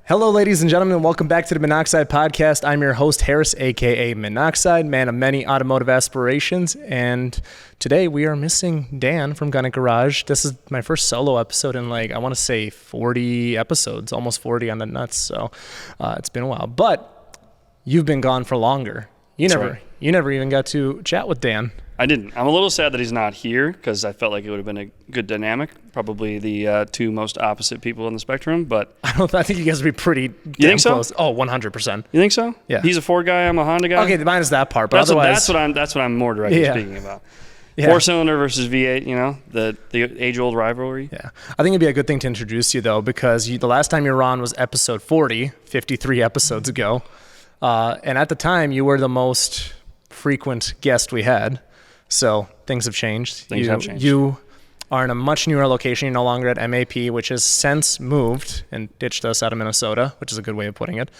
Hello, ladies and gentlemen. Welcome back to the Minnoxide podcast. I'm your host, Harris, a.k.a. Minnoxide, man of many automotive aspirations. And today we are missing Dan from Gun & Garage. This is my first solo episode in I want to say 40 episodes, almost 40 on the nuts. So it's been a while. But you've been gone for longer. You never even got to chat with Dan. I didn't. I'm a little sad that he's not here because I felt like it would have been a good dynamic. Probably the two most opposite people on the spectrum, but I think you guys would be pretty damn close. Oh, 100%. You think so? Yeah. He's a Ford guy. I'm a Honda guy. Okay, minus that part, but that's what I'm more directly speaking about. Yeah. 4-cylinder versus V8. The age-old rivalry. Yeah, I think it'd be a good thing to introduce you though, because the last time you were on was episode 40, 53 episodes ago, and at the time you were the most frequent guest we had. So things have changed. Things have changed. You are in a much newer location. You're no longer at MAP, which has since moved and ditched us out of Minnesota, which is a good way of putting it.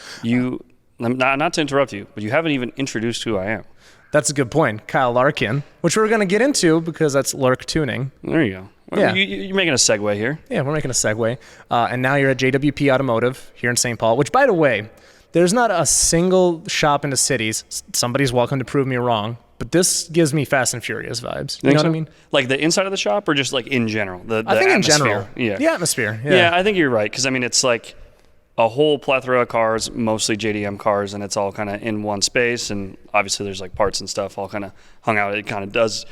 Not to interrupt you, but you haven't even introduced who I am. That's a good point. Kyle Larkin, which we're going to get into because that's Lurk Tuning. There you go. Well, yeah. You're making a segue here. Yeah, we're making a segue. And now you're at JWP Automotive here in St. Paul, which, by the way, there's not a single shop in the cities. Somebody's welcome to prove me wrong. But this gives me Fast and Furious vibes. You know what I mean? Like the inside of the shop or just like in general? The I think atmosphere? In general. Yeah. The atmosphere. Yeah, I think you're right. Because, it's like a whole plethora of cars, mostly JDM cars, and it's all kind of in one space. And obviously there's like parts and stuff all kind of hung out. It kind of does.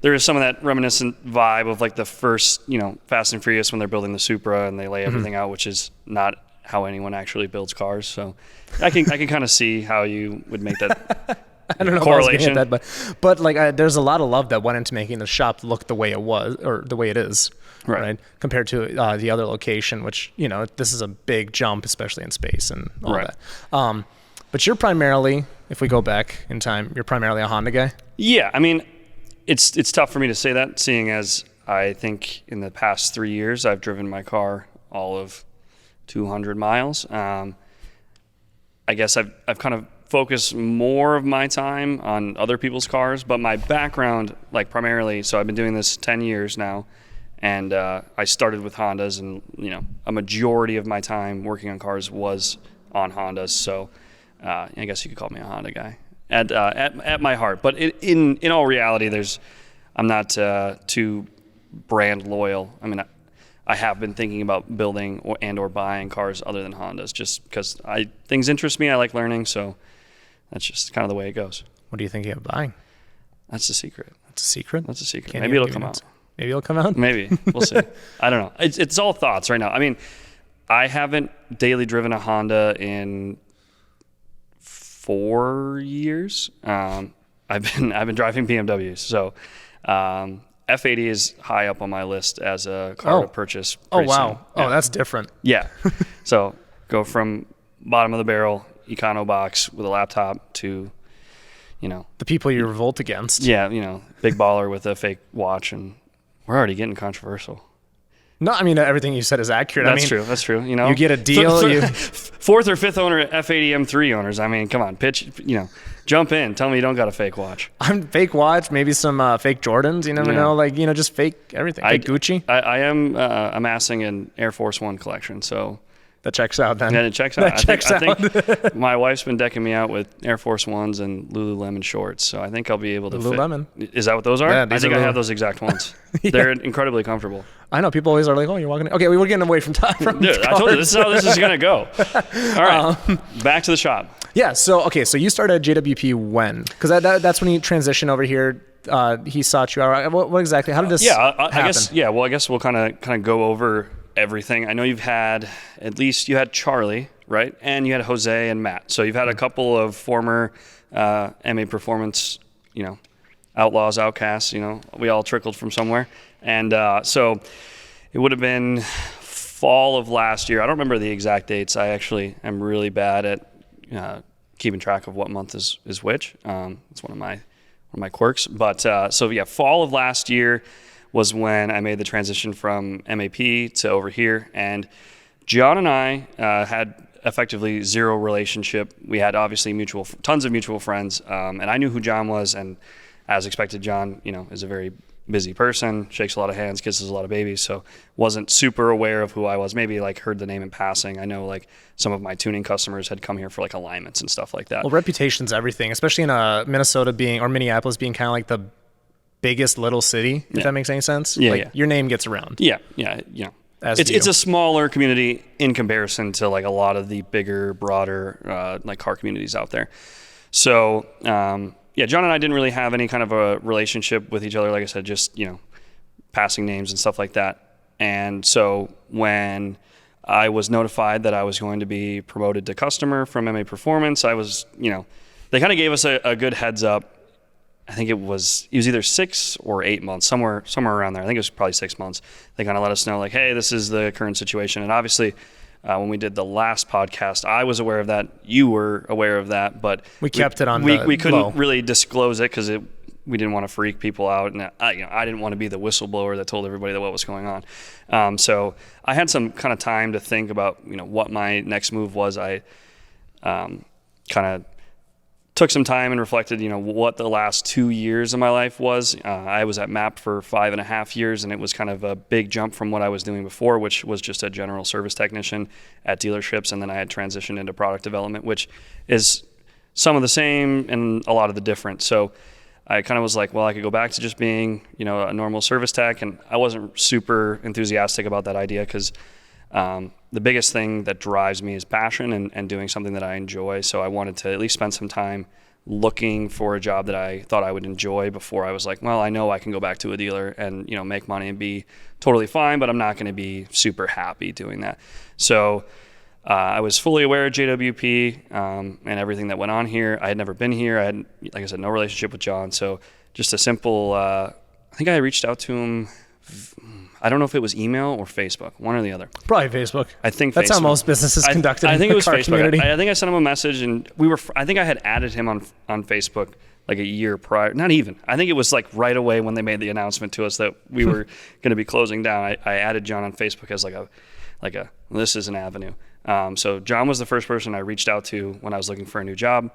There is some of that reminiscent vibe of like the first, Fast and Furious when they're building the Supra and they lay everything out, which is not how anyone actually builds cars. So I can kind of see how you would make that I don't know correlation. If I was getting at that, but there's a lot of love that went into making the shop look the way it was, or the way it is, right? Compared to the other location, which, this is a big jump, especially in space and all that. But you're primarily, if we go back in time, you're primarily a Honda guy? Yeah, it's tough for me to say that, seeing as I think in the past 3 years, I've driven my car all of 200 miles. I guess I've kind of focused more of my time on other people's cars, but my background, primarily, so I've been doing this 10 years now, and I started with Hondas, and a majority of my time working on cars was on Hondas. So I guess you could call me a Honda guy at my heart. But in all reality, I'm not too brand loyal. I have been thinking about building or buying cars other than Hondas just because things interest me. I like learning, so that's just kind of the way it goes. What are you thinking of buying? That's the secret. That's a secret? That's a secret. Maybe it'll come out. Maybe it'll come out? Maybe. We'll see. I don't know. It's all thoughts right now. I haven't daily driven a Honda in 4 years. I've been driving BMWs, so F80 is high up on my list as a car to purchase. Oh, wow. Soon. Oh, that's different. Yeah. So go from bottom of the barrel, econo box with a laptop to, the people you revolt against. Yeah, big baller with a fake watch, and we're already getting controversial. No, everything you said is accurate. That's true. You get a deal. Fourth or fifth owner F80 M3 owners. Come on, pitch. Jump in. Tell me you don't got a fake watch. I'm fake watch, maybe some fake Jordans. You never know. Just fake everything. Fake Gucci. I am amassing an Air Force One collection, so that checks out. Then it checks out. I think my wife's been decking me out with Air Force Ones and Lululemon shorts, so I think I'll be able to Lululemon. fit. Is that what those are? Yeah, I think I have those exact ones. Yeah. They're incredibly comfortable. I know people always are like, "Oh, you're walking." Okay, we were getting away from time. Dude, I told you this is how this is gonna go. All right, back to the shop. Yeah. So you started at JWP when? Because that's when you transitioned over here. He sought you out. What exactly? How did this? happen? I guess. Yeah. Well, I guess we'll kind of go over everything. I know you had Charlie, right? And you had Jose and Matt. So you've had a couple of former MA Performance, outlaws, outcasts. We all trickled from somewhere. And so it would have been fall of last year. I don't remember the exact dates. I actually am really bad at keeping track of what month is which. It's one of my quirks. But fall of last year was when I made the transition from MAP to over here. And John and I had effectively zero relationship. We had obviously tons of mutual friends. And I knew who John was. And as expected, John, is a very busy person, shakes a lot of hands, kisses a lot of babies, so wasn't super aware of who I was. Maybe like heard the name in passing. I know like some of my tuning customers had come here for like alignments and stuff like that. Well, reputation's everything, especially in Minnesota or Minneapolis being kind of like the biggest little city, if that makes any sense. Yeah, your name gets around. Yeah. It's a smaller community in comparison to like a lot of the bigger, broader like car communities out there. So John and I didn't really have any kind of a relationship with each other. Like I said, just passing names and stuff like that. And so when I was notified that I was going to be promoted to customer from MA Performance, I was they kind of gave us a good heads up. I think it was either 6 or 8 months, somewhere around there. I think it was probably 6 months. They kind of let us know like, hey, this is the current situation. And obviously, when we did the last podcast, I was aware of that. You were aware of that, but we kept it on. We couldn't really disclose it because we didn't want to freak people out, and I didn't want to be the whistleblower that told everybody what was going on. So I had some kind of time to think about what my next move was. I kind of took some time and reflected, what the last 2 years of my life was. I was at MAP for 5.5 years, and it was kind of a big jump from what I was doing before, which was just a general service technician at dealerships. And then I had transitioned into product development, which is some of the same and a lot of the different. So I kind of was like, well, I could go back to just being, a normal service tech. And I wasn't super enthusiastic about that idea because the biggest thing that drives me is passion and doing something that I enjoy. So I wanted to at least spend some time looking for a job that I thought I would enjoy before I was like, well, I know I can go back to a dealer and, make money and be totally fine, but I'm not going to be super happy doing that. So I was fully aware of JWP and everything that went on here. I had never been here. I had, like I said, no relationship with John. So just a simple, I think I reached out to him. I don't know if it was email or Facebook, one or the other. Probably Facebook. I think that's Facebook. how most businesses conducted. I think in it was the car Facebook. Community. I think I sent him a message, and I think I had added him on Facebook like a year prior. Not even. I think it was like right away when they made the announcement to us that we were going to be closing down. I added John on Facebook as this is an avenue. So John was the first person I reached out to when I was looking for a new job,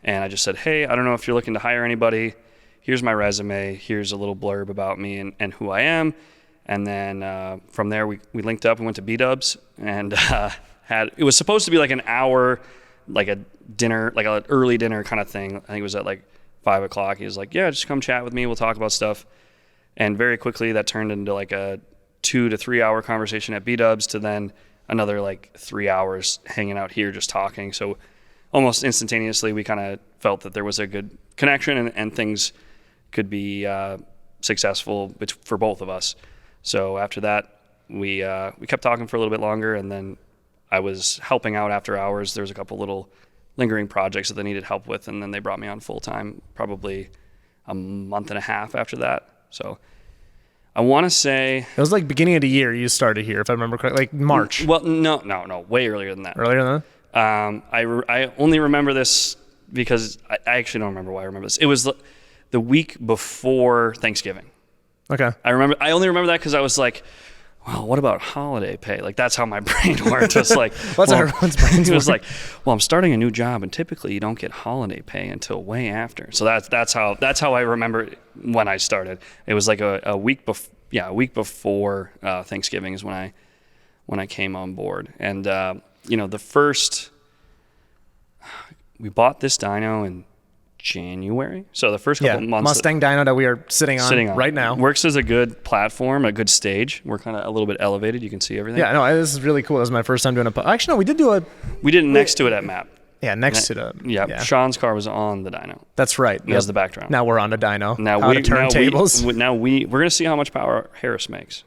and I just said, hey, I don't know if you're looking to hire anybody. Here's my resume. Here's a little blurb about me and who I am. And then from there, we linked up and went to B-Dubs and it was supposed to be like an hour, like a dinner, like an early dinner kind of thing. I think it was at like 5 o'clock. He was like, yeah, just come chat with me. We'll talk about stuff. And very quickly that turned into like a 2 to 3 hour conversation at B-Dubs to then another like 3 hours hanging out here just talking. So almost instantaneously, we kind of felt that there was a good connection and things could be successful for both of us. So after that, we kept talking for a little bit longer, and then I was helping out after hours. There was a couple little lingering projects that they needed help with, and then they brought me on full time probably a month and a half after that. So I want to say it was like beginning of the year you started here, if I remember correctly, like March. Well, no, way earlier than that. Earlier than that? I only remember this because I actually don't remember why I remember this. It was the week before Thanksgiving. Okay. I only remember that because I was like, well, what about holiday pay? Like, that's how my brain worked. It was like, what's everyone's brains? It was like, well, I'm starting a new job, and typically you don't get holiday pay until way after. So that's how I remember it when I started. It was like a week before Thanksgiving is when I came on board. And we bought this dyno in January. So the first couple months. Mustang dyno that we are sitting on right now. Works as a good platform, a good stage. We're kind of a little bit elevated. You can see everything. Yeah, no, this is really cool. This is my first time doing actually, no, we did do we did it next to it at MAP. Yeah, next to the. Yeah, Sean's car was on the dyno. That's right. That was the background. Now we're on the dyno. Now we're turntables. We're going to see how much power Harris makes.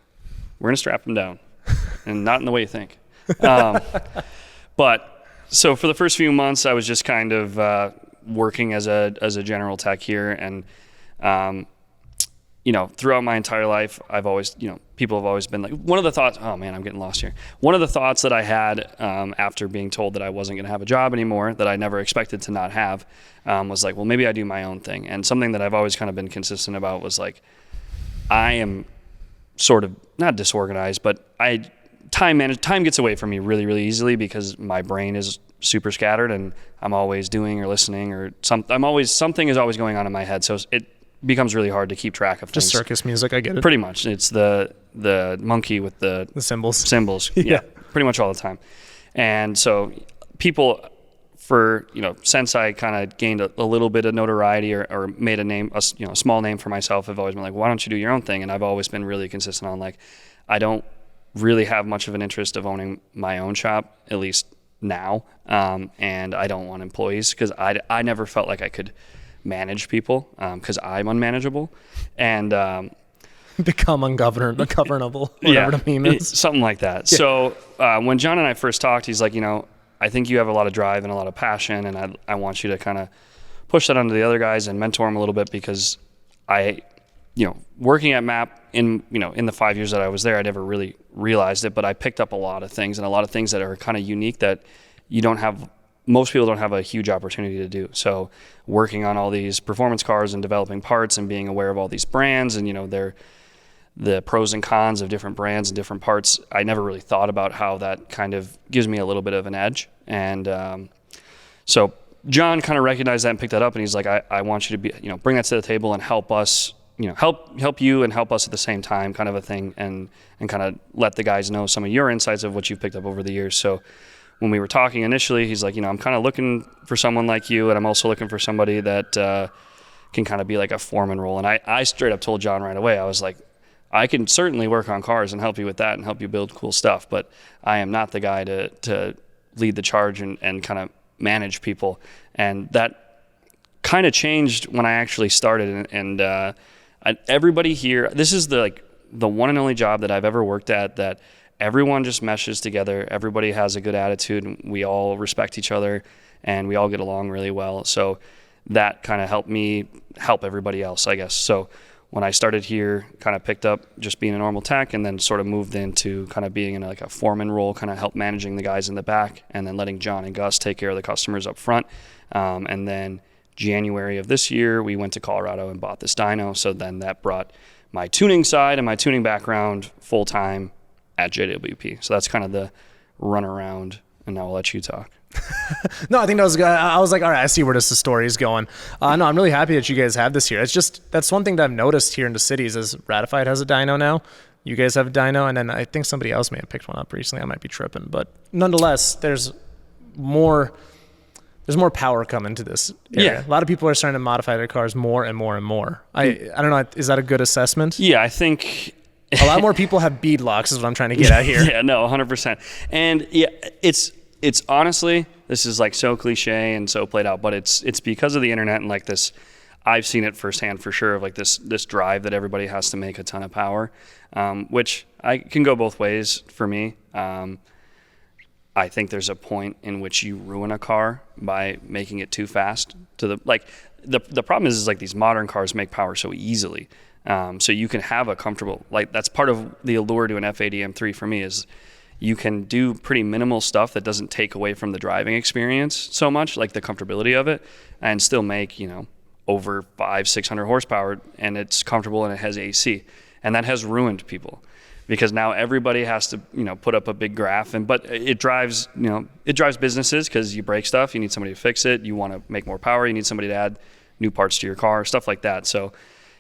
We're going to strap him down, and not in the way you think. But so for the first few months, I was just kind of working as a general tech here, and throughout my entire life, I've always, people have always been like, one of the thoughts, oh man, I'm getting lost here. One of the thoughts that I had after being told that I wasn't going to have a job anymore, that I never expected to not have, was like, well, maybe I do my own thing. And something that I've always kind of been consistent about was like, I am sort of not disorganized, but time gets away from me really, really easily because my brain is super scattered and I'm always doing or listening or something is always going on in my head. So becomes really hard to keep track of things. Just circus music, I get it. Pretty much. It's the monkey with the symbols. Yeah, pretty much all the time. And so people, since I kind of gained a little bit of notoriety or made a name, a small name for myself, have always been like, why don't you do your own thing? And I've always been really consistent on like, I don't really have much of an interest of owning my own shop, at least now. And I don't want employees because I never felt like I could manage people because I'm unmanageable. And become ungovernable, whatever the meme is. Something like that. Yeah. So when John and I first talked, he's like, I think you have a lot of drive and a lot of passion, and I want you to kind of push that onto the other guys and mentor them a little bit because working at MAP in the 5 years that I was there, I never really realized it, but I picked up a lot of things that are kind of unique that most people don't have a huge opportunity to do. So working on all these performance cars and developing parts and being aware of all these brands and, the pros and cons of different brands and different parts, I never really thought about how that kind of gives me a little bit of an edge. And so John kind of recognized that and picked that up, and he's like, I want you to be, bring that to the table and help us, help you and help us at the same time, kind of a thing, and kind of let the guys know some of your insights of what you've picked up over the years. So when we were talking initially, he's like, I'm kind of looking for someone like you, and I'm also looking for somebody that can kind of be like a foreman role. And I straight up told John right away, I was like, I can certainly work on cars and help you with that and help you build cool stuff, but I am not the guy to lead the charge and kind of manage people. And that kind of changed when I actually started. And everybody here, this is the one and only job that I've ever worked at that everyone just meshes together. Everybody has a good attitude, and we all respect each other, and we all get along really well. So that kind of helped me help everybody else, I guess. So when I started here, kind of picked up just being a normal tech, and then sort of moved into kind of being in like a foreman role, kind of help managing the guys in the back, and then letting John and Gus take care of the customers up front. And then January of this year, we went to Colorado and bought this dyno. So then that brought my tuning side and my tuning background full time at JWP. So that's kind of the runaround, and now I'll let you talk. No, I think that was good. I was like, all right, I see where this story is going. No, I'm really happy that you guys have this here. It's just, that's one thing that I've noticed here in the cities is Ratified has a dyno now. You guys have a dyno, and then I think somebody else may have picked one up recently. I might be tripping, but nonetheless, there's more power coming to this area. Yeah. A lot of people are starting to modify their cars more and more and more. I don't know, is that a good assessment? Yeah, I think a lot more people have bead locks is what I'm trying to get at here. Yeah, no, 100%. And yeah, it's honestly, this is like so cliche and so played out, but it's because of the internet and like this, I've seen it firsthand for sure, of like this drive that everybody has to make a ton of power, which I can go both ways for me. I think there's a point in which you ruin a car by making it too fast. The problem is like these modern cars make power so easily. So you can have a comfortable, like that's part of the allure to an F80 M3 for me is you can do pretty minimal stuff that doesn't take away from the driving experience so much, like the comfortability of it, and still make, over 500-600 horsepower, and it's comfortable and it has AC. And that has ruined people because now everybody has to, put up a big graph, but it drives businesses because you break stuff, you need somebody to fix it, you want to make more power, you need somebody to add new parts to your car, stuff like that. So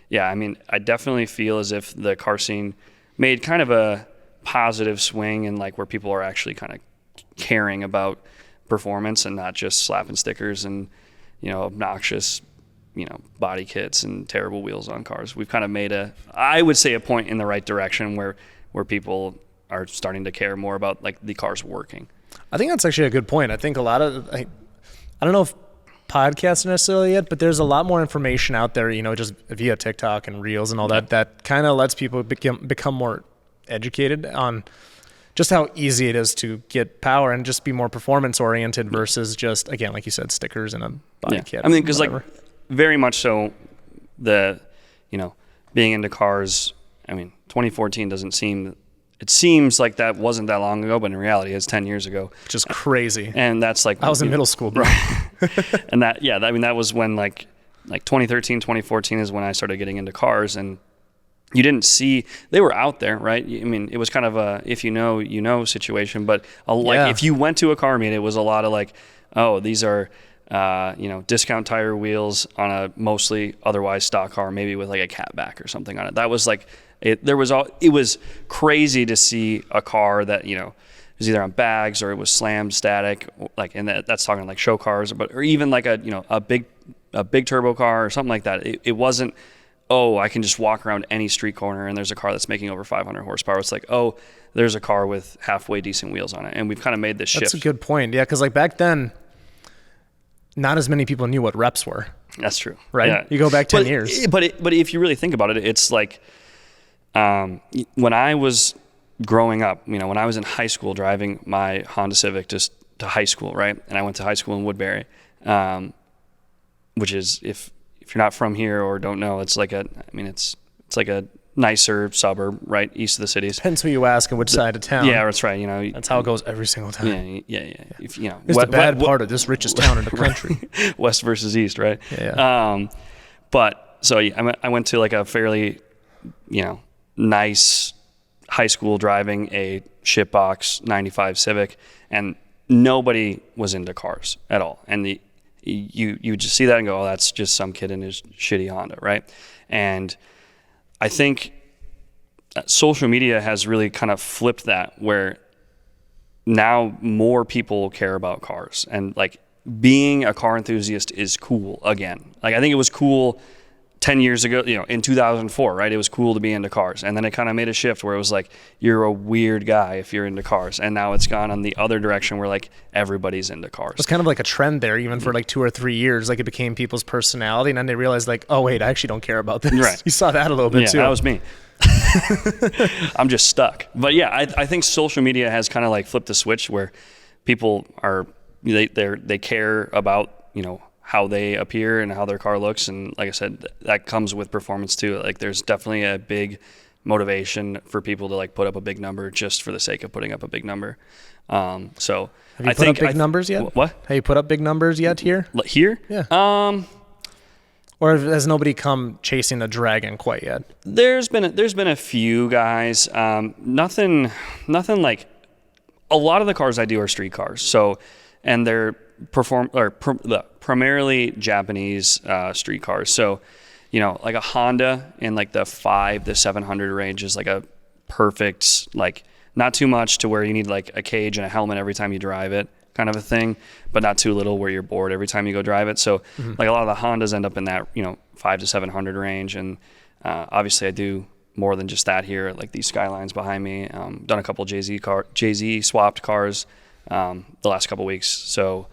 yeah, I mean, I definitely feel as if the car scene made kind of a positive swing and like where people are actually kind of caring about performance and not just slapping stickers and, obnoxious, body kits and terrible wheels on cars. We've kind of made I would say a point in the right direction where people are starting to care more about like the cars working. I think that's actually a good point. I think a lot of, I don't know if podcasts necessarily yet, but there's a lot more information out there, just via TikTok and Reels and all that kind of lets people become more educated on just how easy it is to get power and just be more performance oriented versus just, again, like you said, stickers and a body kit. I mean, because like very much so being into cars, I mean, 2014 it seems like that wasn't that long ago, but in reality it's 10 years ago. Which is crazy. And that's like, I was in middle school, bro. And that was when like 2013, 2014 is when I started getting into cars, and you didn't see, they were out there, right? I mean, it was kind of a, if you know situation, but if you went to a car meet, it was a lot of like, oh, these are discount tire wheels on a mostly otherwise stock car, maybe with like a catback or something on it. That was like, it was crazy to see a car that, was either on bags or it was slammed static, like, and that's talking like show cars, or even like a big turbo car or something like that. It wasn't, I can just walk around any street corner and there's a car that's making over 500 horsepower. It's like, there's a car with halfway decent wheels on it. And we've kind of made this shift. That's a good point. Yeah. Cause like back then, not as many people knew what reps were. That's true. Right. Yeah. You go back 10 years. But if you really think about it, it's like, when I was growing up, when I was in high school driving my Honda Civic just to high school, right? And I went to high school in Woodbury, which is, if you're not from here or don't know, it's like it's like a nicer suburb right east of the cities. Depends who you ask and which side of town. Yeah, that's right. That's how it goes every single time. Yeah. If, it's the bad part of this richest town in the country. West versus east, right? Yeah. But so I went to like a fairly, nice high school driving a shitbox 95 Civic, and nobody was into cars at all. And you just see that and go, that's just some kid in his shitty Honda, right? And I think social media has really kind of flipped that, where now more people care about cars, and like being a car enthusiast is cool again. Like I think it was cool 10 years ago, in 2004, right? It was cool to be into cars. And then it kind of made a shift where it was like, you're a weird guy if you're into cars. And now it's gone on the other direction where like everybody's into cars. It's kind of like a trend there, even for like 2 or 3 years. Like it became people's personality. And then they realized like, oh wait, I actually don't care about this. Right. You saw that a little bit too. Yeah, that was me. I'm just stuck. But yeah, I think social media has kind of like flipped the switch where people are, they care about, how they appear and how their car looks. And like I said, that comes with performance too. Like there's definitely a big motivation for people to like put up a big number just for the sake of putting up a big number. So have you put up big numbers yet? What? Have you put up big numbers yet here? Here? Yeah. Or has nobody come chasing the dragon quite yet? There's been a few guys. Nothing like, a lot of the cars I do are street cars. So, and they're primarily Japanese street cars. So, like a Honda in like the 500 to 700 range is like a perfect, like not too much to where you need like a cage and a helmet every time you drive it, kind of a thing, but not too little where you're bored every time you go drive it. So like a lot of the Hondas end up in that, 500 to 700 range. And obviously I do more than just that here, like these Skylines behind me. Done a couple JZ swapped cars the last couple weeks. So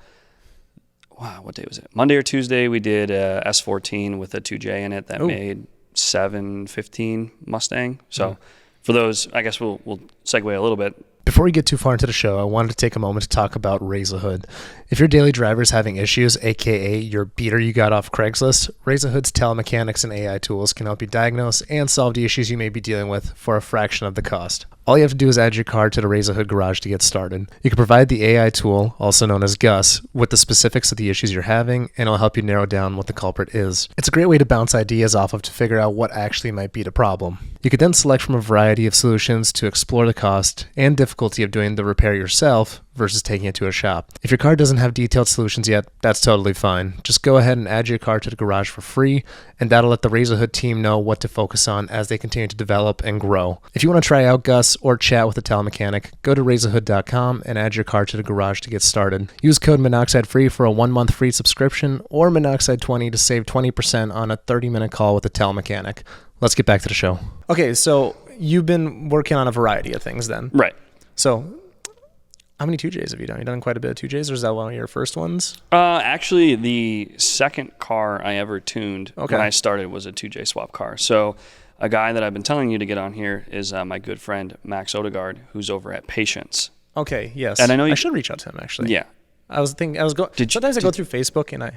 wow, what day was it? Monday or Tuesday, we did a S14 with a 2J in it that made 715 Mustang. So for those, I guess we'll segue a little bit. Before we get too far into the show, I wanted to take a moment to talk about Raise a Hood. If your daily driver is having issues, aka your beater you got off Craigslist, Raise a Hood's telemechanics and AI tools can help you diagnose and solve the issues you may be dealing with for a fraction of the cost. All you have to do is add your car to the Raise a Hood garage to get started. You can provide the AI tool, also known as Gus, with the specifics of the issues you're having, and it'll help you narrow down what the culprit is. It's a great way to bounce ideas off of to figure out what actually might be the problem. You could then select from a variety of solutions to explore the cost and difficulty of doing the repair yourself versus taking it to a shop. If your car doesn't have detailed solutions yet, that's totally fine. Just go ahead and add your car to the garage for free, and that'll let the Raise a Hood team know what to focus on as they continue to develop and grow. If you want to try out Gus or chat with a telemechanic, go to raiseahood.com and add your car to the garage to get started. Use code Minnoxide free for a 1-month free subscription, or Minnoxide 20 to save 20% on a 30-minute call with a telemechanic. Let's get back to the show. Okay, so you've been working on a variety of things then. Right. So how many 2Js have you done? You done quite a bit of 2Js, or is that one of your first ones? Actually, the second car I ever tuned when I started was a 2J swap car. So a guy that I've been telling you to get on here is my good friend Max Odegaard, who's over at Patience. Okay, yes. And I know I should reach out to him actually. Yeah. Sometimes I go through Facebook and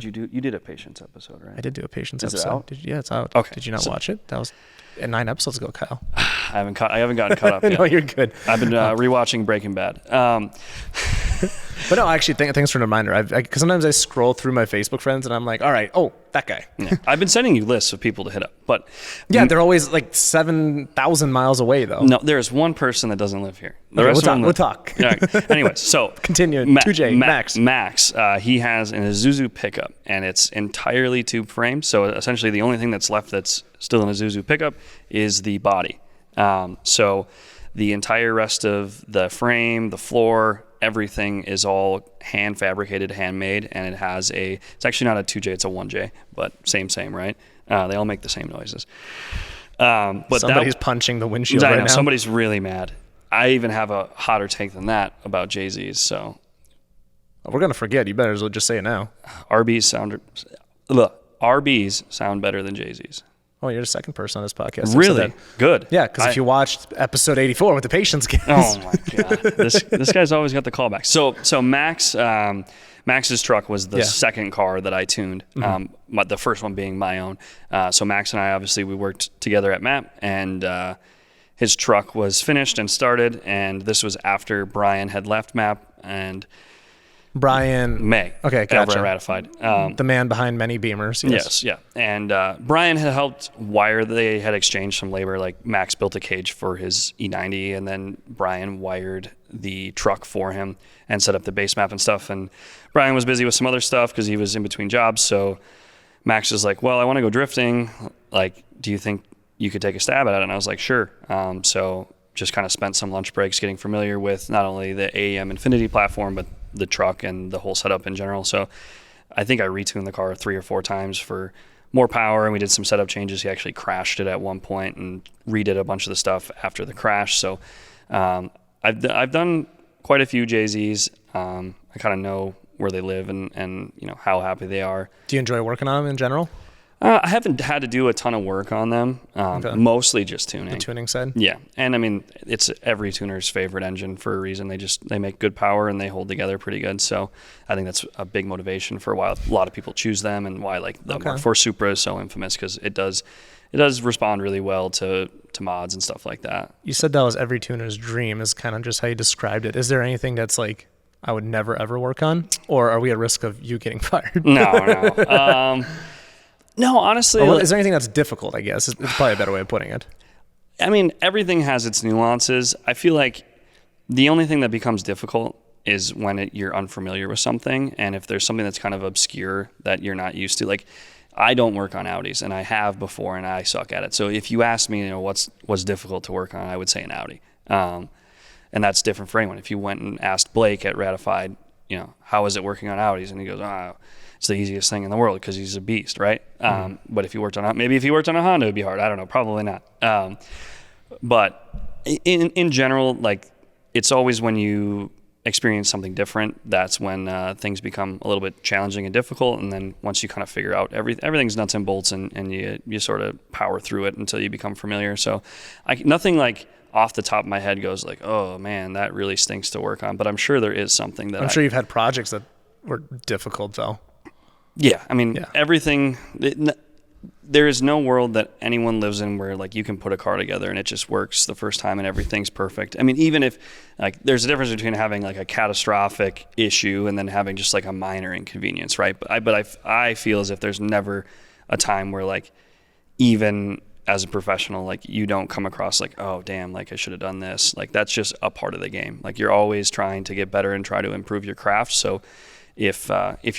you did a Patience episode, right? I did do a Patience episode. Is it out? Yeah, it's out. Okay. Did you not watch it? That was 9 episodes ago, Kyle. I haven't gotten caught up yet. No, you're good. I've been rewatching Breaking Bad. But no, actually, thanks for the reminder. Because sometimes I scroll through my Facebook friends and I'm like, all right, that guy. Yeah. I've been sending you lists of people to hit up, but yeah, they're always like 7,000 miles away though. No, there's one person that doesn't live here. The Okay, rest we'll talk. Anyways, so continue. 2J, Max. Max, he has an Isuzu pickup, and it's entirely tube framed. So essentially, the only thing that's left that's still an Isuzu pickup is the body. So the entire rest of the frame, the floor, everything is all hand fabricated, handmade, and it has it's actually not a 2J, it's a 1J, but same, right? They all make the same noises. But somebody's punching the windshield right now. Somebody's really mad. I even have a hotter take than that about Jay-Z's, so. We're going to forget. You better as well just say it now. RBs sound better than Jay-Z's. Oh, you're the second person on this podcast. Really? Good. Yeah, because if you watched episode 84 with the patience guys. Oh my God. This guy's always got the callback. So Max's truck was the second car that I tuned, the first one being my own. So Max and I, obviously, we worked together at MAP, and his truck was finished and started, and this was after Brian had left MAP, and Brian May. Okay, gotcha. Over at Ratified. The man behind many Beamers. Yes, yeah. And Brian had helped wire. They had exchanged some labor. Like Max built a cage for his E90, and then Brian wired the truck for him and set up the base map and stuff. And Brian was busy with some other stuff because he was in between jobs. So Max was like, "Well, I want to go drifting. Like, do you think you could take a stab at it?" And I was like, "Sure." So just kind of spent some lunch breaks getting familiar with not only the AEM Infinity platform, but the truck and the whole setup in general. So I think I retuned the car 3 or 4 times for more power, and we did some setup changes. He actually crashed it at one point and redid a bunch of the stuff after the crash. So I've done quite a few Jay-Z's. I kind of know where they live and how happy they are. Do you enjoy working on them in general? I haven't had to do a ton of work on them, mostly just tuning. The tuning side? Yeah. And I mean, it's every tuner's favorite engine for a reason. They make good power and they hold together pretty good. So I think that's a big motivation for why a lot of people choose them, and why the Mark IV Supra is so infamous, because it does respond really well to mods and stuff like that. You said that was every tuner's dream, is kind of just how you described it. Is there anything that's like, I would never ever work on, or are we at risk of you getting fired? No. No, honestly. Is there anything that's difficult, I guess? It's probably a better way of putting it. I mean, everything has its nuances. I feel like the only thing that becomes difficult is when you're unfamiliar with something, and if there's something that's kind of obscure that you're not used to. Like, I don't work on Audis, and I have before, and I suck at it. So if you ask me, what's difficult to work on, I would say an Audi. And that's different for anyone. If you went and asked Blake at Ratified, how is it working on Audis? And he goes, it's the easiest thing in the world because he's a beast, right? But if he worked on a Honda, it'd be hard. I don't know, probably not. But in general, like, it's always when you experience something different, that's when things become a little bit challenging and difficult. And then once you kind of figure out everything's nuts and bolts, and you sort of power through it until you become familiar. So nothing like off the top of my head goes like, oh man, that really stinks to work on. But I'm sure there is something that I'm sure you've had projects that were difficult though. Yeah, I mean, everything. There is no world that anyone lives in where like you can put a car together and it just works the first time and everything's perfect. I mean, even if like there's a difference between having like a catastrophic issue and then having just like a minor inconvenience, right? But I feel as if there's never a time where like, even as a professional, like you don't come across like, oh damn, like I should have done this. Like that's just a part of the game. Like you're always trying to get better and try to improve your craft. So if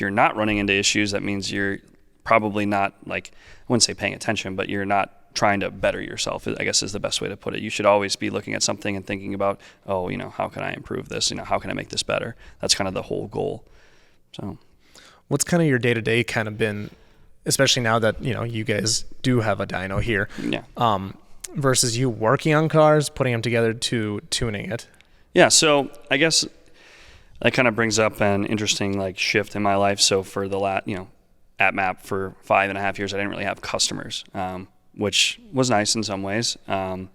you're not running into issues, that means you're probably not, like, I wouldn't say paying attention, but you're not trying to better yourself, I guess is the best way to put it. You should always be looking at something and thinking about, oh, how can I improve this? How can I make this better? That's kind of the whole goal. So what's kind of your day-to-day kind of been, especially now that, you guys do have a dyno here, versus you working on cars, putting them together to tuning it? Yeah, so I guess that kind of brings up an interesting like shift in my life. So for the at MAP for 5.5 years, I didn't really have customers, which was nice in some ways. And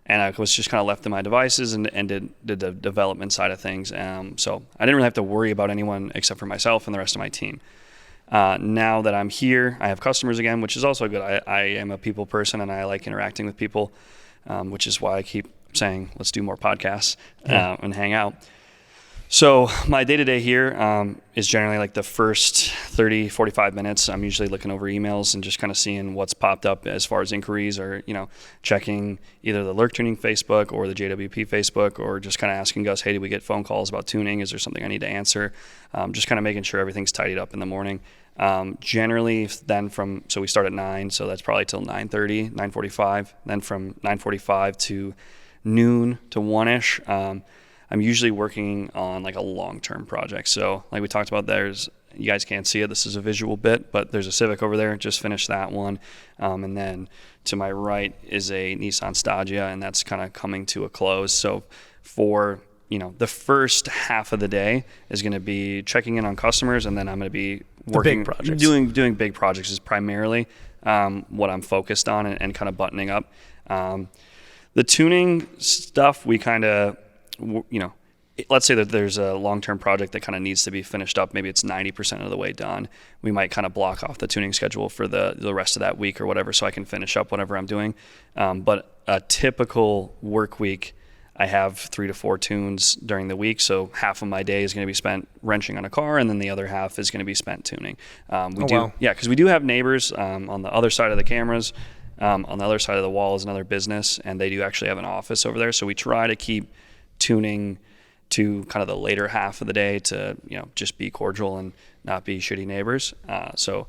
I was just kind of left to my devices and did the development side of things. So I didn't really have to worry about anyone except for myself and the rest of my team. Now that I'm here, I have customers again, which is also good. I am a people person and I like interacting with people, which is why I keep saying, let's do more podcasts and hang out. So my day-to-day here is generally like the first 30, 45 minutes. I'm usually looking over emails and just kind of seeing what's popped up as far as inquiries, or, checking either the Lurk Tuning Facebook or the JWP Facebook, or just kind of asking Gus, hey, did we get phone calls about tuning? Is there something I need to answer? Just kind of making sure everything's tidied up in the morning. Generally then so we start at 9, so that's probably till 9:30, 9:45. Then from 9:45 to noon to 1-ish, I'm usually working on like a long-term project. So like we talked about, you guys can't see it, this is a visual bit, but there's a Civic over there, just finished that one. And then to my right is a Nissan Stagia, and that's kind of coming to a close. So for, the first half of the day is going to be checking in on customers, and then I'm going to be working, big projects. doing big projects is primarily what I'm focused on and kind of buttoning up. The tuning stuff, we kind of, let's say that there's a long-term project that kind of needs to be finished up. Maybe it's 90% of the way done. We might kind of block off the tuning schedule for the rest of that week or whatever, so I can finish up whatever I'm doing. But a typical work week, I have 3 to 4 tunes during the week. So half of my day is going to be spent wrenching on a car, and then the other half is going to be spent tuning. Wow. Yeah, because we do have neighbors on the other side of the cameras. On the other side of the wall is another business, and they do actually have an office over there. So we try to keep tuning to kind of the later half of the day to, just be cordial and not be shitty neighbors. So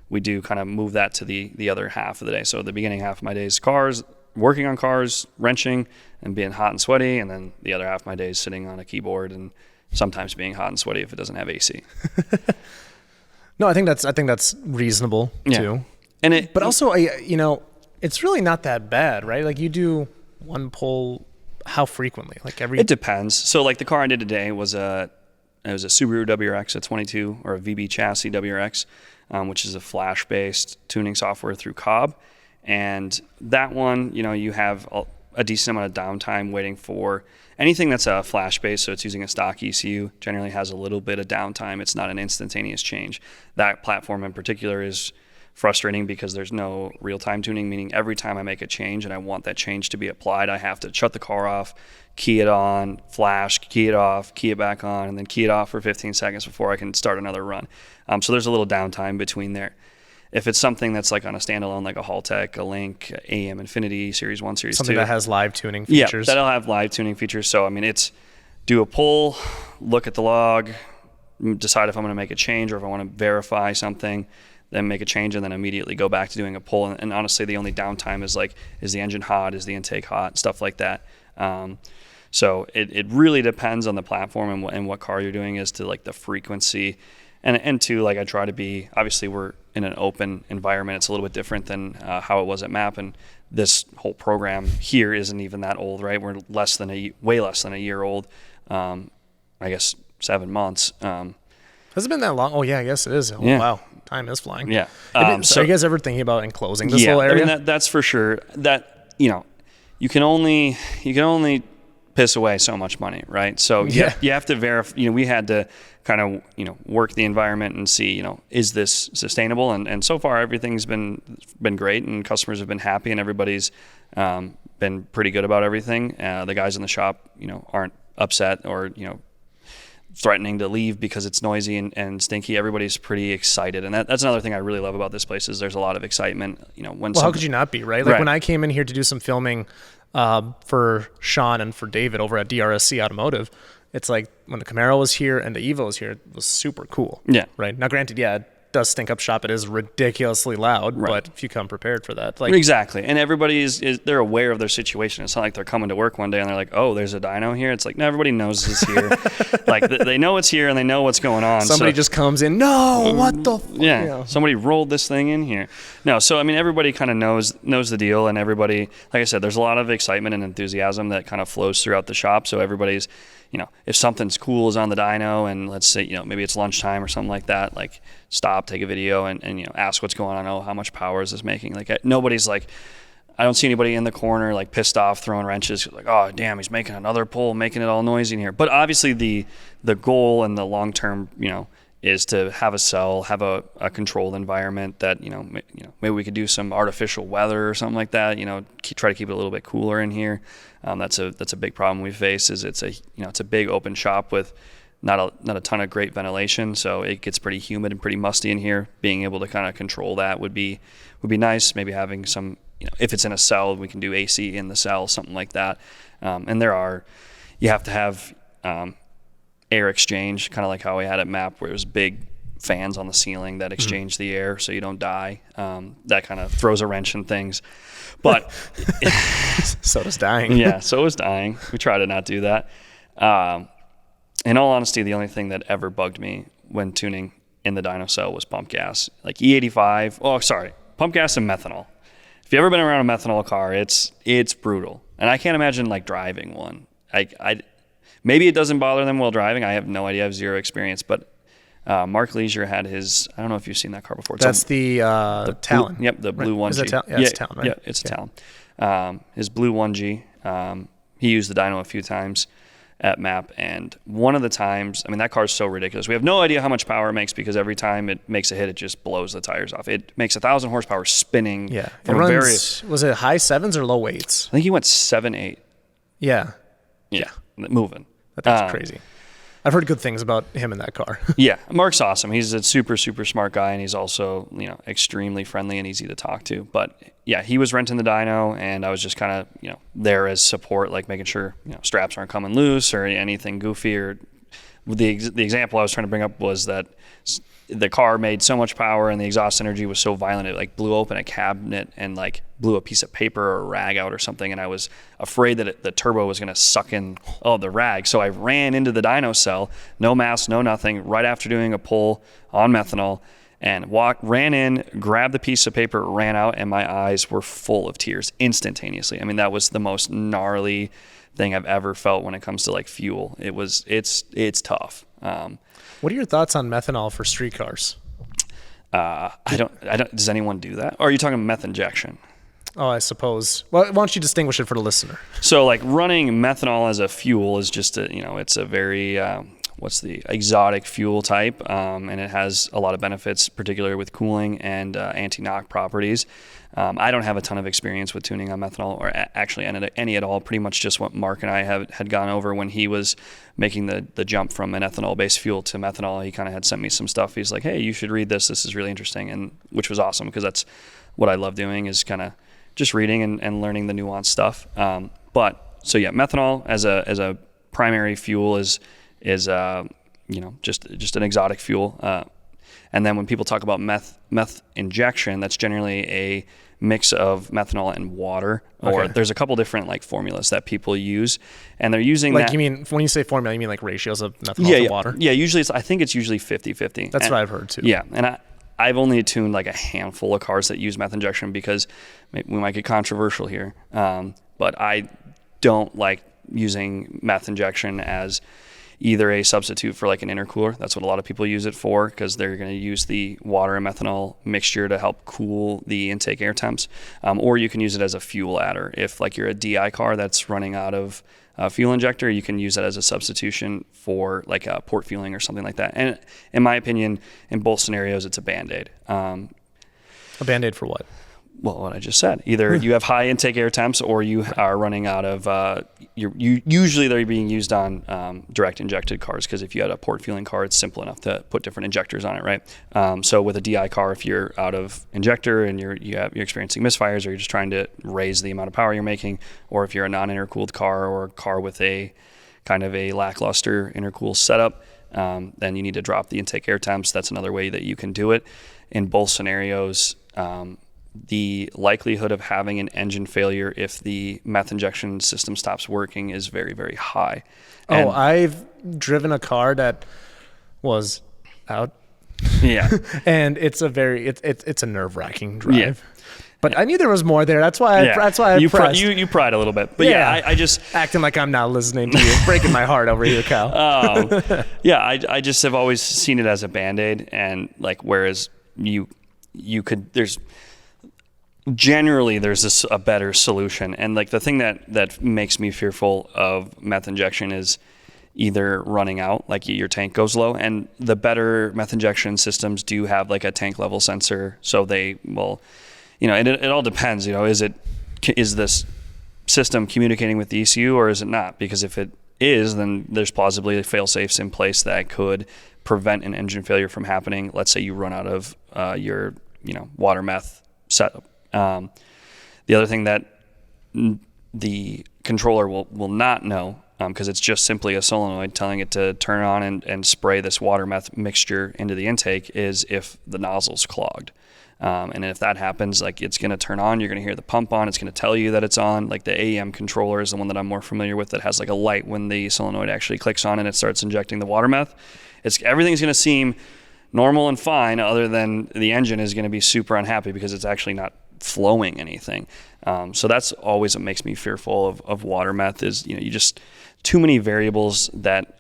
we do kind of move that to the other half of the day. So the beginning half of my day is cars, working on cars, wrenching and being hot and sweaty. And then the other half of my day is sitting on a keyboard and sometimes being hot and sweaty if it doesn't have AC. No, I think that's reasonable too. But also, it's really not that bad, right? Like you do one pull. How frequently? It depends. So like the car I did today was a Subaru WRX, a 22, or a VB chassis WRX, which is a flash-based tuning software through Cobb. And that one, you have a decent amount of downtime waiting for anything that's a flash-based, so it's using a stock ECU, generally has a little bit of downtime. It's not an instantaneous change. That platform in particular is frustrating because there's no real-time tuning, meaning every time I make a change and I want that change to be applied, I have to shut the car off, key it on, flash, key it off, key it back on, and then key it off for 15 seconds before I can start another run. So there's a little downtime between there. If it's something that's like on a standalone, like a Haltech, a Link, AM Infinity, Series 1, Series 2. Something that has live tuning features. Yeah, that'll have live tuning features. So, it's do a pull, look at the log, decide if I'm going to make a change or if I want to verify something, then make a change, and then immediately go back to doing a pull. And honestly, the only downtime is the engine hot, is the intake hot, stuff like that. So it really depends on the platform and what car you're doing as to like the frequency. And two, like I try to be, obviously we're in an open environment. It's a little bit different than how it was at MAP. And this whole program here isn't even that old, right? We're way less than a year old. I guess 7 months. Has it been that long? Oh yeah, I guess it is. Oh, yeah. Wow. Time is flying. Yeah. So are you guys ever thinking about enclosing this little area? That's for sure. That, you can only piss away so much money, right? So you have to verify, we had to kind of, work the environment and see, is this sustainable? And so far everything's been great, and customers have been happy, and everybody's been pretty good about everything. The guys in the shop, aren't upset or, threatening to leave because it's noisy and stinky. Everybody's pretty excited, and that's another thing I really love about this place is there's a lot of excitement. How could you not be, right? Like when I came in here to do some filming for Sean and for David over at DRSC Automotive, it's like when the Camaro was here and the Evo was here, it was super cool. Yeah. Right. Now, granted, it does stink up shop. It is ridiculously loud, but if you come prepared for that, exactly. And everybody they're aware of their situation. It's not like they're coming to work one day and they're like, oh, there's a dyno here. It's like, no, everybody knows it's here. They know it's here and they know what's going on. Somebody just comes in. No, what the? Somebody rolled this thing in here. No, so everybody kind of knows the deal, and everybody, like I said, there's a lot of excitement and enthusiasm that kind of flows throughout the shop. So everybody's, if something's cool is on the dyno, and let's say, maybe it's lunchtime or something like that, like stop, take a video and ask what's going on. Oh, how much power is this making? Nobody's like, I don't see anybody in the corner like pissed off throwing wrenches like, oh damn, he's making another pull, making it all noisy in here. But obviously the goal and the long term, is to have a cell, have a controlled environment that, maybe we could do some artificial weather or something like that, try to keep it a little bit cooler in here. That's a big problem we face is it's a big open shop with not a ton of great ventilation, so it gets pretty humid and pretty musty in here. Being able to kind of control that would be nice. Maybe having some, if it's in a cell, we can do AC in the cell, something like that. And you have to have air exchange, kind of like how we had at MAP, where it was big fans on the ceiling that exchange the air so you don't die. That kind of throws a wrench in things. But so does dying. Yeah, so is dying. We try to not do that. In all honesty, the only thing that ever bugged me when tuning in the dyno cell was pump gas. Like E85, pump gas and methanol. If you've ever been around a methanol car, it's brutal. And I can't imagine like driving one. Maybe it doesn't bother them while driving. I have no idea. I have zero experience. But Mark Leisure had his, I don't know if you've seen that car before. That's the Talon. Blue, yep, the blue 1G. Is it it's Talon, right? Yeah, it's a Talon. His blue 1G, he used the dyno a few times at MAP, and one of the times, that car is so ridiculous. We have no idea how much power it makes because every time it makes a hit, it just blows the tires off. It makes 1,000 horsepower spinning. Yeah. It runs, was it high sevens or low eights? I think he went 7.8. Yeah. Yeah, moving. That's crazy. I've heard good things about him in that car. Yeah, Mark's awesome. He's a super, super smart guy, and he's also, extremely friendly and easy to talk to. But yeah, he was renting the dyno, and I was just kind of, there as support, like making sure, straps aren't coming loose or anything goofy. Or the example I was trying to bring up was that the car made so much power and the exhaust energy was so violent, it like blew open a cabinet and like blew a piece of paper or a rag out or something. And I was afraid that the turbo was going to suck in the rag. So I ran into the dyno cell, no mask, no nothing, right after doing a pull on methanol, and ran in, grabbed the piece of paper, ran out, and my eyes were full of tears instantaneously. That was the most gnarly thing I've ever felt when it comes to like fuel. It's tough. What are your thoughts on methanol for street cars? I don't. Does anyone do that? Or are you talking meth injection? Oh, I suppose. Well, why don't you distinguish it for the listener? So, like running methanol as a fuel is just it's a very what's the exotic fuel type, and it has a lot of benefits, particularly with cooling and anti-knock properties. I don't have a ton of experience with tuning on methanol, or actually any at all. Pretty much just what Mark and I had gone over when he was making the jump from an ethanol-based fuel to methanol. He kind of had sent me some stuff. He's like, hey, you should read this. This is really interesting, and which was awesome because that's what I love doing, is kind of just reading and learning the nuanced stuff. Methanol as a primary fuel is just an exotic fuel. And then when people talk about meth injection, that's generally a mix of methanol and water. Or there's a couple different like formulas that people use, and they're using you mean when you say formula, you mean like ratios of methanol to water? Yeah, usually I think it's usually 50-50. That's what I've heard too. Yeah, and I've only tuned like a handful of cars that use meth injection because we might get controversial here, but I don't like using meth injection as either a substitute for like an intercooler. That's what a lot of people use it for, because they're going to use the water and methanol mixture to help cool the intake air temps. Or you can use it as a fuel adder. If like you're a DI car that's running out of fuel injector, you can use it as a substitution for like port fueling or something like that. And in my opinion, in both scenarios, it's a Band-Aid. A Band-Aid for what? Well, what I just said. Either you have high intake air temps, or you are running out of. Usually they're being used on direct injected cars, because if you had a port fueling car, it's simple enough to put different injectors on it, right? So with a DI car, if you're out of injector and you're experiencing misfires, or you're just trying to raise the amount of power you're making, or if you're a non-intercooled car or a car with a kind of a lackluster intercooled setup, then you need to drop the intake air temps. That's another way that you can do it. In both scenarios, the likelihood of having an engine failure if the meth injection system stops working is very, very high. I've driven a car that was out. Yeah. And it's a nerve-wracking drive. Yeah. But I knew there was more there. That's why I pressed. You pried a little bit. But I just acting like I'm not listening to you, breaking my heart over here, Kyle. I just have always seen it as a Band-Aid, and like whereas you could there's a better solution. And like the thing that makes me fearful of meth injection is either running out, like your tank goes low, and the better meth injection systems do have like a tank level sensor, so they will, and it all depends, is this system communicating with the ECU or is it not? Because if is, then there's plausibly fail-safes in place that could prevent an engine failure from happening. Let's say you run out of your water meth setup. The other thing that the controller will not know, because it's just simply a solenoid telling it to turn on and spray this water meth mixture into the intake, is if the nozzle's clogged. And if that happens, like, it's going to turn on, you're going to hear the pump on, it's going to tell you that it's on. Like the AEM controller is the one that I'm more familiar with, that has like a light when the solenoid actually clicks on and it starts injecting the water meth. Everything's going to seem normal and fine, other than the engine is going to be super unhappy because it's actually not flowing anything. So that's always what makes me fearful of water meth, is, you just too many variables that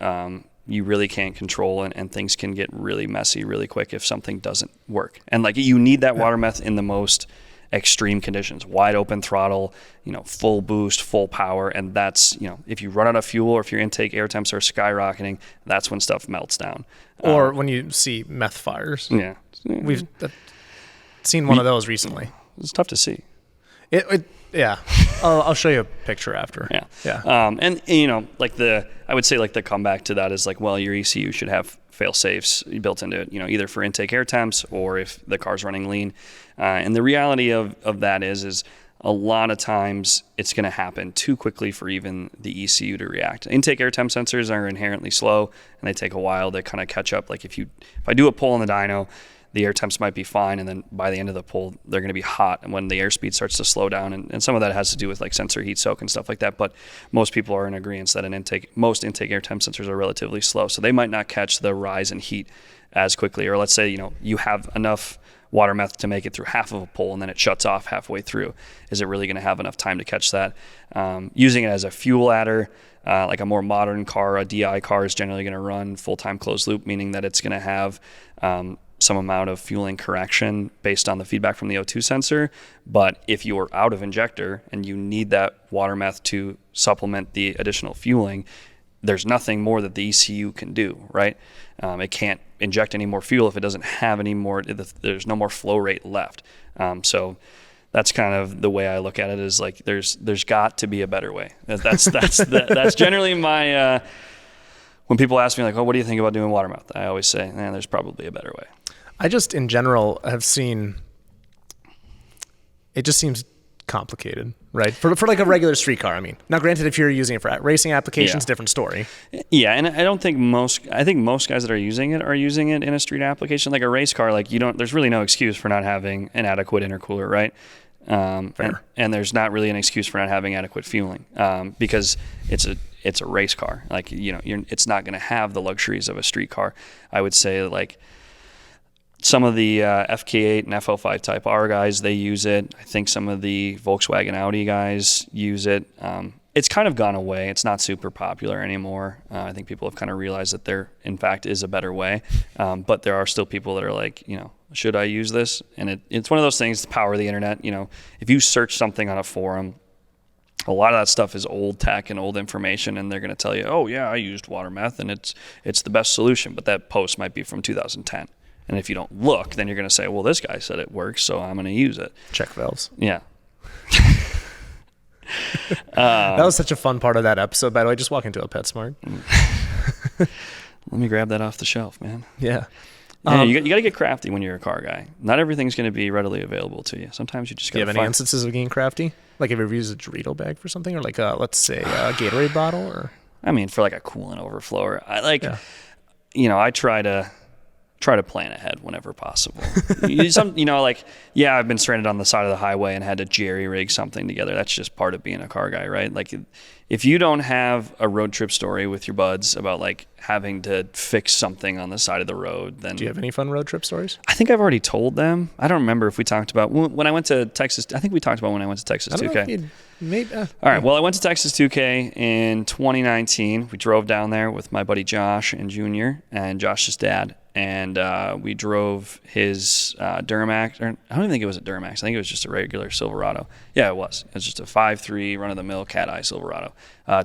you really can't control, and things can get really messy really quick if something doesn't work. And like, you need that water meth in the most extreme conditions, wide open throttle, full boost, full power. And that's, if you run out of fuel, or if your intake air temps are skyrocketing, that's when stuff melts down. Or when you see meth fires. Yeah. We've seen one of those recently. It's tough to see. Yeah. I'll show you a picture after. Yeah. And I would say like the comeback to that is like, well, your ECU should have fail safes built into it, either for intake air temps or if the car's running lean. And the reality of that is a lot of times it's going to happen too quickly for even the ECU to react. Intake air temp sensors are inherently slow, and they take a while to kind of catch up. Like if I do a pull in the dyno, the air temps might be fine, and then by the end of the pull, they're going to be hot, and when the airspeed starts to slow down, and some of that has to do with like sensor heat soak and stuff like that, but most people are in agreement that most intake air temp sensors are relatively slow, so they might not catch the rise in heat as quickly. Or let's say, you have enough water meth to make it through half of a pull, and then it shuts off halfway through. Is it really going to have enough time to catch that? Using it as a fuel adder, like a more modern car, a DI car is generally going to run full-time closed loop, meaning that it's going to have some amount of fueling correction based on the feedback from the O2 sensor. But if you are out of injector and you need that water meth to supplement the additional fueling, there's nothing more that the ECU can do, right? It can't inject any more fuel if it doesn't have any more, there's no more flow rate left. So that's kind of the way I look at it, is like, there's got to be a better way. That's generally my, when people ask me like, oh, what do you think about doing water meth? I always say, there's probably a better way. I just, in general, have seen, it just seems complicated, right? For like a regular street car, I mean. Now, granted, if you're using it for racing applications, different story. Yeah, and I think most guys that are using it in a street application. Like a race car, like there's really no excuse for not having an adequate intercooler, right? And there's not really an excuse for not having adequate fueling, because it's a race car. Like, it's not going to have the luxuries of a street car. I would say like some of the FK8 and F05 Type R guys, they use it. I think some of the Volkswagen Audi guys use it. It's kind of gone away. It's not super popular anymore. I think people have kind of realized that there, in fact, is a better way. But there are still people that are like, should I use this? And it's one of those things, the power of the internet. If you search something on a forum, a lot of that stuff is old tech and old information, and they're going to tell you, oh yeah, I used water meth and it's the best solution. But that post might be from 2010. And if you don't look, then you're going to say, well, this guy said it works, so I'm going to use it. Check valves. Yeah. That was such a fun part of that episode, by the way. Just walk into a PetSmart. Let me grab that off the shelf, man. Yeah. You got to get crafty when you're a car guy. Not everything's going to be readily available to you. Sometimes you just got to. Do you have any instances of getting crafty? Like, have you ever used a Dorito bag for something, or like let's say a Gatorade bottle, or? I mean, for like a coolant overflow, I try to plan ahead whenever possible. I've been stranded on the side of the highway and had to jerry rig something together. That's just part of being a car guy, right? Like, if you don't have a road trip story with your buds about like having to fix something on the side of the road, then... Do you have any fun road trip stories? I think I've already told them. I don't remember if we talked about when I went to Texas. I think we talked about when I went to Texas 2K. Maybe. All right. Well, I went to Texas 2K in 2019. We drove down there with my buddy Josh and Junior and Josh's dad. And we drove his Duramax. Or I don't even think it was a Duramax. I think it was just a regular Silverado. Yeah, it was. It was just a 5.3 run-of-the-mill cat-eye Silverado.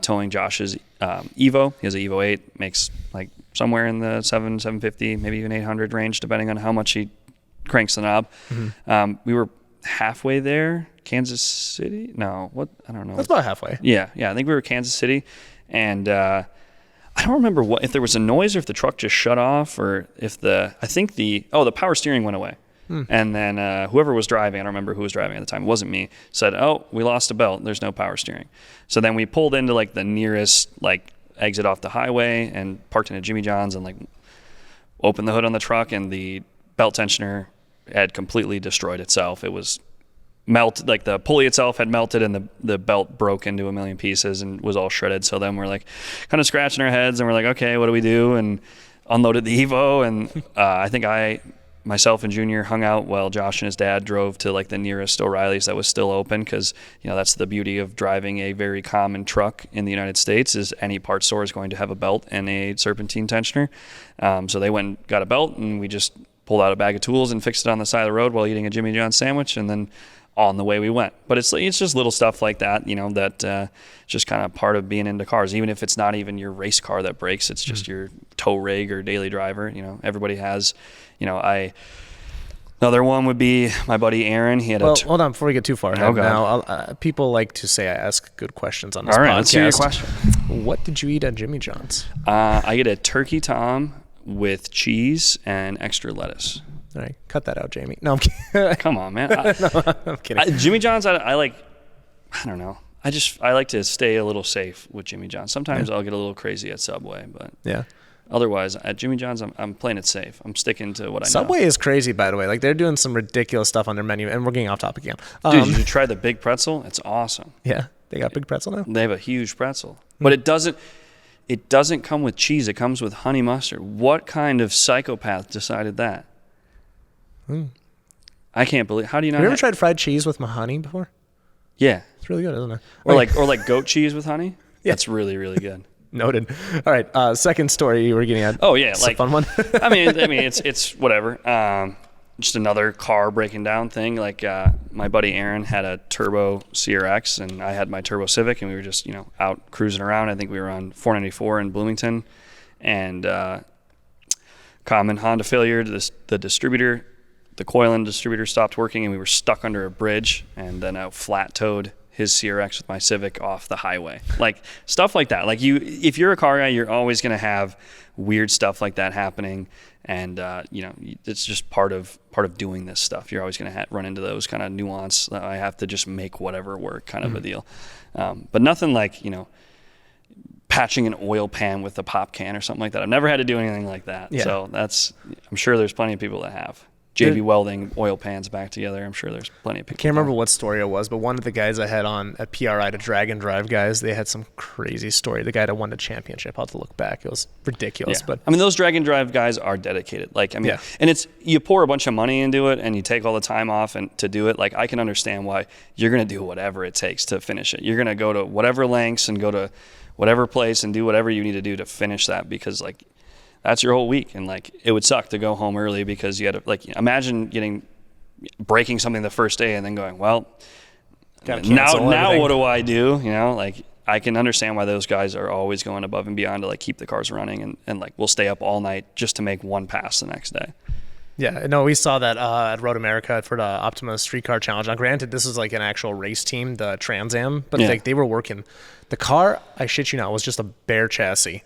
Towing Josh's Evo. He has an Evo 8. Makes like somewhere in the 750, maybe even 800 range, depending on how much he cranks the knob. Mm-hmm. We were halfway there. Kansas City? No, what? I don't know. That's about halfway. Yeah. I think we were Kansas City. And I don't remember if there was a noise or if the truck just shut off, or if the power steering went away. And then whoever was driving, I don't remember who was driving at the time, it wasn't me, said, "Oh, we lost a belt. There's no power steering." So then we pulled into like the nearest like exit off the highway and parked in a Jimmy John's and like opened the hood on the truck, and the belt tensioner had completely destroyed itself. It was melted, like the pulley itself had melted, and the belt broke into a million pieces and was all shredded. So then we're like kind of scratching our heads, and we're like, okay, what do we do? And unloaded the Evo, and I think myself and Junior hung out while Josh and his dad drove to like the nearest O'Reilly's that was still open, because that's the beauty of driving a very common truck in the United States, is any parts store is going to have a belt and a serpentine tensioner. So they went and got a belt, and we just pulled out a bag of tools and fixed it on the side of the road while eating a Jimmy John's sandwich, and then on the way we went. But it's just little stuff like that, that just kind of part of being into cars. Even if it's not even your race car that breaks, it's just your tow rig or daily driver. Everybody has, another one would be my buddy Aaron. He had hold on before we get too far ahead. Okay. Now, people like to say I ask good questions on this podcast. All right, let's hear your question. What did you eat at Jimmy John's? I get a turkey tom with cheese and extra lettuce. All right, cut that out, Jamie. No, I'm kidding. Come on, man. No, I'm kidding. Jimmy John's, I like, I don't know. I like to stay a little safe with Jimmy John's. Sometimes I'll get a little crazy at Subway, but otherwise at Jimmy John's, I'm playing it safe. I'm sticking to what I know. Subway is crazy, by the way. Like, they're doing some ridiculous stuff on their menu, and we're getting off topic again. Dude, did you try the big pretzel? It's awesome. Yeah, they got big pretzel now? They have a huge pretzel, but it doesn't come with cheese. It comes with honey mustard. What kind of psychopath decided that? I can't believe. How do you not? Have you ever tried fried cheese with mahogany before? Yeah, it's really good, isn't it? Or like goat cheese with honey. Yeah. That's really, really good. Noted. All right, second story you were getting at. Oh yeah, it's like a fun one. I mean, it's whatever. Just another car breaking down thing. Like my buddy Aaron had a turbo CRX, and I had my turbo Civic, and we were just out cruising around. I think we were on 494 in Bloomington, and common Honda failure. The coil and distributor stopped working, and we were stuck under a bridge, and then I flat towed his CRX with my Civic off the highway. Like stuff like that. Like if you're a car guy, you're always going to have weird stuff like that happening, and it's just part of doing this stuff. You're always going to run into those kind of nuance. I have to just make whatever work kind of a deal. But nothing like patching an oil pan with a pop can or something like that. I've never had to do anything like that. Yeah. So I'm sure there's plenty of people that have. JB welding oil pans back together. I'm sure there's plenty of people. I can't remember what story it was, but one of the guys I had on at PRI, the Drag and Drive guys, they had some crazy story. The guy that won the championship, I'll have to look back. It was ridiculous. Yeah. But I mean, those Drag and Drive guys are dedicated. And it's, you pour a bunch of money into it and you take all the time off and to do it. Like, I can understand why you're going to do whatever it takes to finish it. You're going to go to whatever lengths and go to whatever place and do whatever you need to do to finish that, because that's your whole week. And it would suck to go home early because you had to imagine breaking something the first day and then going, well, now what do I do? I can understand why those guys are always going above and beyond to keep the cars running, and we'll stay up all night just to make one pass the next day. Yeah, no, we saw that at Road America for the Optima Streetcar Challenge. Now, granted, this was an actual race team, the Trans Am, but they were working. The car, I shit you not, was just a bare chassis,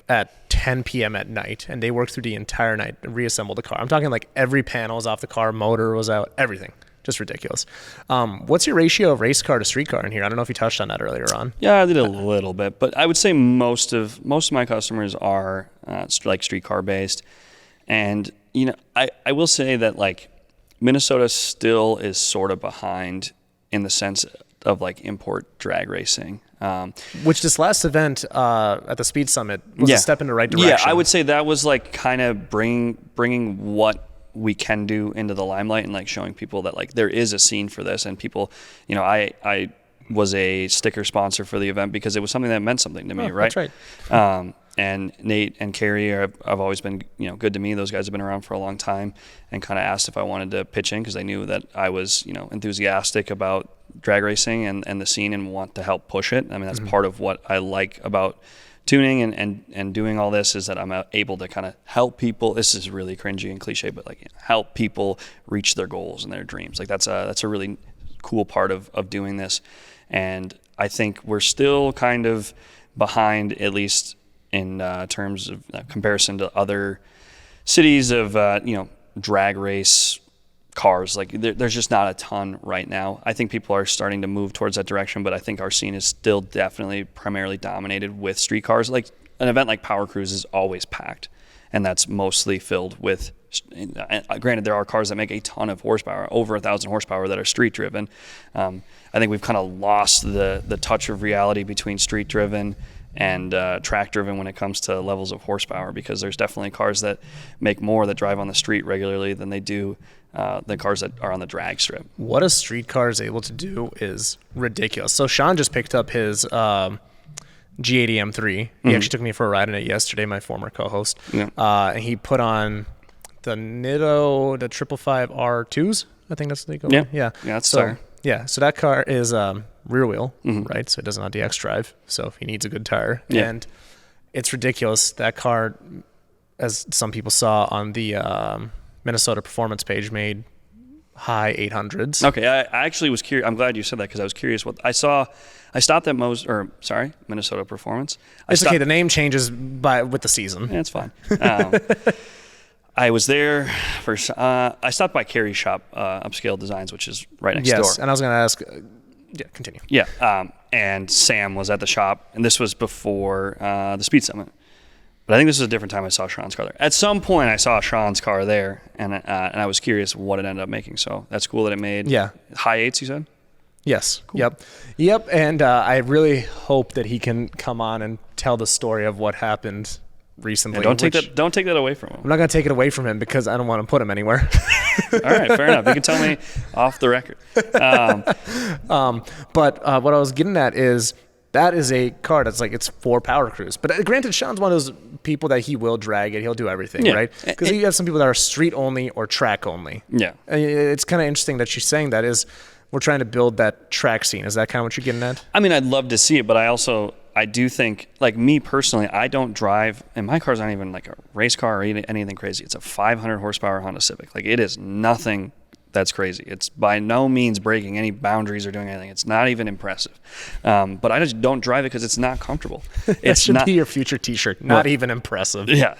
at 10 p.m. at night, and they worked through the entire night and reassembled the car. I'm talking every panel was off the car, motor was out, everything. Just ridiculous. What's your ratio of race car to street car in here? I don't know if you touched on that earlier on. Yeah, I did a little bit, but I would say most of my customers are street car based. And I will say that Minnesota still is sort of behind in the sense of import drag racing. Which this last event at the Speed Summit was a step in the right direction. Yeah, I would say that was kind of bringing what we can do into the limelight and showing people that there is a scene for this, and people, I was a sticker sponsor for the event because it was something that meant something to me, right? That's right. And Nate and Carrie have always been good to me. Those guys have been around for a long time, and kind of asked if I wanted to pitch in because they knew that I was enthusiastic about drag racing and the scene and want to help push it. I mean, that's part of what I like about tuning and doing all this, is that I'm able to kind of help people. This is really cringy and cliche, but help people reach their goals and their dreams. That's a really cool part of doing this. And I think we're still kind of behind, at least in terms of comparison to other cities of drag race cars. Like there's just not a ton right now. I think people are starting to move towards that direction, but I think our scene is still definitely primarily dominated with street cars. Like an event like Power Cruise is always packed, and that's mostly filled with, granted, there are cars that make a ton of horsepower, over 1,000 horsepower, that are street driven. I think we've kind of lost the touch of reality between street driven and track driven when it comes to levels of horsepower, because there's definitely cars that make more that drive on the street regularly than they do the cars that are on the drag strip. What a street car is able to do is ridiculous. So Sean just picked up his G80 M3. He actually took me for a ride in it yesterday, my former co-host. Yeah. And he put on the Nitto, the 555 R2s. I think that's what they go. Yeah. Yeah. Yeah, that's so, yeah. So that car is rear wheel, right? So it doesn't have DX drive. So if he needs a good tire. Yeah. And it's ridiculous. That car, as some people saw on the Minnesota performance page, made high 800s. Okay, I actually was curious. I'm glad you said that, because I was curious what I saw. I stopped at Minnesota Performance. It's okay. The name changes with the season. Yeah, it's fine. I was there for. I stopped by Carrie's shop, Upscale Designs, which is right next door. Yes, and I was going to ask. Yeah, continue. Yeah, and Sam was at the shop, and this was before the Speed Summit. But I think this is a different time I saw Sean's car there. At some point, I saw Sean's car there, and I was curious what it ended up making. So that's cool that it made high 8s, you said? Yes. Cool. Yep. And I really hope that he can come on and tell the story of what happened recently. Yeah, don't take that away from him. I'm not going to take it away from him because I don't want to put him anywhere. All right, fair enough. You can tell me off the record. But what I was getting at is, that is a car that's like, it's for Power Cruise. But granted, Sean's one of those people that he will drag it. He'll do everything, right? Because you have some people that are street only or track only. Yeah. And it's kind of interesting that she's saying that is, we're trying to build that track scene. Is that kind of what you're getting at? I mean, I'd love to see it, but I do think, like me personally, I don't drive, and my car's not even like a race car or anything crazy. It's a 500 horsepower Honda Civic. Like, it is nothing that's crazy. It's by no means breaking any boundaries or doing anything. It's not even impressive. But I just don't drive it because it's not comfortable. It should be your future t-shirt. Not even impressive. Yeah.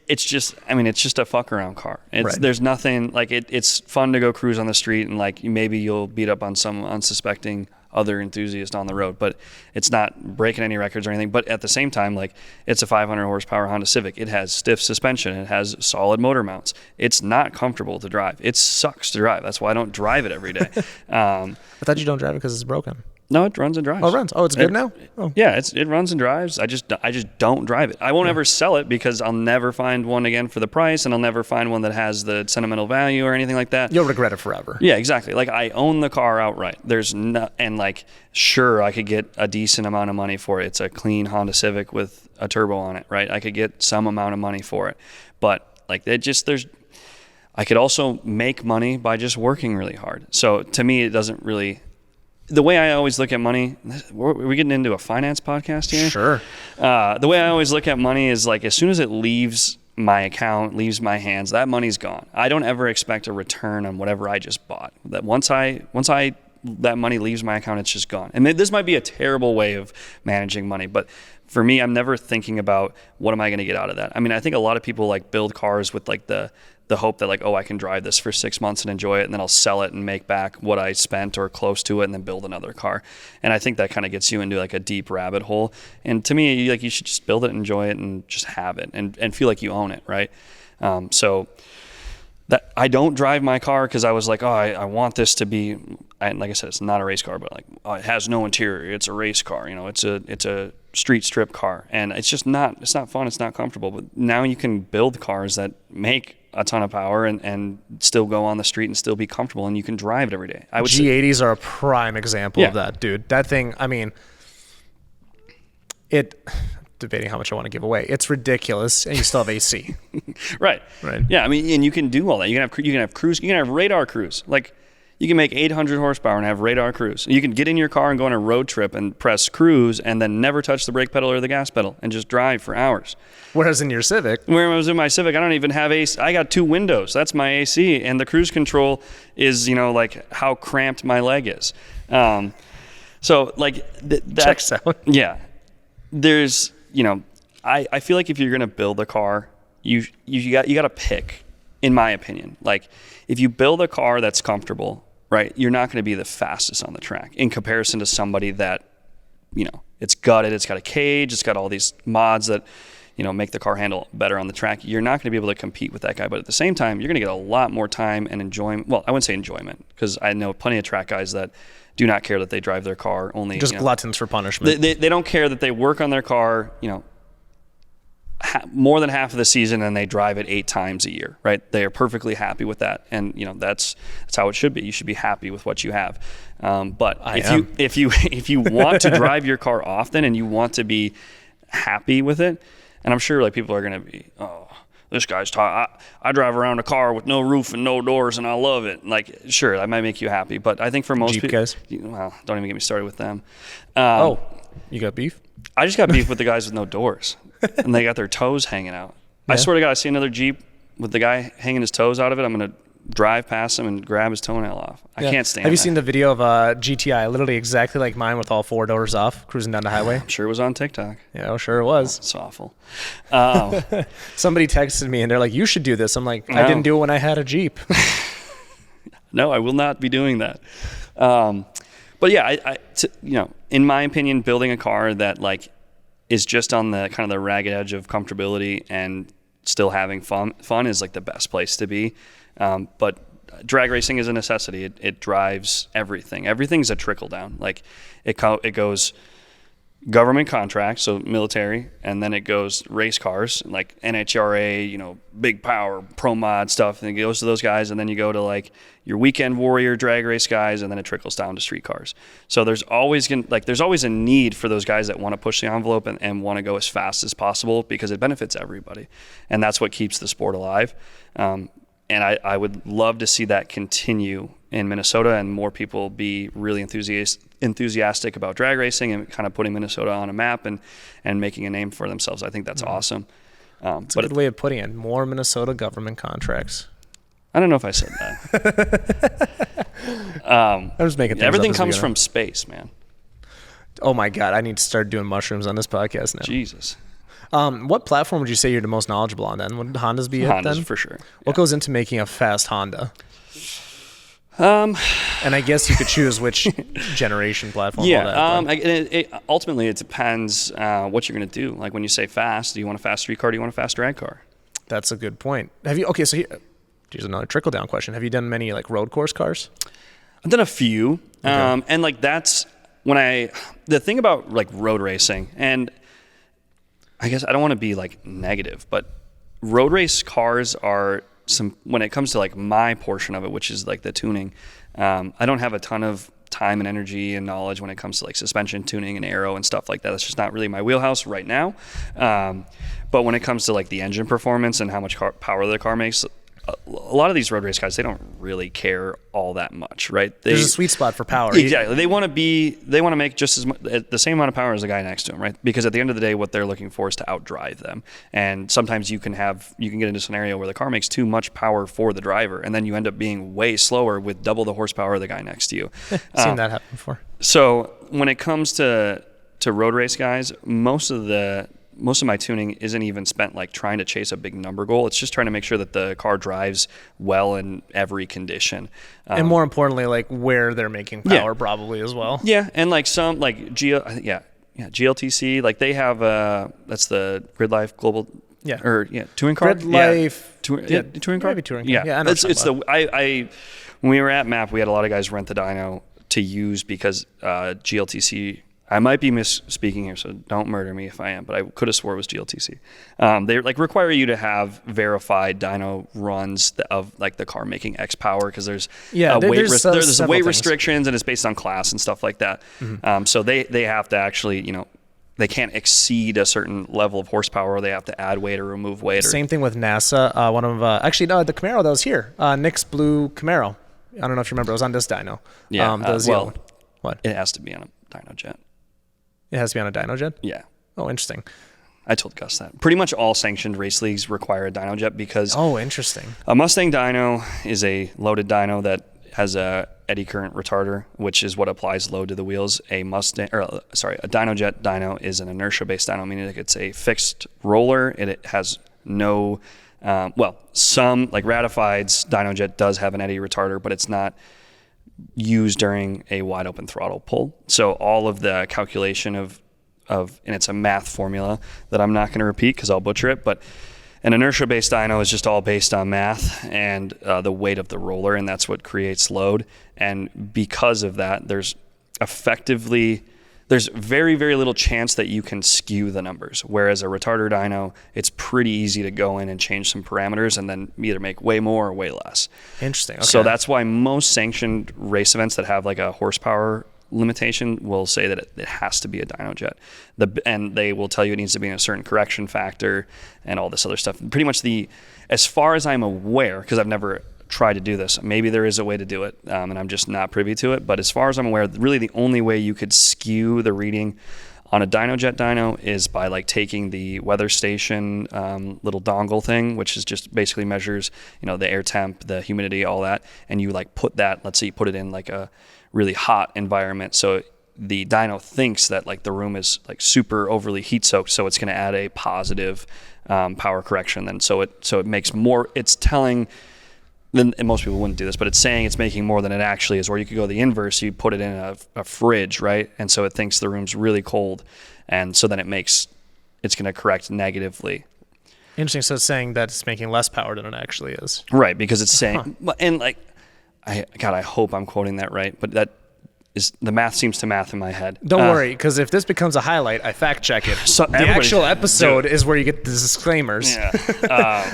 It's just, I mean, it's just a fuck around car. There's nothing, like, it's fun to go cruise on the street, and like maybe you'll beat up on some unsuspecting other enthusiast on the road, but it's not breaking any records or anything. But at the same time, like, it's a 500 horsepower Honda Civic. It has stiff suspension. It has solid motor mounts. It's not comfortable to drive. It sucks to drive. That's why I don't drive it every day. I thought you don't drive it because it's broken. No, it runs and drives. Oh, it runs. Oh, it's good now? Oh. Yeah, it runs and drives. I just don't drive it. I won't ever sell it because I'll never find one again for the price, and I'll never find one that has the sentimental value or anything like that. You'll regret it forever. Yeah, exactly. Like, I own the car outright. And like, sure, I could get a decent amount of money for it. It's a clean Honda Civic with a turbo on it, right? I could get some amount of money for it. But like, I could also make money by just working really hard. So to me, it doesn't really. The way I always look at money, are we getting into a finance podcast here? Sure. The way I always look at money is, like, as soon as it leaves my account, leaves my hands, that money's gone. I don't ever expect a return on whatever I just bought. That once that money leaves my account, it's just gone. And this might be a terrible way of managing money, but for me, I'm never thinking about what am I going to get out of that. I mean, I think a lot of people like build cars with like the hope that, like, oh, I can drive this for 6 months and enjoy it, and then I'll sell it and make back what I spent or close to it, and then build another car. And I think that kind of gets you into like a deep rabbit hole. And to me, like, you should just build it, enjoy it, and just have it and feel like you own it, right? So that I don't drive my car because I was like, oh, I want this to be, like I said, it's not a race car, but like, oh, it has no interior. It's a race car, it's a street strip car, and it's just not. It's not fun. It's not comfortable. But now you can build cars that make a ton of power and still go on the street and still be comfortable, and you can drive it every day. I would G80s are a prime example of that, dude. That thing, I mean, debating how much I want to give away. It's ridiculous, and you still have AC. Right. Yeah, I mean, and you can do all that. You can have cruise. You can have radar cruise. Like, you can make 800 horsepower and have radar cruise. You can get in your car and go on a road trip and press cruise and then never touch the brake pedal or the gas pedal and just drive for hours. Whereas in your Civic, where I was in my Civic, I don't even have AC. I got 2 windows. That's my AC, and the cruise control is, like how cramped my leg is. So like that checks out. Yeah. there's, I feel like if you're going to build a car, you got to pick, in my opinion. Like, if you build a car that's comfortable, right, you're not going to be the fastest on the track in comparison to somebody that, it's gutted, it's got a cage, it's got all these mods that, make the car handle better on the track. You're not going to be able to compete with that guy, but at the same time, you're going to get a lot more time and enjoyment. Well, I wouldn't say enjoyment, because I know plenty of track guys that do not care that they drive their car. Only just gluttons for punishment. They don't care that they work on their car, more than half of the season, and they drive it 8 times a year, right? They are perfectly happy with that, and that's how it should be. You should be happy with what you have. But if you want to drive your car often and you want to be happy with it, and I'm sure like people are going to be, oh, this guy's talking. I drive around a car with no roof and no doors, and I love it. Like, sure, that might make you happy, but I think for most people, guys, well, don't even get me started with them. You got beef? I just got beef with the guys with no doors, and they got their toes hanging out. Yeah. I swear to God, I see another Jeep with the guy hanging his toes out of it, I'm going to drive past him and grab his toenail off. I can't stand it. Have you seen the video of a GTI, literally exactly like mine with all 4 doors off, cruising down the highway? I'm sure it was on TikTok. Yeah, I'm sure it was. It's awful. Somebody texted me and they're like, you should do this. I'm like, I didn't do it when I had a Jeep. No, I will not be doing that. But yeah, in my opinion, building a car that like is just on the kind of the ragged edge of comfortability and still having fun is like the best place to be. But drag racing is a necessity. It drives everything. Everything's a trickle down. Like it goes government contracts, so military, and then it goes race cars like NHRA, big power, pro mod stuff, and it goes to those guys, and then you go to like your weekend warrior drag race guys, and then it trickles down to street cars. So there's always a need for those guys that want to push the envelope and want to go as fast as possible because it benefits everybody, and that's what keeps the sport alive. And I would love to see that continue in Minnesota and more people be really enthusiastic about drag racing and kind of putting Minnesota on a map and making a name for themselves. I think that's awesome. It's a good way of putting it. More Minnesota government contracts. I don't know if I said that. I'm just making things everything up comes from space, man. Oh my God, I need to start doing mushrooms on this podcast now. Jesus. What platform would you say you're the most knowledgeable on then? Would Hondas be it then? Hondas for sure. What goes into making a fast Honda? And I guess you could choose which generation platform. Yeah. Ultimately, it depends what you're going to do. Like when you say fast, do you want a fast street car? Do you want a fast drag car? That's a good point. Have you? Okay, so here's another trickle down question. Have you done many like road course cars? I've done a few, and like that's when the thing about like road racing, and I guess I don't want to be like negative, but road race cars are when it comes to like my portion of it, which is like the tuning, I don't have a ton of time and energy and knowledge when it comes to like suspension tuning and aero and stuff like that. That's just not really my wheelhouse right now. But when it comes to like the engine performance and how much power the car makes, a lot of these road race guys, they don't really care all that much, right? There's a sweet spot for power. Exactly. They want to make just as much, the same amount of power as the guy next to them, right? Because at the end of the day, what they're looking for is to outdrive them. And sometimes you can get into a scenario where the car makes too much power for the driver, and then you end up being way slower with double the horsepower of the guy next to you. Seen that happen before. So when it comes to road race guys, most of my tuning isn't even spent like trying to chase a big number goal. It's just trying to make sure that the car drives well in every condition. And more importantly, like where they're making power probably as well. Yeah. And like some like GLTC, like they have, that's the Grid Life Global. Yeah. Or touring car. Grid Life. Touring car. Maybe touring car. Yeah. I know when we were at MAP, we had a lot of guys rent the dyno to use because GLTC, I might be misspeaking here, so don't murder me if I am, but I could have swore it was GLTC. They like require you to have verified dyno runs of like the car making X power because there's weight restrictions and it's based on class and stuff like that. Mm-hmm. So they have to actually, they can't exceed a certain level of horsepower, or they have to add weight or remove weight. Same thing with NASA. The Camaro that was here, Nick's blue Camaro. I don't know if you remember, it was on this dyno. Yeah. What? It has to be on a dyno jet. It has to be on a dyno jet? Yeah. Oh, interesting. I told Gus that. Pretty much all sanctioned race leagues require a dyno jet because... Oh, interesting. A Mustang dyno is a loaded dyno that has a eddy current retarder, which is what applies load to the wheels. A DynoJet dyno is an inertia-based dyno, meaning like it's a fixed roller. It has no, some like Ratified's DynoJet does have an eddy retarder, but it's not used during a wide open throttle pull. So all of the calculation of and it's a math formula that I'm not going to repeat because I'll butcher it, but an inertia-based dyno is just all based on math and the weight of the roller, and that's what creates load. And because of that, there's very, very little chance that you can skew the numbers. Whereas a retarder dyno, it's pretty easy to go in and change some parameters and then either make way more or way less. Interesting. Okay. So that's why most sanctioned race events that have like a horsepower limitation will say that it has to be a DynoJet. And they will tell you it needs to be in a certain correction factor and all this other stuff. Pretty much as far as I'm aware, because I've never tried to do this, maybe there is a way to do it, and I'm just not privy to it, but as far as I'm aware, really the only way you could skew the reading on a DynoJet dyno is by like taking the weather station little dongle thing, which is just basically measures, the air temp, the humidity, all that, and you like put that, let's say you put it in like a really hot environment, so the dyno thinks that like the room is like super overly heat soaked, so it's going to add a positive power correction. Then so it makes more. It's telling. And most people wouldn't do this, but it's saying it's making more than it actually is. Or you could go the inverse. You put it in a fridge, right? And so it thinks the room's really cold, and so then it's going to correct negatively. Interesting. So it's saying that it's making less power than it actually is. Right, because it's saying, and like, I hope I'm quoting that right, but that is the math seems to math in my head. Don't worry, because if this becomes a highlight, I fact check it. So the actual episode is where you get the disclaimers. Yeah,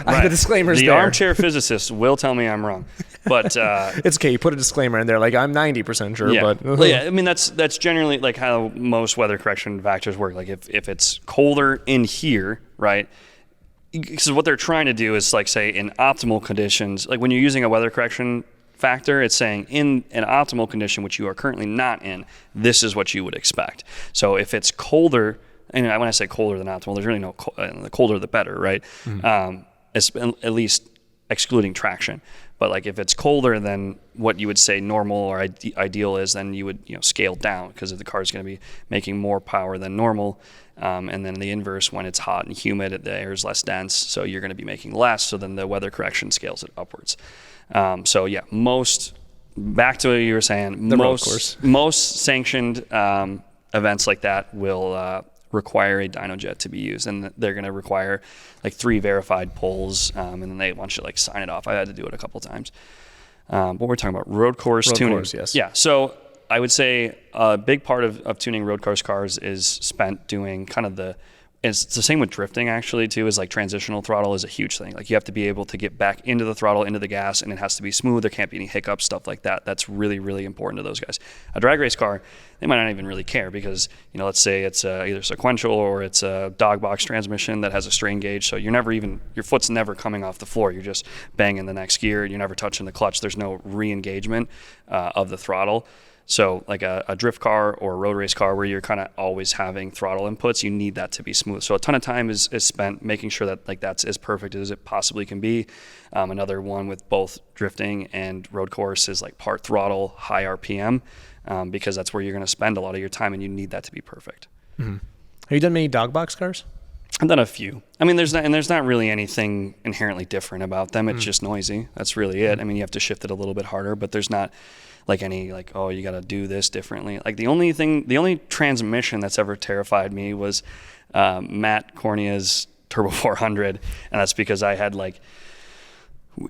right. The disclaimers. The there. Armchair physicist will tell me I'm wrong, but it's okay. You put a disclaimer in there, like I'm 90% sure. Yeah. But Well, yeah, I mean that's generally like how most weather correction factors work. Like if it's colder in here, right? Because what they're trying to do is like say in optimal conditions, like when you're using a weather correction factor, it's saying in an optimal condition, which you are currently not in, this is what you would expect. So if it's colder, and when I say colder than optimal, there's really no, the colder the better, right? Mm-hmm. At least excluding traction. But like if it's colder than what you would say normal or ideal is, then you would scale down because the car is going to be making more power than normal. And then the inverse, when it's hot and humid, the air is less dense, so you're going to be making less. So then the weather correction scales it upwards. So yeah, back to what you were saying, most sanctioned events like that will require a DynoJet to be used, and they're going to require like 3 verified pulls, and then they want you to like sign it off. I had to do it a couple times. But we're talking about road course tuning. Course, yes. Yeah. So I would say a big part of tuning road course cars is spent doing kind of it's the same with drifting actually too, is like transitional throttle is a huge thing. Like you have to be able to get back into the throttle, into the gas, and it has to be smooth. There can't be any hiccups, stuff like that. That's really, really important to those guys. A drag race car, they might not even really care because, let's say it's either sequential or it's a dog box transmission that has a strain gauge. So your foot's never coming off the floor. You're just banging the next gear. You're never touching the clutch. There's no re-engagement of the throttle. So like a drift car or a road race car where you're kind of always having throttle inputs, you need that to be smooth. So a ton of time is spent making sure that like that's as perfect as it possibly can be. Another one with both drifting and road course is like part throttle, high RPM, because that's where you're going to spend a lot of your time, and you need that to be perfect. Mm-hmm. Have you done many dog box cars? I've done a few. I mean, there's not really anything inherently different about them. It's just noisy. That's really it. I mean, you have to shift it a little bit harder, but there's not like any like, oh, you got to do this differently. Like the only transmission that's ever terrified me was Matt Cornia's Turbo 400, and that's because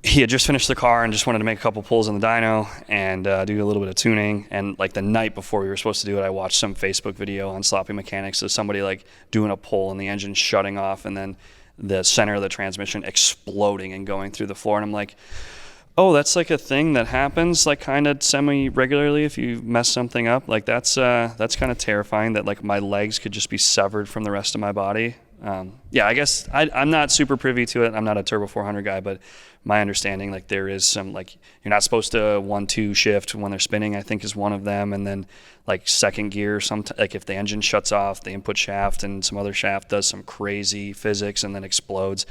he had just finished the car and just wanted to make a couple pulls in the dyno and do a little bit of tuning. And like the night before we were supposed to do it, I watched some Facebook video on Sloppy Mechanics of somebody like doing a pull and the engine shutting off and then the center of the transmission exploding and going through the floor. And I'm like, oh, that's like a thing that happens like kind of semi-regularly if you mess something up. Like that's kind of terrifying that like my legs could just be severed from the rest of my body. Yeah, I guess I'm not super privy to it. I'm not a Turbo 400 guy, but my understanding, like there is some, like you're not supposed to 1-2 shift when they're spinning, I think is one of them. And then like second gear, like if the engine shuts off, the input shaft and some other shaft does some crazy physics and then explodes.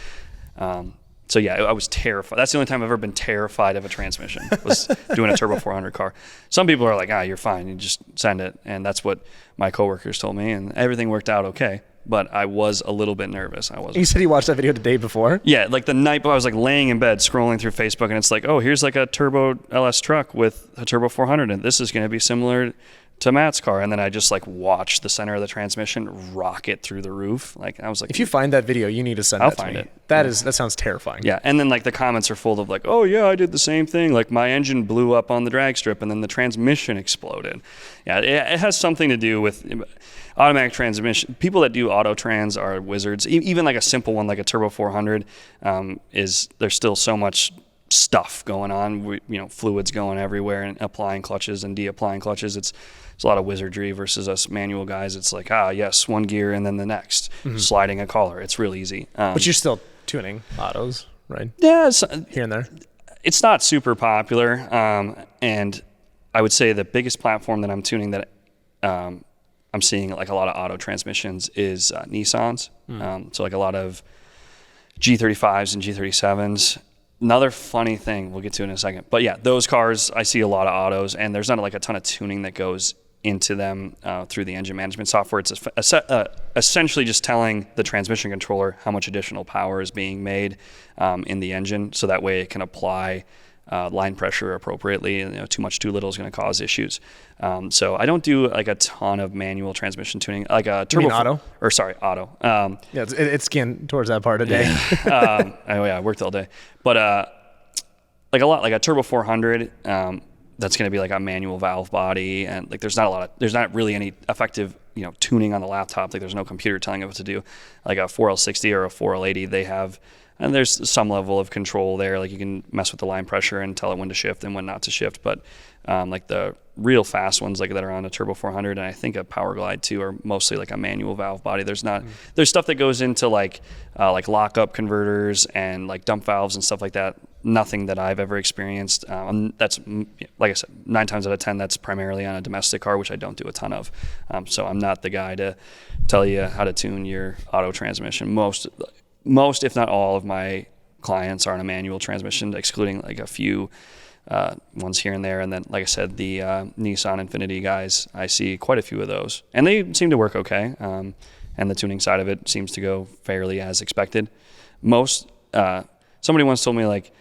So yeah, I was terrified. That's the only time I've ever been terrified of a transmission, was doing a turbo 400 car. Some people are like, you're fine, you just send it. And that's what my coworkers told me, and everything worked out okay. But I was a little bit nervous. I wasn't. You said you watched that video the day before? Yeah, like the night before, I was like laying in bed scrolling through Facebook, and it's like, oh, here's like a turbo LS truck with a turbo 400, and this is going to be similar to Matt's car. And then I just like watched the center of the transmission rocket through the roof. Like I was like, if you find that video, you need to send that to me. I'll find it. That sounds terrifying. Yeah, and then like the comments are full of like, oh yeah, I did the same thing. Like my engine blew up on the drag strip, and then the transmission exploded. Yeah, it has something to do with automatic transmission. People that do auto trans are wizards. Even like a simple one like a turbo 400 there's still so much stuff going on. Fluids going everywhere and applying clutches and de-applying clutches. It's a lot of wizardry versus us manual guys. It's like, yes, one gear and then the next, sliding a collar. It's real easy. But you're still tuning autos, right? Yeah. Here and there. It's not super popular. And I would say the biggest platform that I'm tuning that I'm seeing like a lot of auto transmissions is Nissans. So like a lot of G35s and G37s. Another funny thing, we'll get to in a second. But yeah, those cars, I see a lot of autos, and there's not like a ton of tuning that goes into them through the engine management software. It's essentially just telling the transmission controller how much additional power is being made in the engine, so that way it can apply line pressure appropriately. Too much, too little is going to cause issues. So I don't do like a ton of manual transmission tuning, like a turbo. You mean auto? Auto. Yeah, it's getting towards that part of the day. I worked all day, but like a turbo 400. That's going to be like a manual valve body, and like there's not really any effective tuning on the laptop. Like there's no computer telling it what to do. Like a 4L60 or a 4L80, they have. And there's some level of control there. Like you can mess with the line pressure and tell it when to shift and when not to shift. But like the real fast ones, like that are on a turbo 400, and I think a Power Glide too, are mostly like a manual valve body. There's stuff that goes into like lockup converters and like dump valves and stuff like that. Nothing that I've ever experienced. That's, like I said, 9 times out of 10, that's primarily on a domestic car, which I don't do a ton of. So I'm not the guy to tell you how to tune your auto transmission. Most, if not all, of my clients are on a manual transmission, excluding like a few ones here and there. And then, like I said, the Nissan Infiniti guys, I see quite a few of those. And they seem to work okay. And the tuning side of it seems to go fairly as expected. Somebody once told me like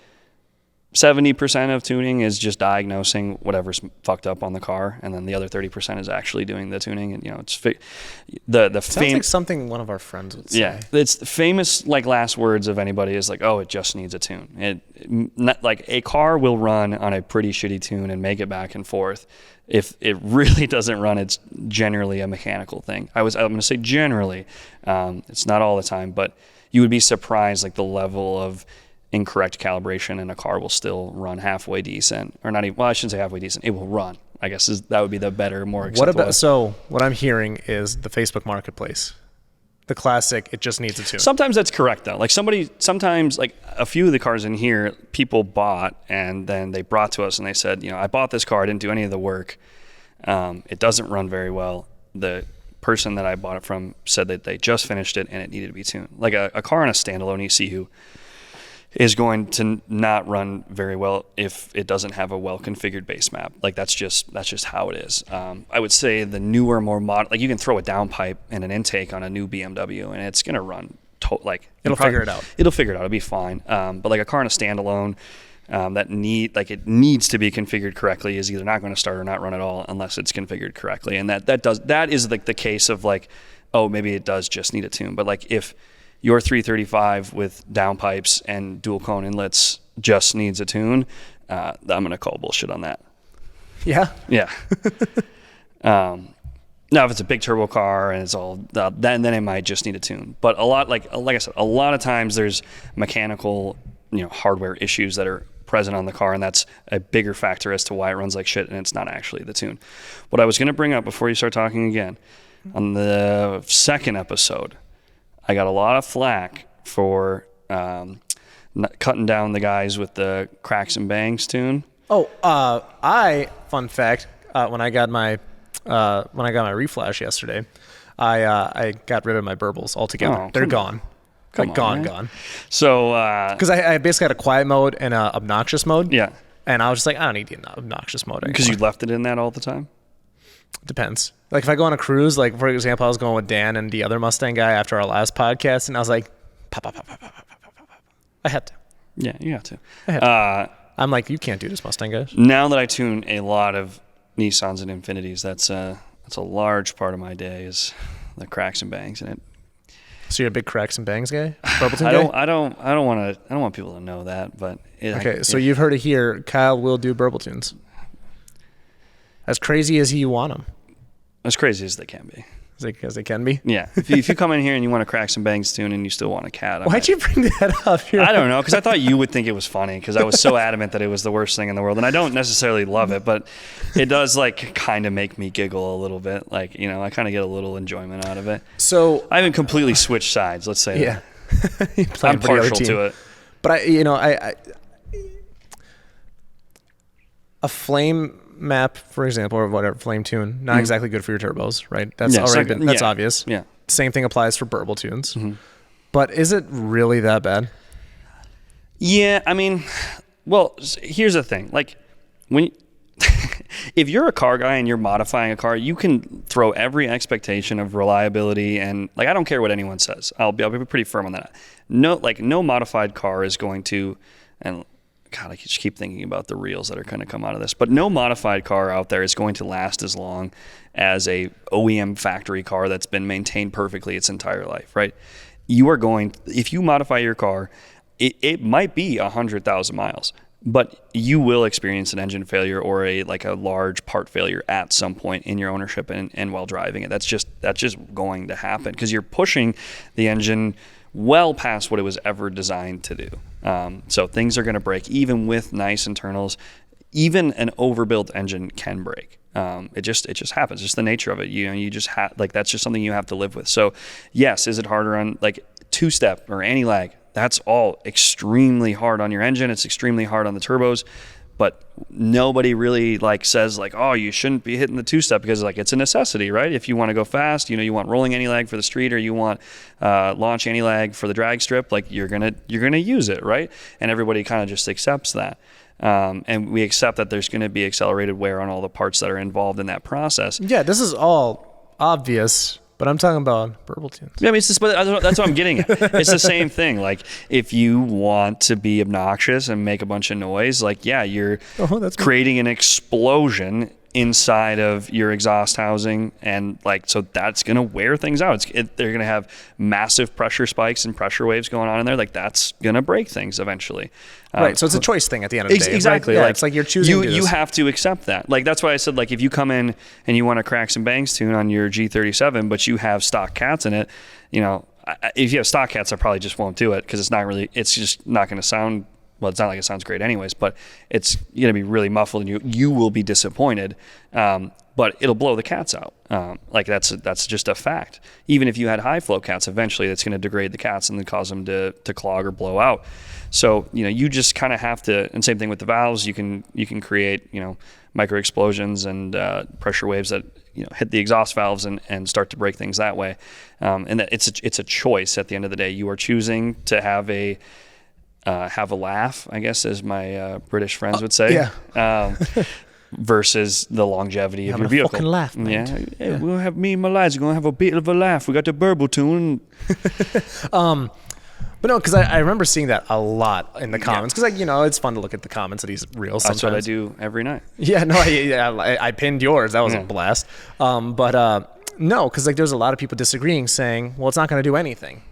70% of tuning is just diagnosing whatever's fucked up on the car, and then the other 30% is actually doing the tuning. And it's sounds like something one of our friends would say. Yeah, it's the famous like last words of anybody is like, oh, it just needs a tune. Like a car will run on a pretty shitty tune and make it back and forth. If it really doesn't run, it's generally a mechanical thing. I'm going to say generally, it's not all the time, but you would be surprised like the level of incorrect calibration, and a car will still run halfway decent, or not even. Well, I shouldn't say halfway decent. It will run. I guess that would be the better, more acceptable. So what I'm hearing is the Facebook Marketplace, the classic. It just needs a tune. Sometimes that's correct though. Like sometimes like a few of the cars in here, people bought and then they brought to us and they said, I bought this car, I didn't do any of the work. It doesn't run very well. The person that I bought it from said that they just finished it and it needed to be tuned. Like a car on a standalone ECU is going to not run very well if it doesn't have a well-configured base map. Like that's just how it is. I would say the newer, more modern, like you can throw a downpipe and an intake on a new BMW and it's gonna run it'll figure it out. It'll figure it out. It'll be fine. But like a car on a standalone it needs to be configured correctly is either not going to start or not run at all unless it's configured correctly. And that is like the case of like, oh, maybe it does just need a tune. But like if your 335 with downpipes and dual cone inlets just needs a tune, I'm going to call bullshit on that. Yeah? Yeah. Now, if it's a big turbo car and it's all, then it might just need a tune. But a lot, like I said, a lot of times there's mechanical, hardware issues that are present on the car, and that's a bigger factor as to why it runs like shit, and it's not actually the tune. What I was going to bring up before you start talking again, on the second episode, I got a lot of flack for cutting down the guys with the cracks and bangs tune. Oh, fun fact, when I got my reflash yesterday, I got rid of my burbles altogether. They're gone. Come like on, gone. So, Because I basically had a quiet mode and a obnoxious mode. yeah, And I was just like, I don't need the obnoxious mode anymore. because you left it in that all the time. Depends. Like if I go on a cruise, like for example, I was going with Dan and the other Mustang guy after our last podcast, and I was like, pop, pop, pop, pop, pop, pop, pop, pop. I had to. Yeah, you have to. I had to. I'm like, you can't do this, Mustang guys. Now that I tune a lot of Nissans and Infinities, that's a large part of my day is the cracks and bangs in it. So you're a big cracks and bangs guy? Burbleton I guy? don't want people to know that, but So you've heard it here. Kyle will do Burble tunes. As crazy as you want them. as crazy as they can be. As they can be. Yeah. If you come in here and you want a cracks and bangs tune and you still want a cat, Why'd you bring that up? I don't know, because I thought you would think it was funny because I was so adamant that it was the worst thing in the world, and I don't necessarily love it, but it does like kind of make me giggle a little bit. Like, you know, I kind of get a little enjoyment out of it. So I haven't completely switched sides. Let's say yeah, that. I'm partial to it. But I a flame map, for example, or whatever, flame tune, not exactly good for your turbos, right? That's that's obvious. Yeah. Same thing applies for Burble tunes. Mm-hmm. But is it really that bad? Yeah, I mean, well, here's the thing. Like, when if you're a car guy and you're modifying a car, you can throw every expectation of reliability and, like, I don't care what anyone says. I'll be pretty firm on that. No modified car is going to, and God, I just keep thinking about the reels that are going to come out of this. But no modified car out there is going to last as long as a OEM factory car that's been maintained perfectly its entire life, right? If you modify your car, it might be 100,000 miles, but you will experience an engine failure or a large part failure at some point in your ownership and while driving it. That's just going to happen because you're pushing the engine well past what it was ever designed to do. So things are going to break even with nice internals. Even an overbuilt engine can break. It just happens. It's just the nature of it. You just that's just something you have to live with. So yes, is it harder on like two-step or anti-lag? That's all extremely hard on your engine. It's extremely hard on the turbos. But nobody really says oh, you shouldn't be hitting the two-step because it's a necessity, right? If you want to go fast, you want rolling anti-lag for the street, or you want launch anti-lag for the drag strip, you're gonna use it, right? And everybody kind of just accepts that, and we accept that there's going to be accelerated wear on all the parts that are involved in that process. Yeah, this is all obvious. But I'm talking about Burble tunes. Yeah, I mean, that's what I'm getting at. It's the same thing. Like, if you want to be obnoxious and make a bunch of noise, you're creating an explosion inside of your exhaust housing, and so that's going to wear things out. They're going to have massive pressure spikes and pressure waves going on in there. That's going to break things eventually. Right, so it's a choice thing at the end of the day. Exactly. Right? Yeah, it's like you're choosing you have to accept that. That's why I said, if you come in and you want a cracks and bangs tune on your G37, but you have stock cats in it, if you have stock cats, I probably just won't do it because it's just not going to sound, well, it's not like it sounds great anyways, but it's going to be really muffled and you will be disappointed. But it'll blow the cats out. That's just a fact. Even if you had high flow cats, eventually that's going to degrade the cats and then cause them to clog or blow out. So, you just kind of have to, and same thing with the valves, you can create, micro explosions and pressure waves that, hit the exhaust valves and start to break things that way. And that it's a choice at the end of the day. You are choosing to have a laugh, I guess, as my British friends would say. Yeah. Versus the longevity of your vehicle. Fucking laugh, mate. Yeah. We're gonna have, me and my lads are gonna have a bit of a laugh. We got the Burble tune. But no, because I remember seeing that a lot in the comments. Because it's fun to look at the comments of these reels. That's what I do every night. Yeah, no, I pinned yours. That was a blast. No, because there's a lot of people disagreeing, saying, well, it's not going to do anything.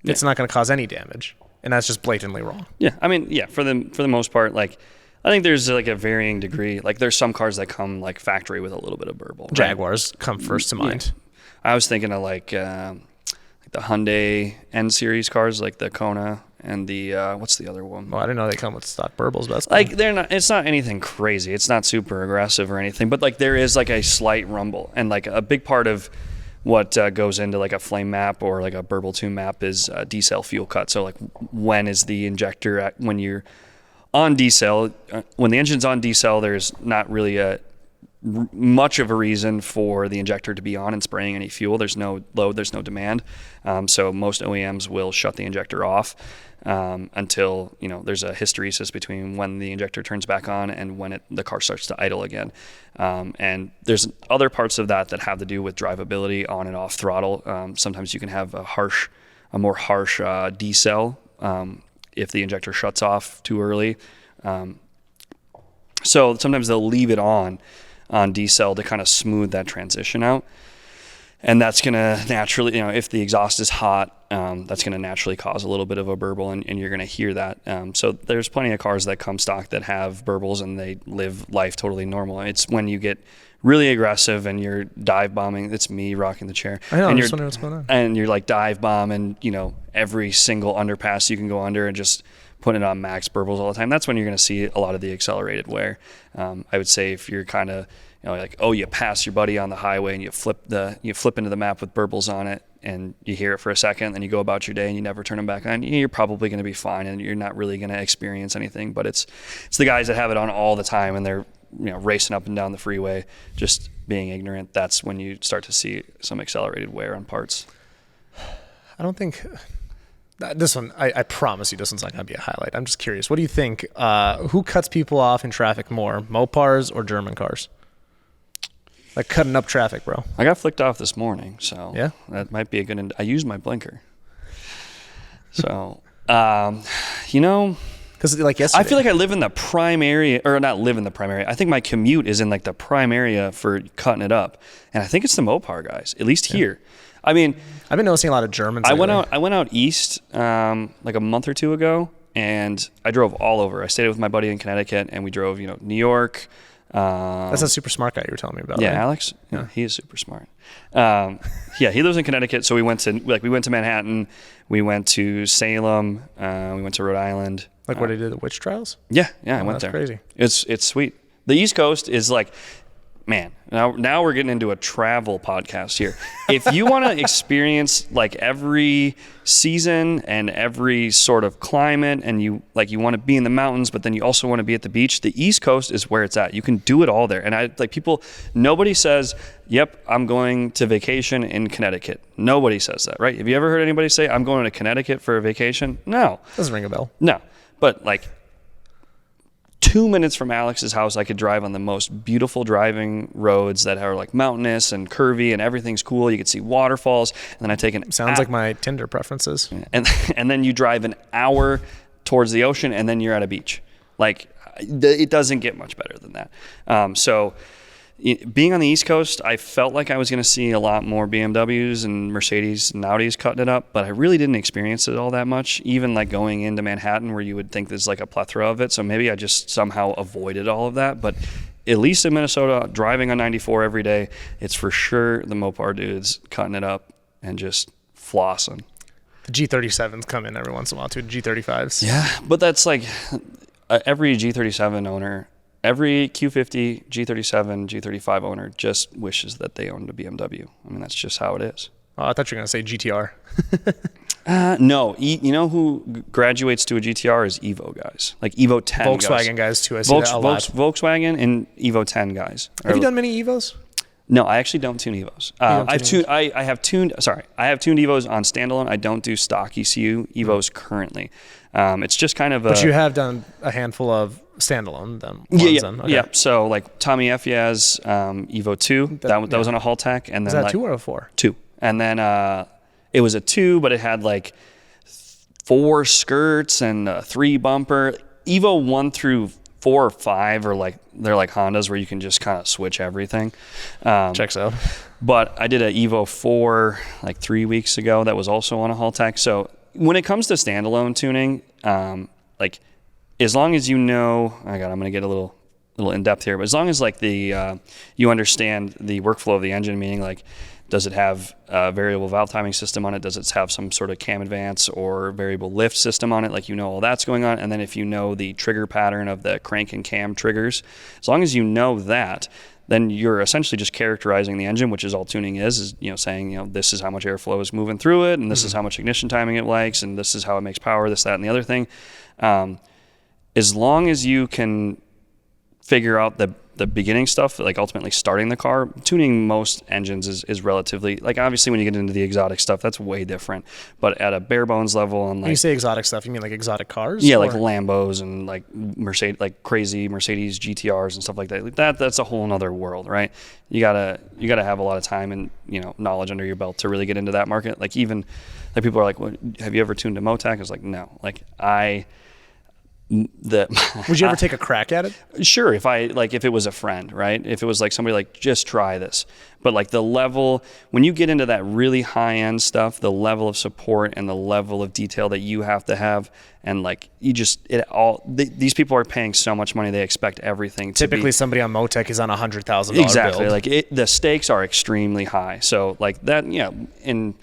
Yeah. It's not going to cause any damage, and that's just blatantly wrong. Yeah, I mean, for the most part, I think there's a varying degree. There's some cars that come factory with a little bit of Burble. Right? Jaguars come first to mind. Yeah. I was thinking of the Hyundai N series cars, like the Kona and the what's the other one? Well, I didn't know they come with stock Burbles. But they're not. It's not anything crazy. It's not super aggressive or anything. But there is a slight rumble, and a big part of what goes into a flame map or a Burble tune map is decel fuel cut. So when is the injector when you're on decel, when the engine's on decel, there's not really much of a reason for the injector to be on and spraying any fuel. There's no load, there's no demand. So most OEMs will shut the injector off until, there's a hysteresis between when the injector turns back on and when the car starts to idle again. And there's other parts of that have to do with drivability on and off throttle. Sometimes you can have a more harsh decel if the injector shuts off too early. So sometimes they'll leave it on decel to kind of smooth that transition out. And that's going to naturally, if the exhaust is hot, that's going to naturally cause a little bit of a burble, and you're going to hear that. So there's plenty of cars that come stock that have burbles and they live life totally normal. It's when you get really aggressive and you're dive bombing. It's me rocking the chair. I know, I'm just wondering what's going on. And you're like dive bombing, every single underpass you can go under and just putting it on max burbles all the time. That's when you're going to see a lot of the accelerated wear. I would say if you're kind of, you pass your buddy on the highway and you flip into the map with burbles on it and you hear it for a second, then you go about your day and you never turn them back on, you're probably going to be fine and you're not really going to experience anything. But it's the guys that have it on all the time and they're racing up and down the freeway just being ignorant. That's when you start to see some accelerated wear on parts. I don't think this one, I promise you this one's not going to be a highlight. I'm just curious. What do you think? Who cuts people off in traffic more, Mopars or German cars? Like cutting up traffic, bro. I got flicked off this morning, so yeah, that might be a good. I used my blinker, so because like yesterday, I feel like I live in the prime area, or not live in the prime area. I think my commute is in like the prime area for cutting it up, and I think it's the Mopar guys, at least here. I mean, I've been noticing a lot of Germans. I went out east like a month or two ago, and I drove all over. I stayed with my buddy in Connecticut, and we drove, New York. That's a super smart guy you were telling me about. Yeah, right? Alex. Yeah, he is super smart. He lives in Connecticut, so we went to Manhattan, we went to Salem, we went to Rhode Island. Like where they did the witch trials? Yeah, I went there. That's crazy. It's sweet. The East Coast is like, man. Now we're getting into a travel podcast here. If you want to experience like every season and every sort of climate, and you want to be in the mountains, but then you also want to be at the beach, the East Coast is where it's at. You can do it all there. And nobody says, "Yep, I'm going to vacation in Connecticut." Nobody says that, right? Have you ever heard anybody say, "I'm going to Connecticut for a vacation"? No. Doesn't ring a bell. No. But 2 minutes from Alex's house, I could drive on the most beautiful driving roads that are like mountainous and curvy and everything's cool. You could see waterfalls. And then I take Sounds like my Tinder preferences. And then you drive an hour towards the ocean and then you're at a beach. It doesn't get much better than that. So being on the East Coast, I felt like I was going to see a lot more BMWs and Mercedes and Audis cutting it up, but I really didn't experience it all that much, even like going into Manhattan where you would think there's like a plethora of it. So maybe I just somehow avoided all of that. But at least in Minnesota, driving on 94 every day, it's for sure the Mopar dudes cutting it up and just flossing. The G37s come in every once in a while too, G35s. Yeah, but that's like every G37 owner, every Q50, G37, G35 owner just wishes that they owned a BMW. I mean, that's just how it is. Oh, I thought you were going to say GTR. No. You know who graduates to a GTR is Evo guys. Like Evo 10 Volkswagen guys too. I see that a lot. Volkswagen and Evo 10 guys. Have you done many Evos? No, I actually don't tune Evos. I have tuned Evos on standalone. I don't do stock ECU Evos currently. It's just kind of But you have done a handful of standalone then. Yeah. So like Tommy Efiaz, Evo 2, that was on a Haltech. And then was that 2 or a 4? 2. And then it was a 2, but it had like 4 skirts and a 3 bumper. Evo 1 through 4 or 5 are like, they're like Hondas where you can just kind of switch everything. Checks out. But I did a Evo 4 like 3 weeks ago that was also on a Haltech. So when it comes to standalone tuning, as long as you know, I'm going to get a little in depth here, but as long as you understand the workflow of the engine, meaning does it have a variable valve timing system on it? Does it have some sort of cam advance or variable lift system on it? All that's going on. And then if you know the trigger pattern of the crank and cam triggers, as long as you know that, then you're essentially just characterizing the engine, which is all tuning is saying, this is how much airflow is moving through it, and this is how much ignition timing it likes, and this is how it makes power, this, that, and the other thing. As long as you can figure out the beginning stuff, like ultimately starting the car. Tuning most engines is relatively, like, obviously when you get into the exotic stuff, that's way different. But at a bare bones level, and like, when you say exotic stuff, you mean like exotic cars? Yeah, or? like Lambos and like Mercedes, like crazy Mercedes GTRs and stuff like that. That's a whole nother world, right? You gotta have a lot of time and knowledge under your belt to really get into that market. Like, even like people are like, well, have you ever tuned a Motec? I was like, no. Like Would you ever take a crack at it? Sure, if it was a friend, right? If it was like somebody like, just try this. But like the level, when you get into that really high end stuff, the level of support and the level of detail that you have to have, and like these people are paying so much money, they expect everything to Typically somebody on Motec is on $100,000 exactly build. like the stakes are extremely high. So like that, in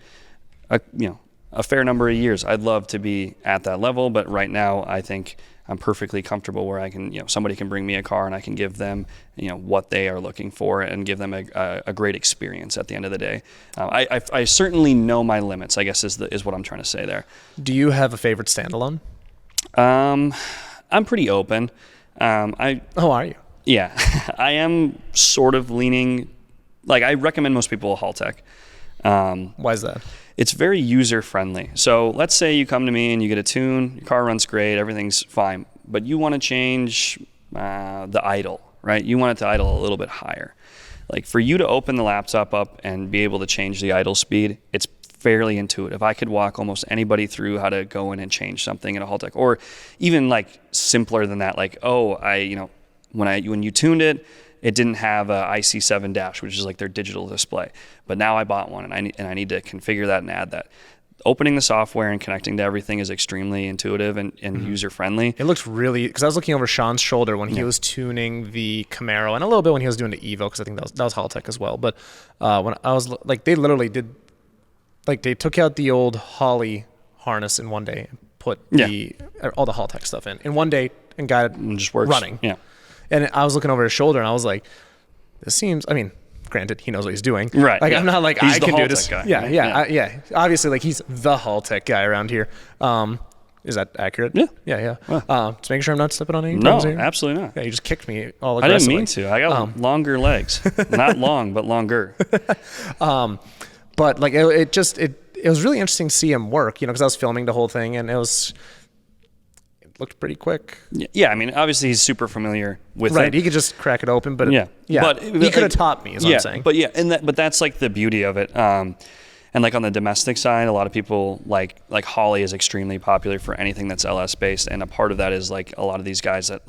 a fair number of years, I'd love to be at that level, but right now I think I'm perfectly comfortable where I can, somebody can bring me a car and I can give them, what they are looking for and give them a great experience at the end of the day. I certainly know my limits, I guess is what I'm trying to say there. Do you have a favorite standalone? I'm pretty open. Oh, are you? Yeah, I am sort of leaning, like I recommend most people a Haltech. Why is that? It's very user friendly. So let's say you come to me and you get a tune, your car runs great, everything's fine, but you want to change the idle, right? You want it to idle a little bit higher. Like, for you to open the laptop up and be able to change the idle speed, it's fairly intuitive. I could walk almost anybody through how to go in and change something in a Haltech, or even like simpler than that. Like, when you tuned it, it didn't have a IC7 dash, which is like their digital display. But now I bought one, and I need to configure that and add that. Opening the software and connecting to everything is extremely intuitive and user friendly. It looks really, because I was looking over Sean's shoulder when he was tuning the Camaro, and a little bit when he was doing the Evo, because I think that was Haltech as well. But when I was like, they literally did, like, they took out the old Holly harness in one day and put all the Haltech stuff in one day and got it just works. running. Yeah. And I was looking over his shoulder, and I was like, this seems, I mean, granted, he knows what he's doing. Right. Like, I'm not like, he's I the can do Haltech this. Guy. Yeah. Obviously, like, he's the Haltech guy around here. Is that accurate? Yeah. Just making sure I'm not stepping on any toes here. No, absolutely not. Yeah, you just kicked me all I aggressively. didn't mean to. I got longer legs. Not long, but longer. But like, it was really interesting to see him work, because I was filming the whole thing, and it looked pretty quick. Yeah, I mean, obviously he's super familiar with it. Right, he could just crack it open, but but he could have taught me, is what I'm saying. But that's like the beauty of it. And like on the domestic side, a lot of people like Holly is extremely popular for anything that's LS based, and a part of that is like a lot of these guys that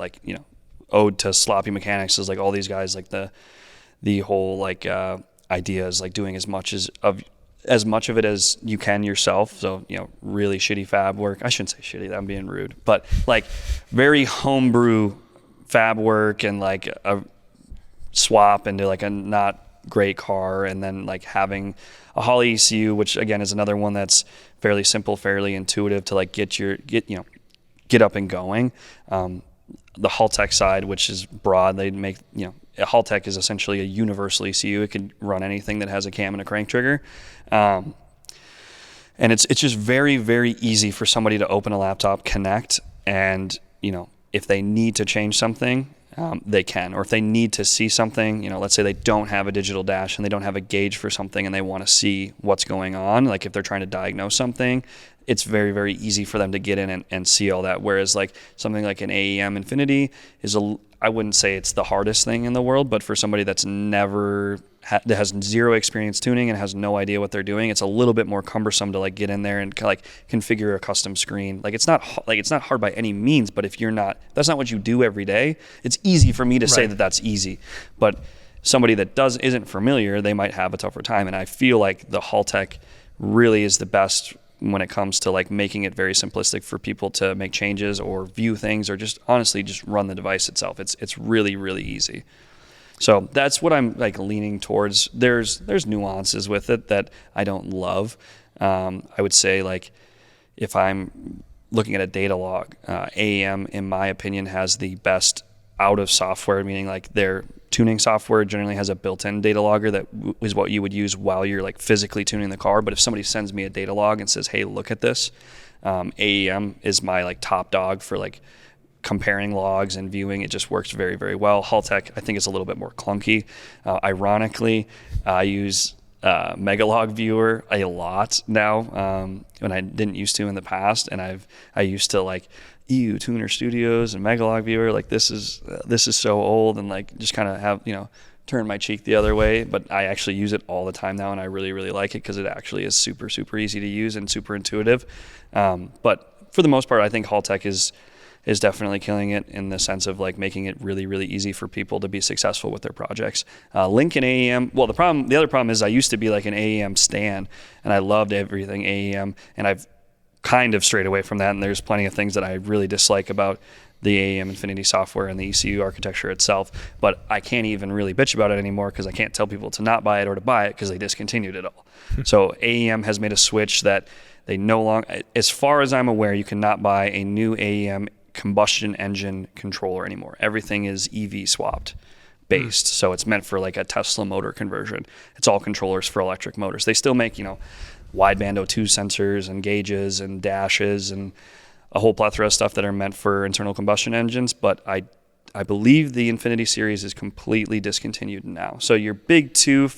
ode to sloppy mechanics is like all these guys, like the whole like idea is like doing as much of it as you can yourself. So, really shitty fab work. I shouldn't say shitty, I'm being rude, but like very homebrew fab work, and like a swap into like a not great car, and then like having a Holly ECU, which again is another one that's fairly simple, fairly intuitive to like get up and going. The Haltech side, which is broad, they make, a Haltech is essentially a universal ECU. It can run anything that has a cam and a crank trigger. And it's just very, very easy for somebody to open a laptop, connect, and, if they need to change something, they can. Or if they need to see something, let's say they don't have a digital dash and they don't have a gauge for something and they want to see what's going on, like if they're trying to diagnose something, it's very, very easy for them to get in and see all that. Whereas like something like an AEM Infinity I wouldn't say it's the hardest thing in the world, but for somebody that's that has zero experience tuning and has no idea what they're doing, it's a little bit more cumbersome to like get in there and like configure a custom screen. Like it's not hard by any means, but if that's not what you do every day, it's easy for me to say that that's easy. But somebody that isn't familiar, they might have a tougher time. And I feel like the Haltech really is the best when it comes to like making it very simplistic for people to make changes or view things or just honestly just run the device itself. It's really, really easy. So that's what I'm like leaning towards. There's nuances with it that I don't love. I would say like if I'm looking at a data log, AEM in my opinion has the best out of software, meaning like their tuning software generally has a built-in data logger that is what you would use while you're like physically tuning the car. But if somebody sends me a data log and says, hey, look at this, AEM is my like top dog for like comparing logs and viewing, it just works very, very well. Haltech, I think, is a little bit more clunky. Ironically, I use Megalog Viewer a lot now, when I didn't used to in the past, and I used to like EU Tuner Studios and Megalog Viewer. Like this is so old, and like just kind of have turn my cheek the other way. But I actually use it all the time now, and I really, really like it because it actually is super, super easy to use and super intuitive. But for the most part, I think Haltech is definitely killing it in the sense of like making it really, really easy for people to be successful with their projects. Link and AEM, well, the other problem is I used to be like an AEM stan, and I loved everything AEM, and I've kind of strayed away from that, and there's plenty of things that I really dislike about the AEM Infinity software and the ECU architecture itself, but I can't even really bitch about it anymore because I can't tell people to not buy it or to buy it because they discontinued it all. So AEM has made a switch that they no longer, as far as I'm aware, you cannot buy a new AEM combustion engine controller anymore. Everything is EV swapped based. So it's meant for like a Tesla motor conversion. It's all controllers for electric motors. They still make, wideband O2 sensors and gauges and dashes and a whole plethora of stuff that are meant for internal combustion engines. But I believe the Infinity series is completely discontinued now. So your big two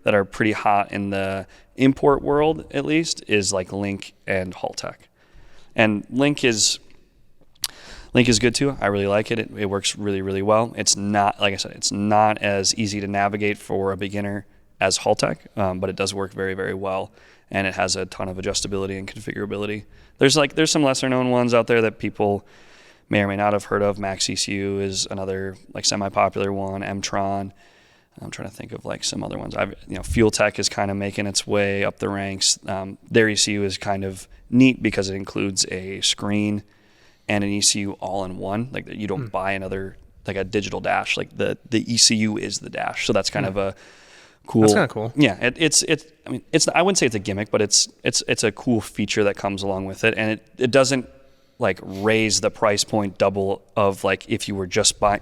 that are pretty hot in the import world, at least, is like Link and Haltech. And Link is good too. I really like it. It works really, really well. It's not, like I said, it's not as easy to navigate for a beginner as Haltech, but it does work very, very well. And it has a ton of adjustability and configurability. There's some lesser known ones out there that people may or may not have heard of. Max ECU is another like semi-popular one. Mtron. I'm trying to think of like some other ones. Fuel Tech is kind of making its way up the ranks. Their ECU is kind of neat because it includes a screen and an ECU all in one. Like you don't buy another, like a digital dash. Like the ECU is the dash. So that's kind of a cool. That's kind of cool. Yeah, I wouldn't say it's a gimmick, but it's a cool feature that comes along with it, and it doesn't like raise the price point double of like if you were just buying.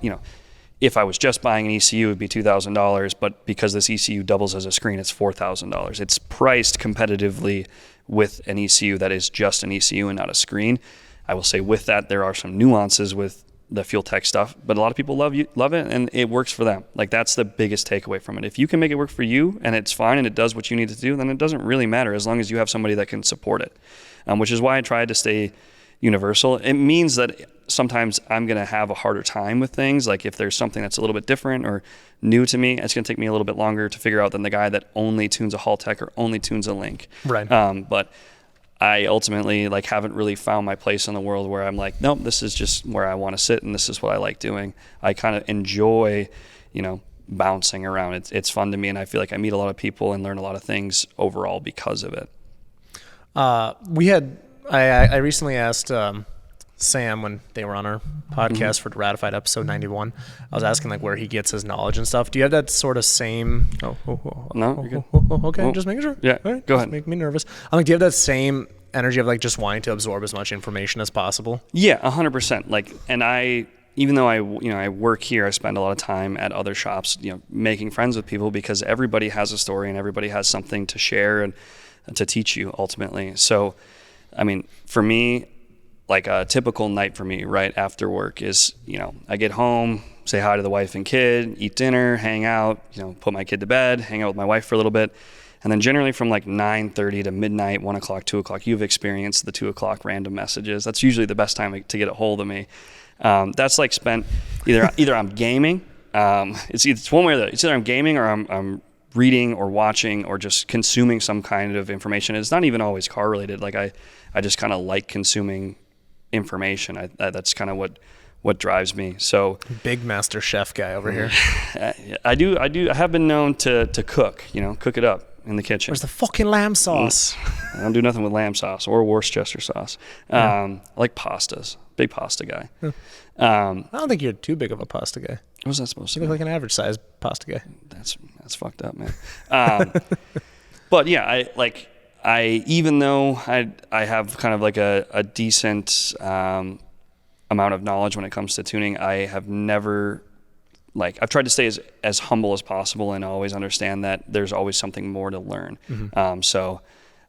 If I was just buying an ECU, it'd be $2,000, but because this ECU doubles as a screen, it's $4,000. It's priced competitively with an ECU that is just an ECU and not a screen. I will say with that, there are some nuances with the Fuel Tech stuff, but a lot of people love it and it works for them. Like that's the biggest takeaway from it. If you can make it work for you and it's fine and it does what you need to do, then it doesn't really matter as long as you have somebody that can support it, which is why I tried to stay universal. It means that sometimes I'm going to have a harder time with things. Like if there's something that's a little bit different or new to me, it's going to take me a little bit longer to figure out than the guy that only tunes a Haltech or only tunes a Link. Right. But I ultimately like haven't really found my place in the world where I'm like, nope, this is just where I want to sit and this is what I like doing. I kind of enjoy, bouncing around. It's fun to me, and I feel like I meet a lot of people and learn a lot of things overall because of it. I recently asked Sam when they were on our podcast for Ratified episode 91. I was asking like where he gets his knowledge and stuff. Do you have that sort of same? No, you're good. Okay, just making sure. Yeah, all right, go ahead. Make me nervous. I'm like, do you have that same energy of like just wanting to absorb as much information as possible? Yeah, 100%. Like, and even though I work here, I spend a lot of time at other shops, making friends with people because everybody has a story and everybody has something to share and to teach you ultimately. So, I mean, for me, like a typical night for me right after work is, I get home, say hi to the wife and kid, eat dinner, hang out, put my kid to bed, hang out with my wife for a little bit. And then generally from like 9:30 to midnight, 1 o'clock, 2 o'clock, you've experienced the 2 o'clock random messages. That's usually the best time to get a hold of me. That's like spent either I'm gaming. It's one way or the other. It's either I'm gaming or I'm reading or watching or just consuming some kind of information. It's not even always car related. Like I just kind of like consuming information. That's kind of what drives me. So big master chef guy over here. I have been known to cook, cook it up in the kitchen. Where's the fucking lamb sauce? I don't do nothing with lamb sauce or Worcestershire sauce. I like pastas. Big pasta guy. I don't think you're too big of a pasta guy. What was that supposed to be? You look like an average sized pasta guy. That's fucked up, man. But yeah, even though I have kind of like a decent amount of knowledge when it comes to tuning, I have never I've tried to stay as humble as possible and always understand that there's always something more to learn. So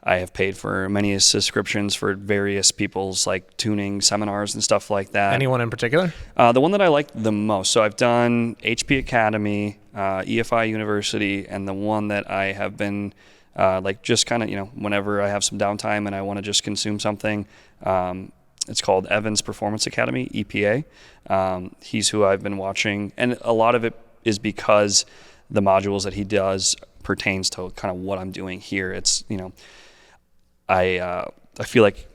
I have paid for many subscriptions for various people's like tuning seminars and stuff like that. Anyone in particular? The one that I like the most. So I've done HP Academy, EFI University, and the one that I have been like just kind of, whenever I have some downtime and I want to just consume something, it's called Evans Performance Academy, EPA. He's who I've been watching, and a lot of it is because the modules that he does pertains to kind of what I'm doing here. It's, I feel like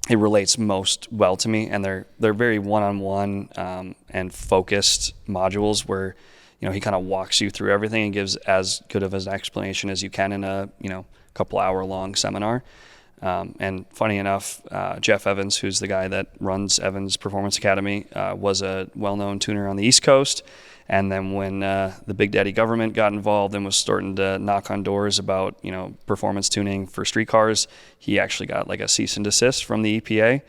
it relates most well to me, and they're very one-on-one and focused modules where, he kind of walks you through everything and gives as good of an explanation as you can in a, couple hour long seminar. And funny enough, Jeff Evans, who's the guy that runs Evans Performance Academy, was a well-known tuner on the East Coast. And then when the Big Daddy government got involved and was starting to knock on doors about, performance tuning for street cars, he actually got like a cease and desist from the EPA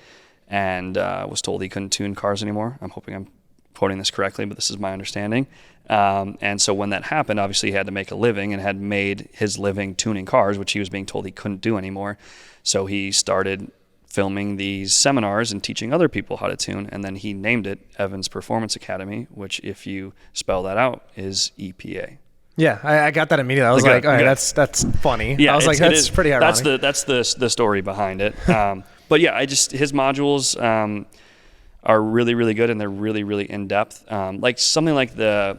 and was told he couldn't tune cars anymore. I'm hoping I'm quoting this correctly, but this is my understanding. And so when that happened, obviously he had to make a living and had made his living tuning cars, which he was being told he couldn't do anymore. So he started filming these seminars and teaching other people how to tune, and then he named it Evans Performance Academy, which if you spell that out is EPA. Yeah, I got that immediately. I was like, all right, that's funny. Yeah, I was like, that's pretty ironic. That's the story behind it. But yeah, his modules are really, really good, and they're really, really in depth. Like something like the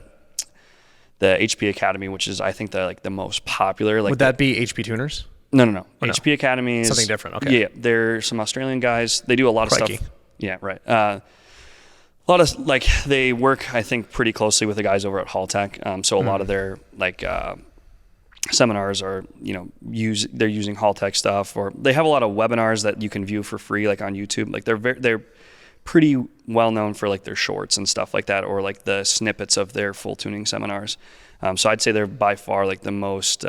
HP Academy, which is I think the most popular. Like, would that be HP tuners? No. HP Academy is something different. Okay. Yeah, they're some Australian guys. They do a lot of Crikey. stuff. Yeah, right. A lot of they work, I think, pretty closely with the guys over at Haltech. So a lot of their seminars are, they're using Haltech stuff, or they have a lot of webinars that you can view for free, like on YouTube. Like they're pretty well known for like their shorts and stuff like that, or like the snippets of their full tuning seminars. So I'd say they're by far like the most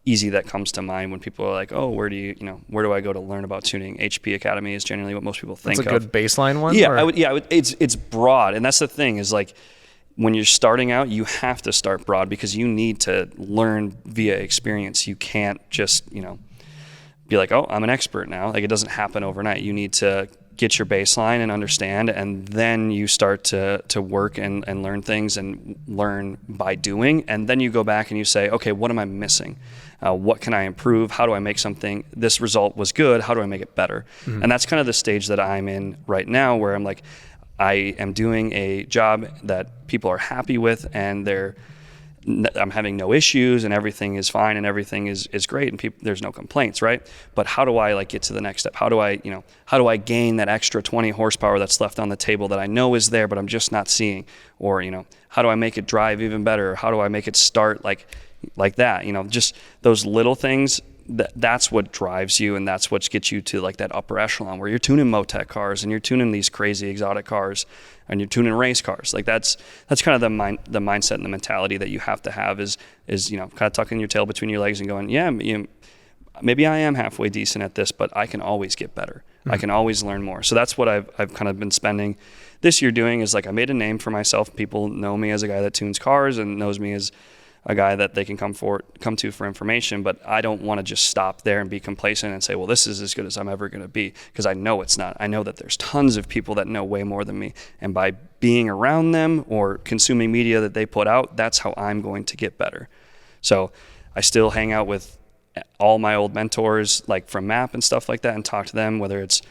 easy that comes to mind when people are like, oh, where do I go to learn about tuning? HP Academy is generally what most people think of. That's a good baseline one? Yeah, it's broad. And that's the thing is like, when you're starting out, you have to start broad because you need to learn via experience. You can't just, be like, oh, I'm an expert now. Like, it doesn't happen overnight. You need to get your baseline and understand, and then you start to work and learn things and learn by doing. And then you go back and you say, okay, what am I missing? What can I improve? How do I make something? This result was good. How do I make it better? Mm-hmm. And that's kind of the stage that I'm in right now, where I'm like, I am doing a job that people are happy with, and I'm having no issues, and everything is fine, and everything is great, and there's no complaints, right? But how do I get to the next step? How do I gain that extra 20 horsepower that's left on the table that I know is there, but I'm just not seeing? Or, how do I make it drive even better? How do I make it start like that? Just those little things. That's what drives you, and that's what gets you to like that upper echelon where you're tuning Motec cars and you're tuning these crazy exotic cars and you're tuning race cars. Like that's kind of the mindset and the mentality that you have to have is kind of tucking your tail between your legs and going, yeah, maybe I am halfway decent at this, but I can always get better. Mm-hmm. I can always learn more. So that's what I've kind of been spending this year doing, is like I made a name for myself. People know me as a guy that tunes cars and knows me as a guy that they can come to for information, but I don't want to just stop there and be complacent and say, well, this is as good as I'm ever going to be, because I know it's not. I know that there's tons of people that know way more than me, and by being around them or consuming media that they put out, that's how I'm going to get better. So I still hang out with all my old mentors, like from MAP and stuff like that, and talk to them, whether it's,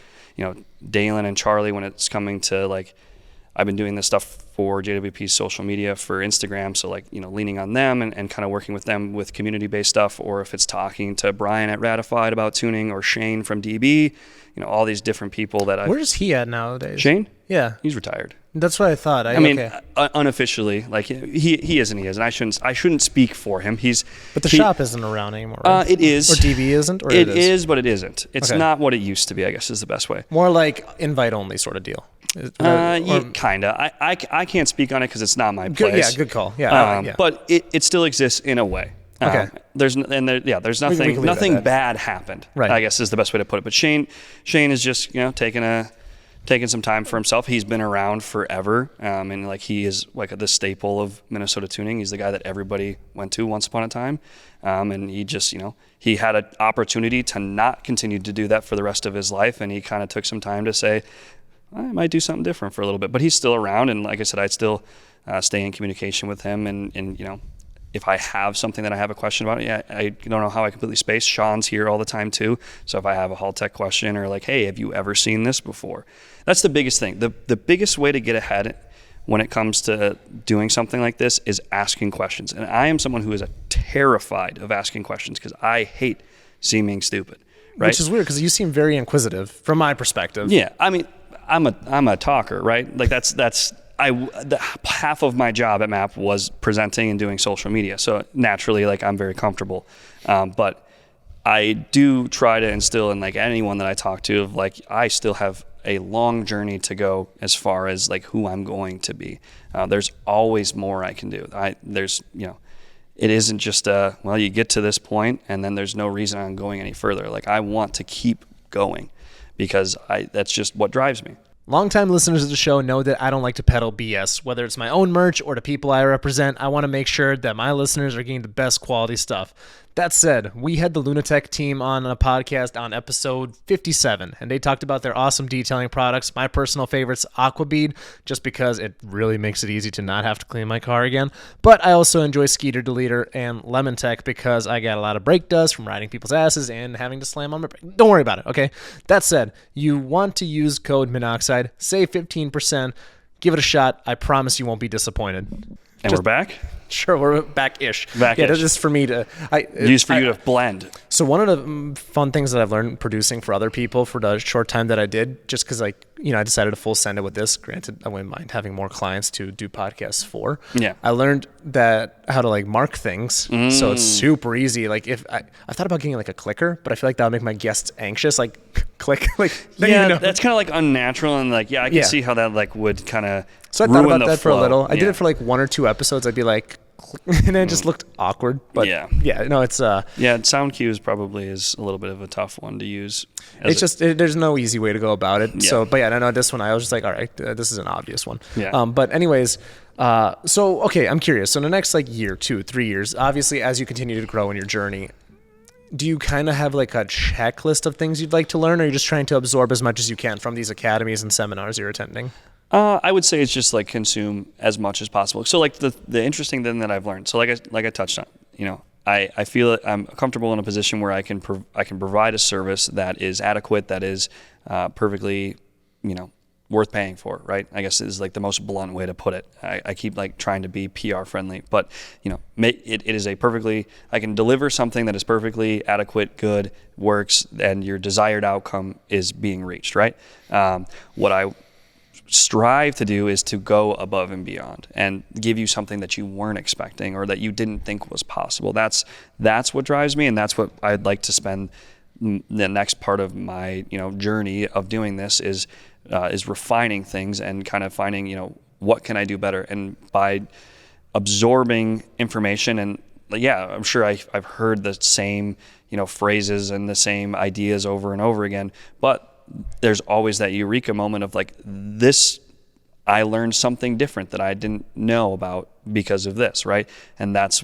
Dalen and Charlie when it's coming to like, I've been doing this stuff for JWP's social media for Instagram. So like, leaning on them and kind of working with them with community-based stuff, or if it's talking to Brian at Ratified about tuning, or Shane from DB, all these different people that Where's he at nowadays? Shane? Yeah. He's retired. That's what I thought. Unofficially, like he is and he is, and I shouldn't speak for him. But the shop isn't around anymore, right? It is. Or DB isn't? Or it is, but it isn't. It's not what it used to be, I guess is the best way. More like invite-only sort of deal. Kinda. I can't speak on it because it's not my place. Good call. Yeah, but it still exists in a way. Okay. There's nothing bad happened. Right. I guess is the best way to put it. But Shane is just taking a taking some time for himself. He's been around forever, and like he is like the staple of Minnesota tuning. He's the guy that everybody went to once upon a time, and he just, he had an opportunity to not continue to do that for the rest of his life, and he kind of took some time to say, I might do something different for a little bit. But he's still around, and like I said, I still stay in communication with him, and if I have something that I have a question about, I don't know how I completely space. Sean's here all the time too. So if I have a Hull Tech question or like, hey, have you ever seen this before? That's the biggest thing. The biggest way to get ahead when it comes to doing something like this is asking questions. And I am someone who is terrified of asking questions because I hate seeming stupid. Right? Which is weird because you seem very inquisitive from my perspective. Yeah, I mean, I'm a talker, right? Like that's half of my job at MAP was presenting and doing social media. So naturally, like I'm very comfortable. But I do try to instill in like anyone that I talk to of like, I still have a long journey to go as far as like who I'm going to be. There's always more I can do. It isn't just you get to this point and then there's no reason I'm going any further. Like I want to keep going because that's just what drives me. Longtime listeners of the show know that I don't like to peddle BS, whether it's my own merch or the people I represent. I want to make sure that my listeners are getting the best quality stuff. That said, we had the Lunatech team on a podcast on episode 57, and they talked about their awesome detailing products. My personal favorites, Aquabead, just because it really makes it easy to not have to clean my car again. But I also enjoy Skeeter Deleter and Lemon Tech because I got a lot of brake dust from riding people's asses and having to slam on my brake. Don't worry about it, okay? That said, you want to use code Minnoxide, save 15%, give it a shot. I promise you won't be disappointed. And we're back? Sure, we're back-ish. Back-ish. Yeah, that's just for me to... you to blend. So one of the fun things that I've learned producing for other people for the short time that I did, just because I decided to full send it with this. Granted, I wouldn't mind having more clients to do podcasts for. Yeah. I learned how to like mark things, so it's super easy. Like if I thought about getting like a clicker, but I feel like that would make my guests anxious. Like click, like that's kind of like unnatural, and like I can see how that like would kind of. So I thought about that for a little. I did it for like 1 or 2 episodes. I'd be like, and then it just looked awkward. But it's sound cues probably is a little bit of a tough one to use. There's no easy way to go about it. Yeah. So, but yeah, no, this one I was just like, all right, this is an obvious one. Yeah. But anyways, okay, I'm curious. So in the next like year, 2, 3 years, obviously as you continue to grow in your journey, do you kind of have like a checklist of things you'd like to learn, or are you just trying to absorb as much as you can from these academies and seminars you're attending? I would say it's just like consume as much as possible. So like the interesting thing that I've learned. So like I touched on, I feel that I'm comfortable in a position where I can provide a service that is adequate, that is perfectly, worth paying for, right? I guess is like the most blunt way to put it. I keep like trying to be PR friendly, but it is I can deliver something that is perfectly adequate, good, works, and your desired outcome is being reached, right? What I strive to do is to go above and beyond and give you something that you weren't expecting or that you didn't think was possible. That's what drives me, and that's what I'd like to spend the next part of my journey of doing this is refining things and kind of finding what can I do better, and by absorbing information. And I'm sure I've heard the same phrases and the same ideas over and over again, but there's always that eureka moment of like, this, I learned something different that I didn't know about because of this, right? And that's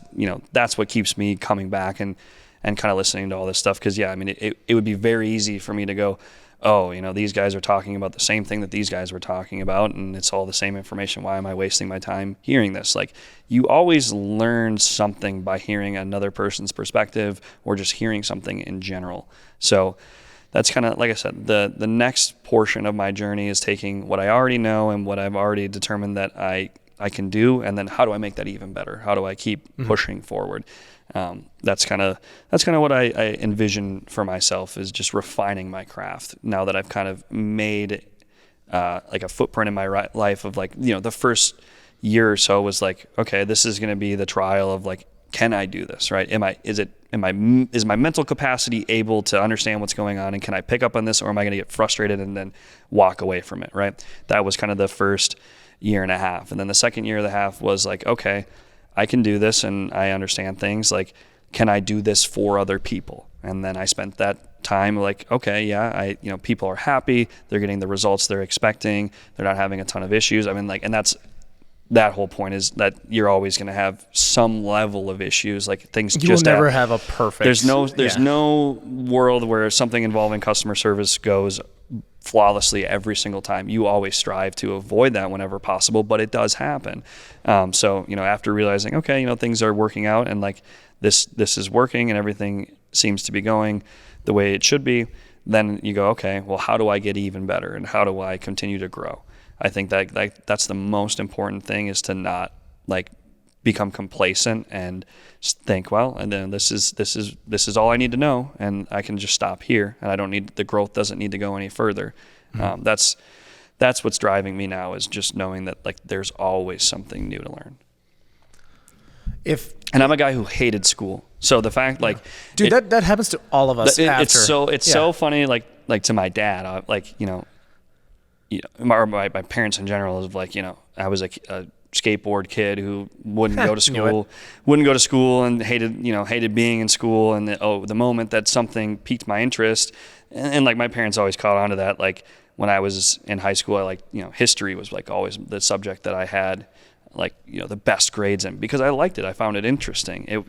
what keeps me coming back and kind of listening to all this stuff. Because it would be very easy for me to go, these guys are talking about the same thing that these guys were talking about, and it's all the same information. Why am I wasting my time hearing this? Like, you always learn something by hearing another person's perspective or just hearing something in general. So that's kind of, like I said, the next portion of my journey is taking what I already know and what I've already determined that I can do, and then how do I make that even better? How do I keep pushing forward? That's kind of what I envision for myself, is just refining my craft now that I've kind of made like a footprint in my life of like, the first year or so was like, okay, this is going to be the trial of like, can I do this, right? Is my mental capacity able to understand what's going on, and can I pick up on this, or am I going to get frustrated and then walk away from it, right? That was kind of the first year and a half. And then the second year and a half was like, okay, I can do this and I understand things. Like, can I do this for other people? And then I spent that time like, okay, yeah, people are happy. They're getting the results they're expecting. They're not having a ton of issues. I mean, like, and that whole point is that you're always going to have some level of issues. Like things you will never have a perfect. There's no world where something involving customer service goes flawlessly every single time. You always strive to avoid that whenever possible, but it does happen. So, after realizing, okay, things are working out and like this is working and everything seems to be going the way it should be, then you go, okay, well, how do I get even better and how do I continue to grow? I think that that's the most important thing, is to not like become complacent and think, well, and then this is all I need to know, and I can just stop here, and I don't need, the growth doesn't need to go any further. Mm-hmm. That's what's driving me now, is just knowing that like there's always something new to learn. And I'm a guy who hated school, so the fact like, dude, that happens to all of us. It's so funny. Like to my dad, my parents in general is like, I was a skateboard kid who wouldn't go to school and hated being in school. And the moment that something piqued my interest, and like my parents always caught on to that. Like when I was in high school, history was like always the subject that I had the best grades in, because I liked it. I found it interesting.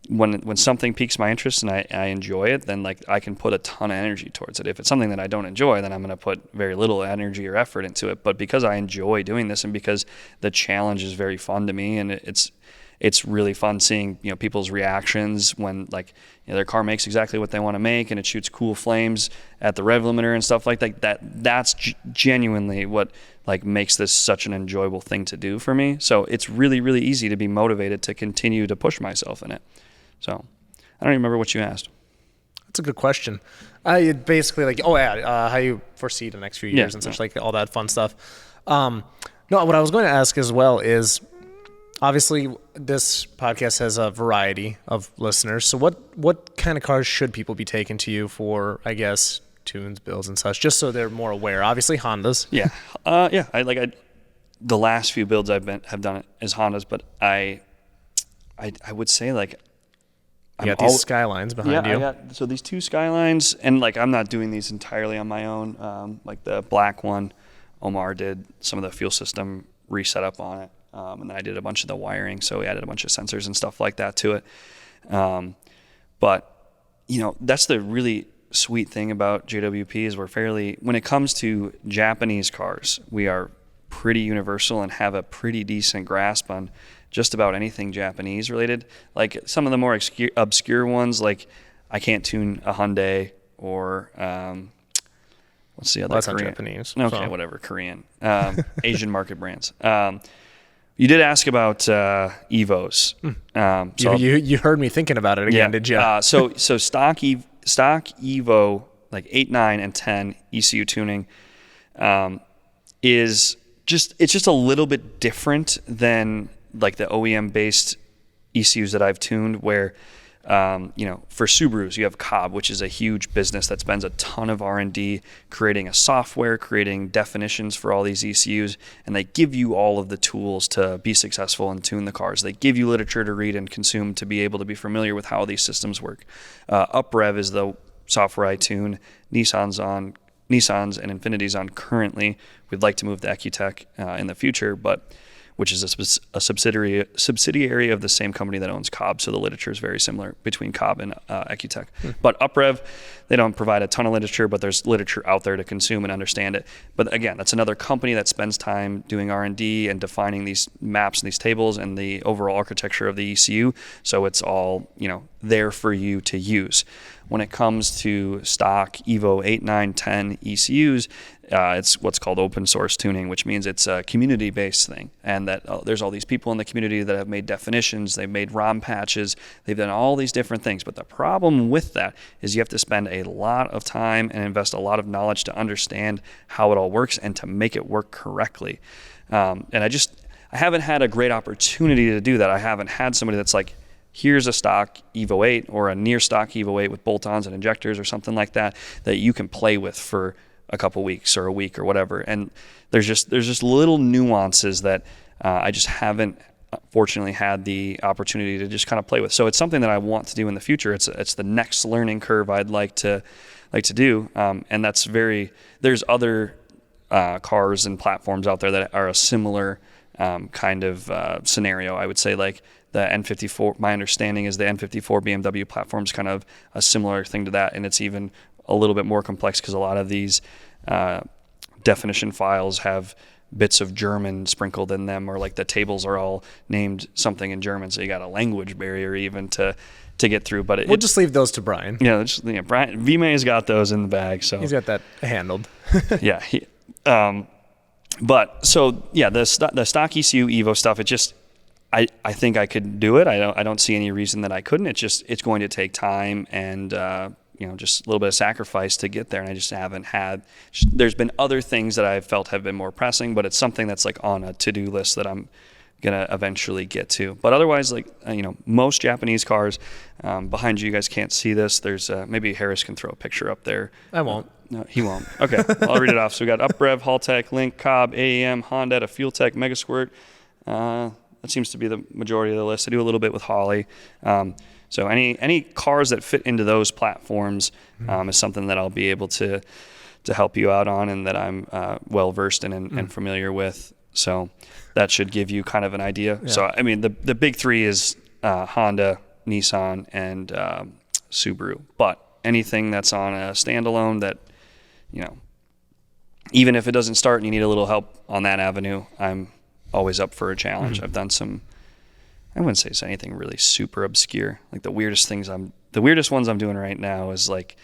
When something piques my interest and I enjoy it, then like I can put a ton of energy towards it. If it's something that I don't enjoy, then I'm going to put very little energy or effort into it. But because I enjoy doing this, and because the challenge is very fun to me, and it's really fun seeing people's reactions when their car makes exactly what they want to make and it shoots cool flames at the rev limiter and stuff like that. That's genuinely what makes this such an enjoyable thing to do for me. So it's really, really easy to be motivated to continue to push myself in it. So I don't even remember what you asked. That's a good question. Basically how you foresee the next few years and such, like all that fun stuff. No, what I was going to ask as well is, obviously this podcast has a variety of listeners. So what kind of cars should people be taking to you for, I guess, tunes, builds and such, just so they're more aware? Obviously Hondas. Yeah. The last few builds have done it as Hondas, but I would say you got these Skylines behind you. So these two Skylines, and I'm not doing these entirely on my own. The black one, Omar did some of the fuel system reset up on it, and then I did a bunch of the wiring. So we added a bunch of sensors and stuff like that to it. But that's the really sweet thing about JWP, is when it comes to Japanese cars, we are pretty universal and have a pretty decent grasp on just about anything Japanese related. Like some of the more obscure ones, like I can't tune a Hyundai or what's the other? That's Korean? Not Japanese. Okay, so. Whatever, Korean, Asian market brands. You did ask about Evos. So you heard me thinking about it again, did you? So stock Evo 8, 9, and 10 ECU tuning is just a little bit different than the OEM based ECUs that I've tuned, where for Subarus you have Cobb, which is a huge business that spends a ton of R&D creating a software, creating definitions for all these ECUs, and they give you all of the tools to be successful and tune the cars. They give you literature to read and consume to be able to be familiar with how these systems work. UpRev is the software I tune Nissans and Infinitis on currently. We'd like to move to Ecutech in the future, which is a subsidiary of the same company that owns Cobb. So the literature is very similar between Cobb and Ecutech. But UpRev, they don't provide a ton of literature, but there's literature out there to consume and understand it. But again, that's another company that spends time doing R&D and defining these maps and these tables and the overall architecture of the ECU. So it's all there for you to use. When it comes to stock Evo 8, 9, 10 ECUs, it's what's called open source tuning, which means it's a community-based thing, and that there's all these people in the community that have made definitions, they've made ROM patches, they've done all these different things. But the problem with that is you have to spend a lot of time and invest a lot of knowledge to understand how it all works and to make it work correctly. And I haven't had a great opportunity to do that. I haven't had somebody that's like, here's a stock Evo 8 or a near stock Evo 8 with bolt-ons and injectors or something like that you can play with for a couple weeks or a week or whatever. And there's just little nuances that I just haven't fortunately had the opportunity to just kind of play with. So it's something that I want to do in the future. It's the next learning curve I'd like to do. And there's other cars and platforms out there that are a similar kind of scenario. I would say like the N54, my understanding is the N54 BMW platform is kind of a similar thing to that. And it's even a little bit more complex because a lot of these definition files have bits of German sprinkled in them, or like the tables are all named something in German. So you got a language barrier even to get through. But we'll just leave those to Brian. Yeah, Brian V-May's got those in the bag. So he's got that handled. Yeah. But so yeah, the stock ECU Evo stuff, it just, I think I could do it. I don't see any reason that I couldn't. It's going to take time and, just a little bit of sacrifice to get there. And I just haven't had, there's been other things that I felt have been more pressing, but it's something that's like on a to-do list that I'm going to eventually get to. But otherwise, like, most Japanese cars, behind you guys can't see this. There's, maybe Harris can throw a picture up there. I won't. No, he won't. Okay, I'll read it off. So we got UpRev, Haltech, Link, Cobb, AEM, Honda, FuelTech, Megasquirt. That seems to be the majority of the list. I do a little bit with Holly. So any cars that fit into those platforms is something that I'll be able to help you out on, and that I'm well versed in and familiar with. So that should give you kind of an idea. Yeah. So I mean, the big three is Honda, Nissan, and Subaru. But anything that's on a standalone that, even if it doesn't start and you need a little help on that avenue, I'm always up for a challenge. I've done some, I wouldn't say it's anything really super obscure. Like the weirdest ones I'm doing right now is like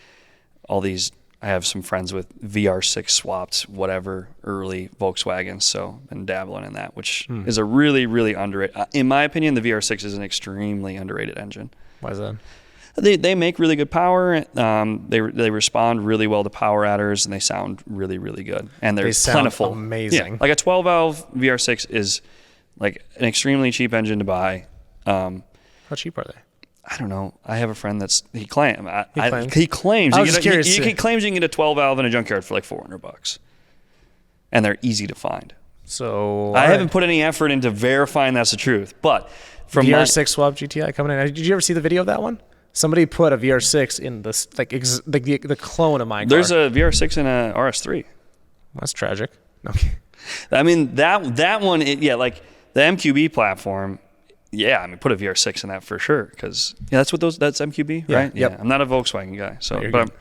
all these, I have some friends with VR6 swapped whatever early Volkswagens, so I've been dabbling in that, which is a really, really underrated. In my opinion, the VR6 is an extremely underrated engine. Why is that? They make really good power. They respond really well to power adders, and they sound really, really good. And they're plentiful. Amazing. Yeah, like a 12-valve VR6 is like an extremely cheap engine to buy. How cheap are they? I don't know. I have a friend he claims. He claims. I was just curious. He claims you can get a 12-valve in a junkyard for like $400, and they're easy to find. So I haven't put any effort into verifying that's the truth, but from VR6 swap GTI coming in. Did you ever see the video of that one? Somebody put a VR6 in this, like the clone of my car. There's a VR6 and a RS3. That's tragic. Okay. I mean, that one, like the MQB platform, yeah, I mean, put a VR6 in that for sure, because that's MQB, right? Yep. Yeah, I'm not a Volkswagen guy, so, but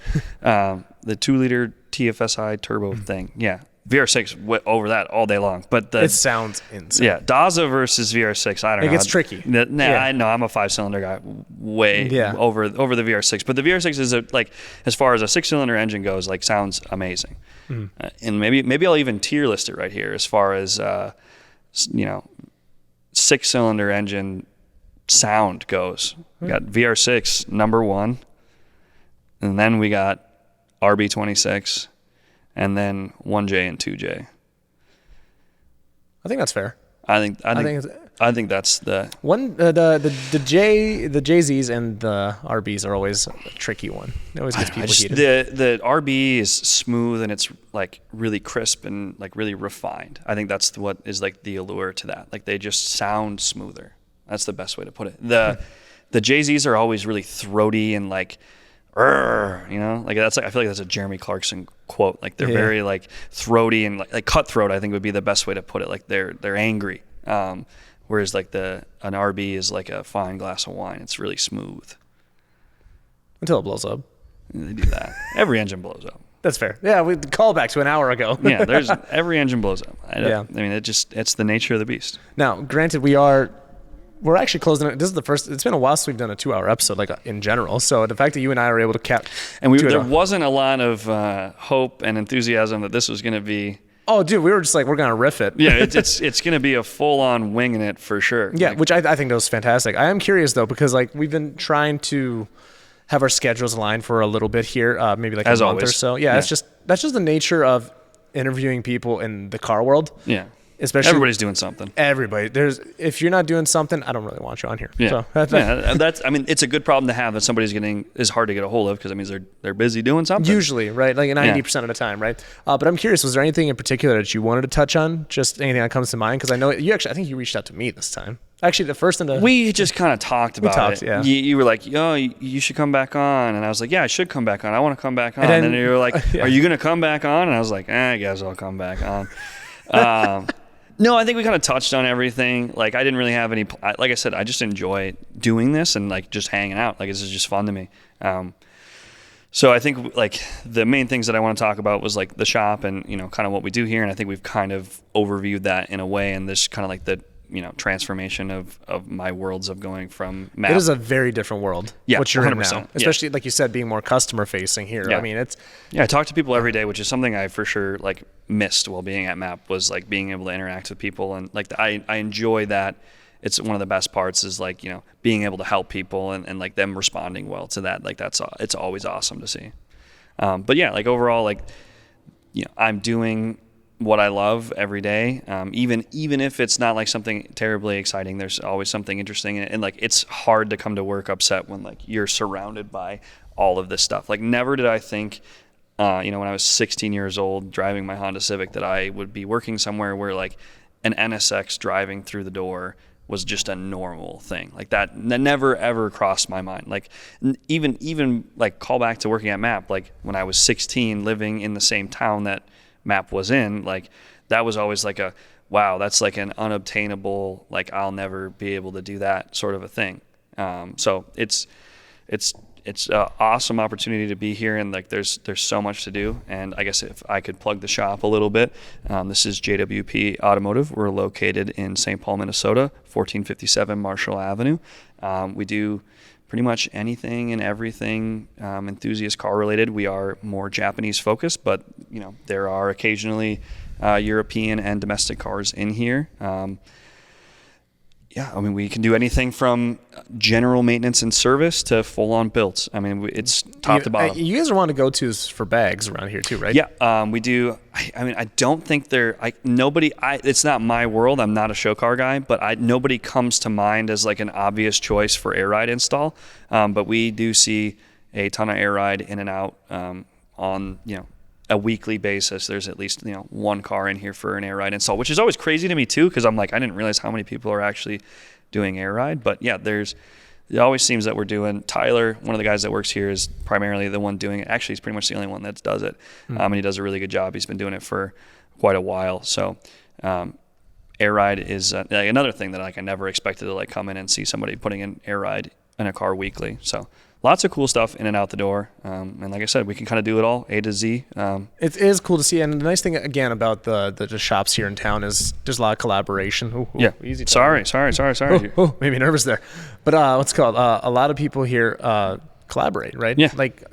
the 2-liter TFSI turbo thing, yeah. VR6 over that all day long, but it sounds insane. Yeah, Daza versus VR6. I don't know. It gets tricky. I know. I'm a 5-cylinder guy, over the VR6, but the VR6 is as far as a 6-cylinder engine goes, like sounds amazing. And maybe I'll even tier list it right here as far as 6-cylinder engine sound goes. We got VR6 number 1, and then we got RB26. And then 1J and 2J. I think that's fair. I think that's the one. The JZs and the RBs are always a tricky one. It always gets people heated. The RB is smooth and it's like really crisp and like really refined. I think that's what is like the allure to that. Like they just sound smoother. That's the best way to put it. The JZs are always really throaty and like, like that's like, I feel like that's a Jeremy Clarkson quote. Like they're very like throaty and like cutthroat, I think would be the best way to put it. Like they're angry. Whereas like an RB is like a fine glass of wine. It's really smooth. Until it blows up. They do that. Every engine blows up. That's fair. Yeah, we call back to an hour ago. Yeah, every engine blows up. I mean, it's the nature of the beast. Now, granted, we're actually closing it. This is the first. It's been a while since we've done a 2-hour episode, like in general. So the fact that you and I are able to cap, and there wasn't a lot of hope and enthusiasm that this was going to be. Oh, dude, we were just like, we're gonna riff it. Yeah, it's going to be a full-on winging it for sure. Yeah, which I think that was fantastic. I am curious though, because like we've been trying to have our schedules aligned for a little bit here, maybe like as a month always. or so. Yeah, that's just the nature of interviewing people in the car world. Yeah. especially everybody's doing something. Everybody. If you're not doing something, I don't really want you on here. Yeah. So that's, I mean, it's a good problem to have that somebody's is hard to get a hold of, because it means they're busy doing something. Usually, right? Like 90% of the time, right? But I'm curious, was there anything in particular that you wanted to touch on? Just anything that comes to mind? Because I know I think you reached out to me this time. Actually, the first one. We just kind of talked about it. Yeah. You were like, "Yo, you should come back on," and I was like, "Yeah, I should come back on. I want to come back on." And then you were like, "Are you going to come back on?" And I was like, "I guess I'll come back on." No, I think we kind of touched on everything. Like, I didn't really have any. Like I said, I just enjoy doing this and like just hanging out. Like, this is just fun to me. So I think like the main things that I want to talk about was like the shop and kind of what we do here, and I think we've kind of overviewed that in a way, and this kind of like the transformation of my worlds of going from map. It is a very different world. Yeah, what you're 100%. in now, especially like you said, being more customer facing here. Yeah. I mean, it's I talk to people every day, which is something I for sure like missed while being at MAP, was like being able to interact with people, and like I enjoy that. It's one of the best parts is like being able to help people and like them responding well to that. Like it's always awesome to see. But yeah, like overall, like I'm doing what I love every day. Even if it's not like something terribly exciting, there's always something interesting in it. And like, it's hard to come to work upset when like you're surrounded by all of this stuff. Like, never did I think, when I was 16 years old driving my Honda Civic, that I would be working somewhere where like an NSX driving through the door was just a normal thing. Like that never ever crossed my mind. Like even like call back to working at MAP, like when I was 16, living in the same town that MAP was in, like that was always like a wow, that's like an unobtainable, like I'll never be able to do that sort of a thing. So it's an awesome opportunity to be here, and like there's so much to do. And I guess if I could plug the shop a little bit, this is JWP Automotive. We're located in St. Paul, Minnesota, 1457 Marshall Avenue. We do pretty much anything and everything enthusiast car related. We are more Japanese focused, but there are occasionally European and domestic cars in here. I mean, we can do anything from general maintenance and service to full-on builds. I mean, it's top to bottom. You guys are one of the go-tos for bags around here too, right? Yeah, we do. I mean, I don't think it's not my world. I'm not a show car guy, but nobody comes to mind as like an obvious choice for air ride install. But we do see a ton of air ride in and out on, a weekly basis. There's at least one car in here for an air ride install, which is always crazy to me too, because I'm like, I didn't realize how many people are actually doing air ride. But yeah, it always seems that we're doing. Tyler, one of the guys that works here, is primarily the one doing it. Actually, he's pretty much the only one that does it, and he does a really good job. He's been doing it for quite a while. So air ride is another thing that like I never expected to like come in and see somebody putting in air ride in a car weekly. So lots of cool stuff in and out the door. And like I said, we can kind of do it all, A to Z. It is cool to see. And the nice thing, again, about the shops here in town is there's a lot of collaboration. Yeah. Easy. Sorry. Maybe nervous there. But what's it called? A lot of people here collaborate, right? Yeah. Like,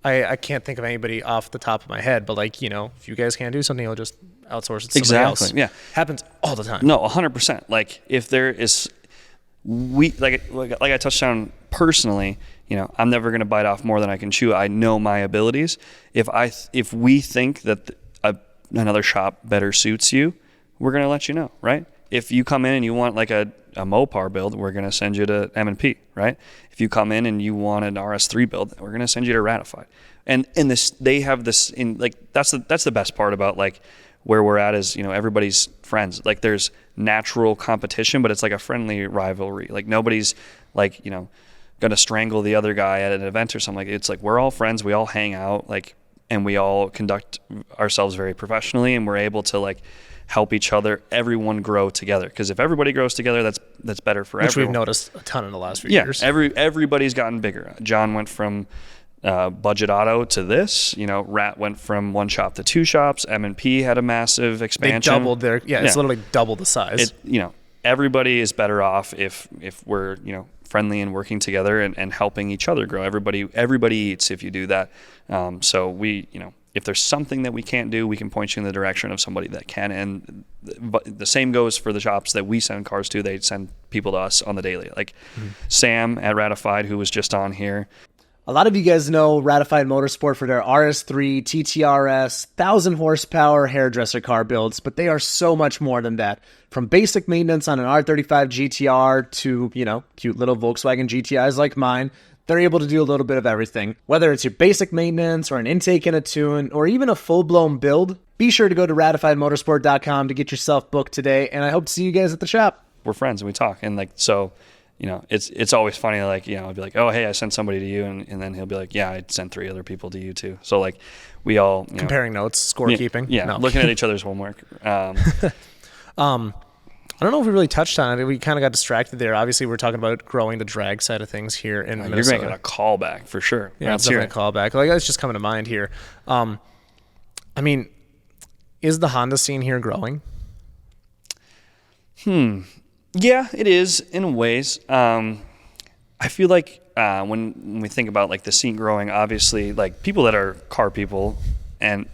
I can't think of anybody off the top of my head, but like, if you guys can't do something, you'll just outsource it to somebody else. Exactly, yeah. Happens all the time. No, 100%. Like, if there is... like I touched on personally, I'm never going to bite off more than I can chew. I know my abilities. If we think that another shop better suits you, we're going to let you know, right? If you come in and you want like a Mopar build, we're going to send you to M&P, right? If you come in and you want an RS3 build, we're going to send you to Ratified. And this, they have this in like, that's the best part about like where we're at is, everybody's friends. Like there's natural competition, but it's like a friendly rivalry. Like nobody's like, going to strangle the other guy at an event or something. Like it's like, we're all friends. We all hang out, like, and we all conduct ourselves very professionally, and we're able to like help each other, everyone grow together. Because if everybody grows together, that's better for everyone. Which we've noticed a ton in the last few years. Everybody's gotten bigger. John went from budget auto to this, Rat went from one shop to two shops. M&P had a massive expansion. They doubled it's literally double the size. Everybody is better off if we're, friendly and working together and helping each other grow. Everybody eats if you do that. So we, if there's something that we can't do, we can point you in the direction of somebody that can. And the same goes for the shops that we send cars to. They send people to us on the daily. Like Sam at Ratified, who was just on here. A lot of you guys know Ratified Motorsport for their RS3, TTRS, 1,000 horsepower hairdresser car builds, but they are so much more than that. From basic maintenance on an R35 GTR to, cute little Volkswagen GTIs like mine, they're able to do a little bit of everything. Whether it's your basic maintenance or an intake and a tune or even a full-blown build, be sure to go to ratifiedmotorsport.com to get yourself booked today, and I hope to see you guys at the shop. We're friends and we talk, and it's always funny. I'll be like, oh, hey, I sent somebody to you, and then he'll be like, yeah, I sent 3 other people to you too. So we all comparing notes, scorekeeping. Yeah, looking at each other's homework. I don't know if we really touched on it. We kind of got distracted there. Obviously, we're talking about growing the drag side of things here in Minnesota. You're making a callback for sure. Yeah, it's definitely a callback. That's just coming to mind here. Is the Honda scene here growing? Yeah, it is in ways. I feel like when we think about the scene growing, obviously people that are car people and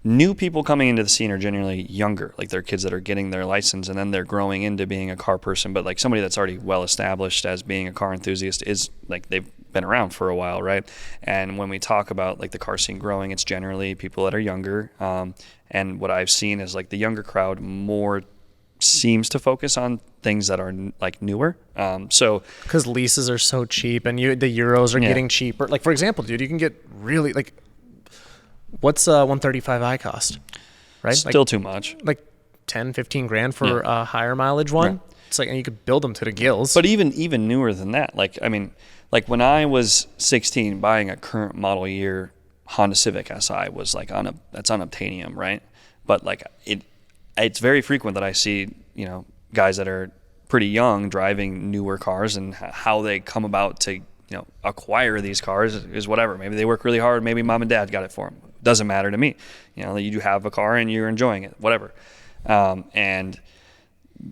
new people coming into the scene are generally younger. They're kids that are getting their license and then they're growing into being a car person. But somebody that's already well established as being a car enthusiast is they've been around for a while, right? And when we talk about the car scene growing, it's generally people that are younger. And what I've seen is the younger crowd more seems to focus on things that are newer. So because leases are so cheap and the Euros are getting cheaper. For example, dude, you can get really what's 135i cost? Right? Still too much. 10, 15 grand for a higher mileage one. Right. It's and you could build them to the gills. But even newer than that. When I was 16, buying a current model year Honda Civic Si was that's on Obtainium, right? But it's very frequent that I see, guys that are pretty young driving newer cars, and how they come about to, acquire these cars is whatever. Maybe they work really hard. Maybe mom and dad got it for them. Doesn't matter to me. You do have a car and you're enjoying it, whatever. And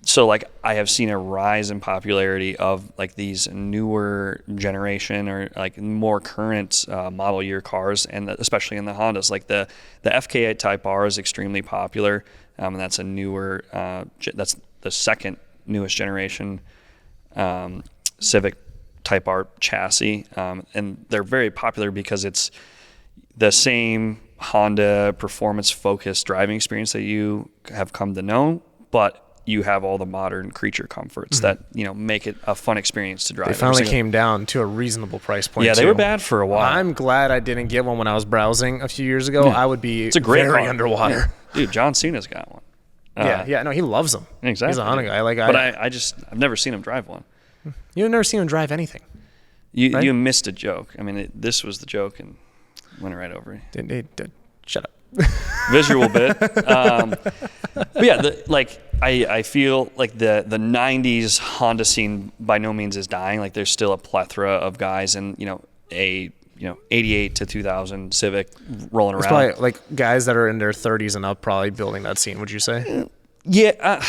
so I have seen a rise in popularity of these newer generation or more current model year cars, and especially in the Hondas. The FK8 Type R is extremely popular, and that's a newer that's the second newest generation Civic Type R chassis, and they're very popular because it's the same Honda performance focused driving experience that you have come to know, but you have all the modern creature comforts that make it a fun experience to drive. They finally came down to a reasonable price point. Yeah, they were bad for a while. I'm glad I didn't get one when I was browsing a few years ago. I would be very underwater. Yeah. Dude, John Cena's got one. No, he loves them. Exactly. He's a Honda guy. But I've never seen him drive one. You've never seen him drive anything. You missed a joke. This was the joke and went right over. Shut up. Visual bit. But yeah, I feel the 90s Honda scene by no means is dying. There's still a plethora of guys and 88 to 2000 Civic rolling around. It's probably guys that are in their 30s and up probably building that scene, would you say? Yeah.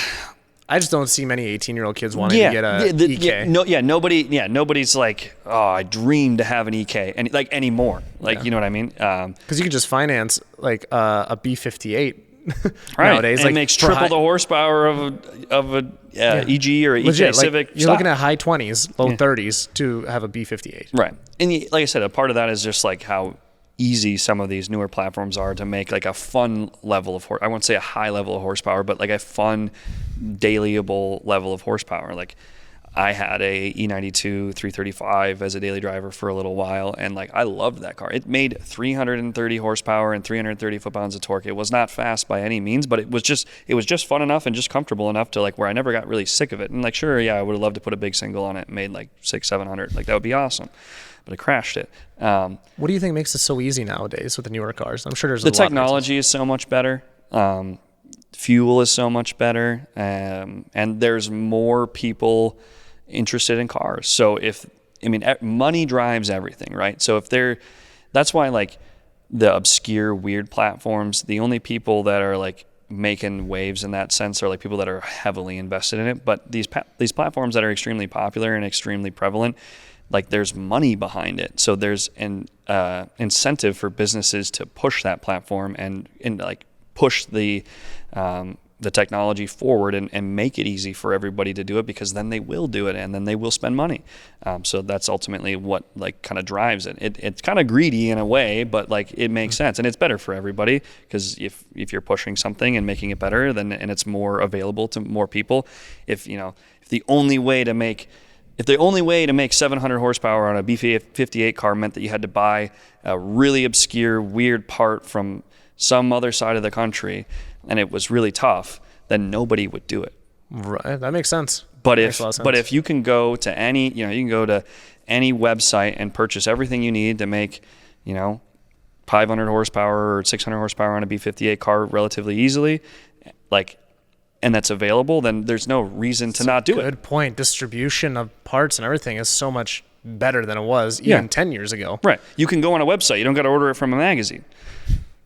I just don't see many 18-year-old kids wanting to get a EK. Nobody's oh, I dream to have an EK and anymore. You know what I mean? Because you could just finance a B58 right. nowadays. And it makes triple the horsepower of a EG or EK Civic. You're looking at high 20s, low 30s to have a B58. Right. And like I said, a part of that is just how easy some of these newer platforms are to make a fun level of I won't say a high level of horsepower, but a fun dailyable level of horsepower. I had a E92 335 as a daily driver for a little while, and I loved that car. It made 330 horsepower and 330 foot-pounds of torque. It was not fast by any means, but it was just fun enough and just comfortable enough to where I never got really sick of it. And sure, yeah, I would have loved to put a big single on it and made 600-700. That would be awesome. But I crashed it. What do you think makes it so easy nowadays with the newer cars? I'm sure there's the technology is so much better. Fuel is so much better, and there's more people interested in cars. So money drives everything, right? So that's why the obscure weird platforms, the only people that are making waves in that sense are people that are heavily invested in it. But these platforms that are extremely popular and extremely prevalent, there's money behind it. So there's an incentive for businesses to push that platform and push the the technology forward and make it easy for everybody to do it, because then they will do it and then they will spend money. So that's ultimately what like kind of drives it. It's kind of greedy in a way, but like it makes sense, and it's better for everybody, because if you're pushing something and making it better, and it's more available to more people. If the only way to make 700 horsepower on a B58 car meant that you had to buy a really obscure, weird part from some other side of the country, and it was really tough, then nobody would do it. Right, that makes sense. But if you can go to any, you can go to any website and purchase everything you need to make, 500 horsepower or 600 horsepower on a B58 car relatively easily, and that's available, then there's no reason to not do it. Good point. Distribution of parts and everything is so much better than it was even 10 years ago. Right. You can go on a website. You don't got to order it from a magazine.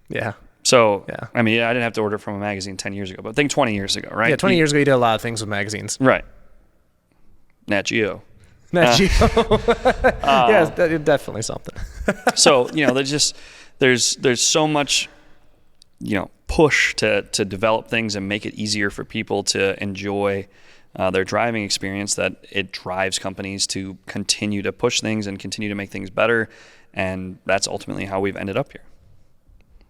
Yeah. So, I mean, I didn't have to order it from a magazine 10 years ago, but think 20 years ago, right? Yeah, 20 years ago, you did a lot of things with magazines. Right. Nat Geo. Nat Geo. Yeah, definitely something. So, there's so much, push to develop things and make it easier for people to enjoy their driving experience, that it drives companies to continue to push things and continue to make things better. And that's ultimately how we've ended up here.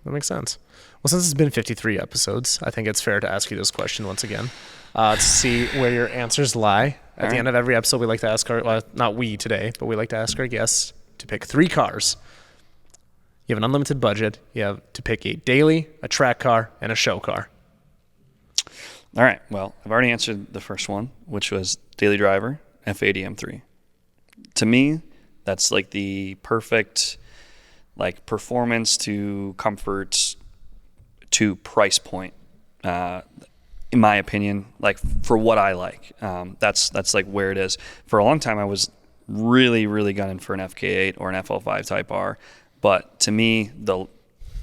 That makes sense. Well, since it's been 53 episodes, I think it's fair to ask you this question once again, to see where your answers lie. At the end of every episode, we like to ask not we today, but we like to ask our guests to pick 3 cars. You have an unlimited budget. You have to pick a daily, a track car, and a show car. All right. Well, I've already answered the first one, which was daily driver, F80 M3. To me, that's like the perfect performance to comfort to price point, in my opinion, for what I like. That's like where it is. For a long time, I was really, really gunning for an FK8 or an FL5 Type R, but to me,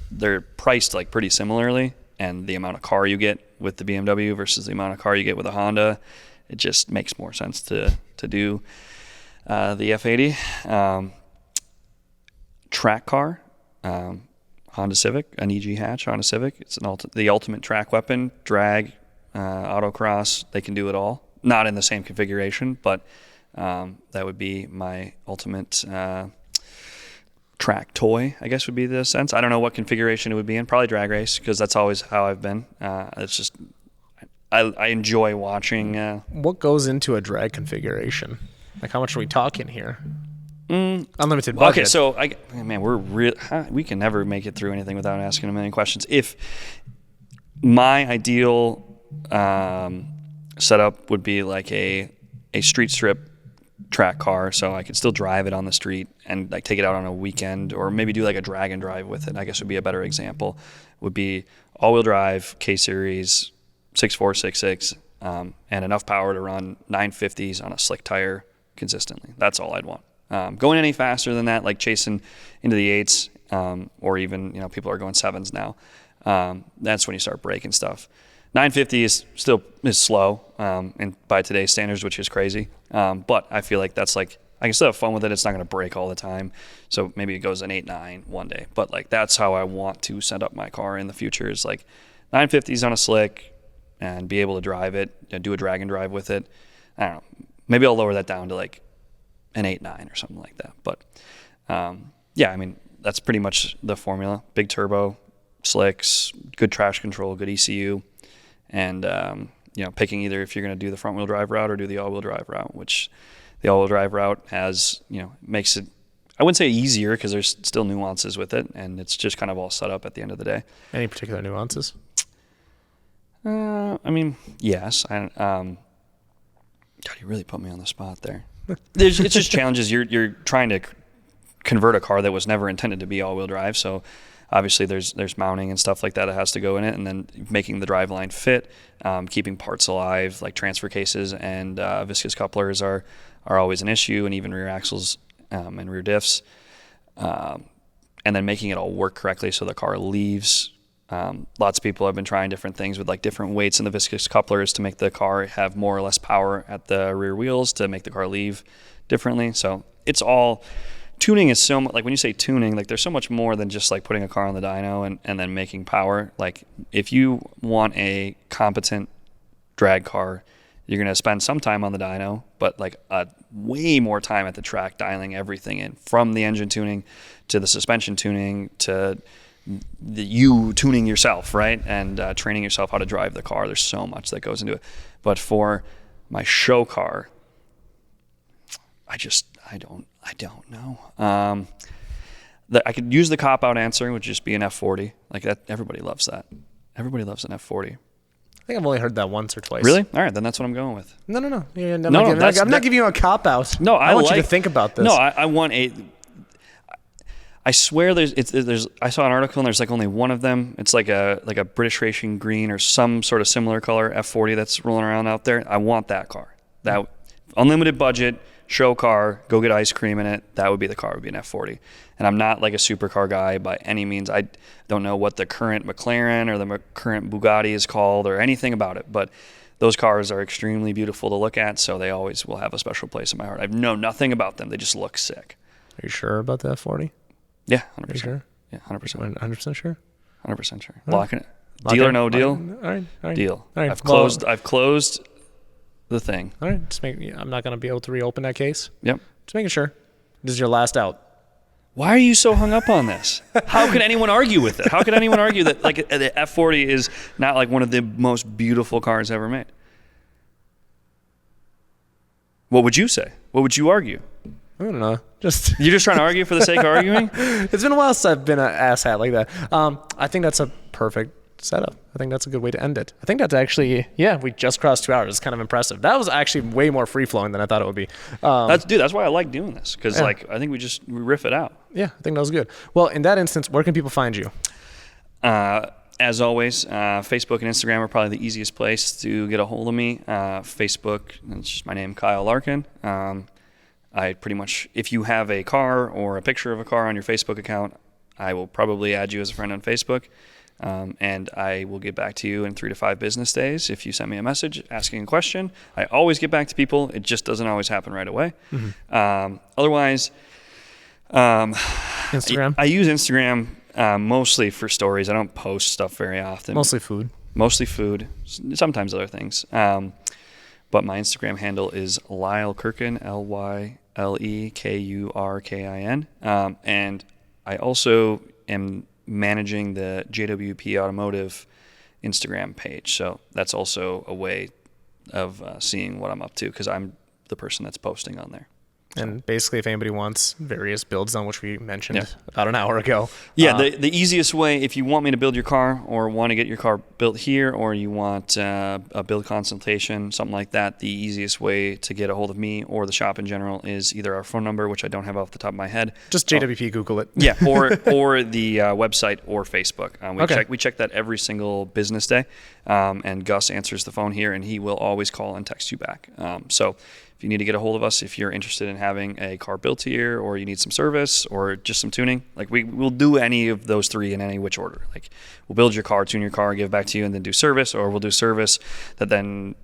they're priced pretty similarly, and the amount of car you get with the BMW versus the amount of car you get with a Honda, it just makes more sense to do the F80. Track car, Honda Civic, an EG hatch Honda Civic. It's the ultimate track weapon, drag, autocross. They can do it all. Not in the same configuration, but that would be my ultimate track toy, I guess would be the sense. I don't know what configuration it would be in. Probably drag race, because that's always how I've been. It's just I enjoy watching. What goes into a drag configuration? How much are we talking here? Unlimited budget. Okay, so we can never make it through anything without asking a million questions. If my ideal setup would be like a street strip track car, so I could still drive it on the street and take it out on a weekend, or maybe do a drag and drive with it, I guess would be a better example. Would be all-wheel drive, K-Series, 6.4, 6.6, and enough power to run 950s on a slick tire consistently. That's all I'd want. Going any faster than that, chasing into the 8s, or even, people are going 7s now. That's when you start breaking stuff. 950 is slow, and by today's standards, which is crazy. But I feel like that's I can still have fun with it. It's not going to break all the time. So maybe it goes an 8.9 one day. But that's how I want to set up my car in the future, is 950s on a slick and be able to drive it, do a drag and drive with it. I don't know. Maybe I'll lower that down to an 8.9 or something like that. But yeah, I mean, that's pretty much the formula. Big turbo, slicks, good traction control, good ECU, and picking either if you're going to do the front wheel drive route or do the all wheel drive route, which the all wheel drive route has, makes it, I wouldn't say easier, because there's still nuances with it, and it's just kind of all set up at the end of the day. Any particular nuances? I mean, yes. God, you really put me on the spot there. It's just challenges. You're trying to convert a car that was never intended to be all-wheel drive, so obviously there's mounting and stuff like that has to go in it, and then making the driveline fit, keeping parts alive, like transfer cases and viscous couplers are always an issue, and even rear axles and rear diffs, and then making it all work correctly so the car leaves. Lots of people have been trying different things with different weights in the viscous couplers to make the car have more or less power at the rear wheels to make the car leave differently. So it's all tuning is so much, like when you say tuning, like there's so much more than just like putting a car on the dyno and then making power. Like if you want a competent drag car, you're going to spend some time on the dyno, but like way more time at the track dialing everything in, from the engine tuning to the suspension tuning to you tuning yourself, right? And training yourself how to drive the car. There's so much that goes into it. But for my show car, I don't know. I could use the cop-out answer, which would just be an F40. Like that, everybody loves that. Everybody loves an F40. I think I've only heard that once or twice. Really? All right, then that's what I'm going with. No. Yeah, I'm No, not giving you a cop-out. No, I want you to think about this. No, I want a... I swear there's I saw an article and there's like only one of them. It's like a British Racing Green or some sort of similar color F40 that's rolling around out there. I want that car. That unlimited budget, show car, go get ice cream in it. That would be the car, would be an F40. And I'm not like a supercar guy by any means. I don't know what the current McLaren or the current Bugatti is called or anything about it, but those cars are extremely beautiful to look at, so they always will have a special place in my heart. I know nothing about them. They just look sick. Are you sure about the F40? Yeah, 100%. Are you sure? Yeah, 100%. 100% sure? 100% sure. Right. Locking it. Deal or no deal? All right. Deal. All right. I've closed the thing. All right. I'm not going to be able to reopen that case. Yep. Just making sure. This is your last out. Why are you so hung up on this? How can anyone argue with it? How can anyone argue that like the F40 is not like one of the most beautiful cars ever made? What would you say? What would you argue? I don't know. You're just trying to argue for the sake of arguing? It's been a while since I've been an asshat like that. I think that's a perfect setup. I think that's a good way to end it. I think that's actually, we just crossed 2 hours. It's kind of impressive. That was actually way more free-flowing than I thought it would be. That's why I like doing this, because I think we riff it out. Yeah, I think that was good. Well, in that instance, where can people find you? As always, Facebook and Instagram are probably the easiest place to get a hold of me. Facebook, it's just my name, Kyle Larkin. I pretty much, if you have a car or a picture of a car on your Facebook account, I will probably add you as a friend on Facebook. And I will get back to you in 3 to 5 business days if you send me a message asking a question. I always get back to people. It just doesn't always happen right away. Mm-hmm. Otherwise, Instagram? I use Instagram mostly for stories. I don't post stuff very often. Mostly food. Sometimes other things. But my Instagram handle is Lyle Kurkin, LYLEKURKIN. And I also am managing the JWP Automotive Instagram page. So that's also a way of seeing what I'm up to, because I'm the person that's posting on there. And basically, if anybody wants various builds on which we mentioned about an hour ago. Yeah, the easiest way, if you want me to build your car or want to get your car built here, or you want a build consultation, something like that, the easiest way to get a hold of me or the shop in general is either our phone number, which I don't have off the top of my head. Just JWP, Google it. Yeah, or the website or Facebook. We check that every single business day, and Gus answers the phone here, and he will always call and text you back. So if you need to get a hold of us, if you're interested in having a car built here, or you need some service or just some tuning, like we'll do any of those 3 in any which order. Like we'll build your car, tune your car, give back to you, and then do service, or we'll do service that then,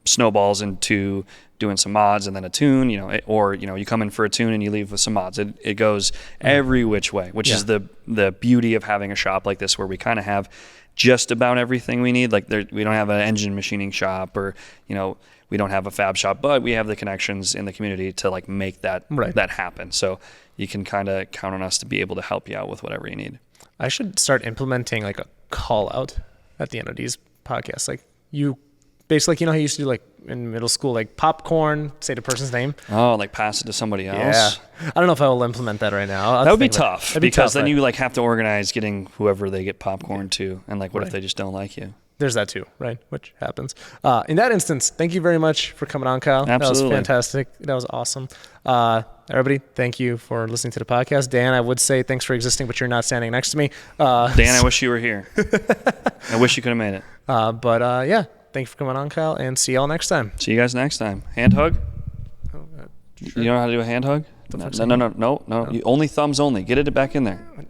snowballs into doing some mods and then a tune, or you come in for a tune and you leave with some mods. It goes every which way, which is the beauty of having a shop like this, where we kind of have just about everything we need. Like we don't have an engine machining shop, or we don't have a fab shop, but we have the connections in the community to like make that happen. So you can kind of count on us to be able to help you out with whatever you need. I should start implementing like a call out at the end of these podcasts. Like you basically, how you used to do like in middle school, like popcorn, say the person's name. Oh, like pass it to somebody else. Yeah. I don't know if I will implement that right now. That would be tough, because then you like have to organize getting whoever they get popcorn to. And like, what if they just don't like you? There's that too, right? Which happens. In that instance, thank you very much for coming on, Kyle. Absolutely. That was fantastic. That was awesome. Everybody, thank you for listening to the podcast. Dan, I would say thanks for existing, but you're not standing next to me. Dan, I wish you were here. I wish you could have made it. Thank you for coming on, Kyle, and see y'all next time. See you guys next time. Hand hug? Sure. You know how to do a hand hug? No. Only thumbs only. Get it back in there.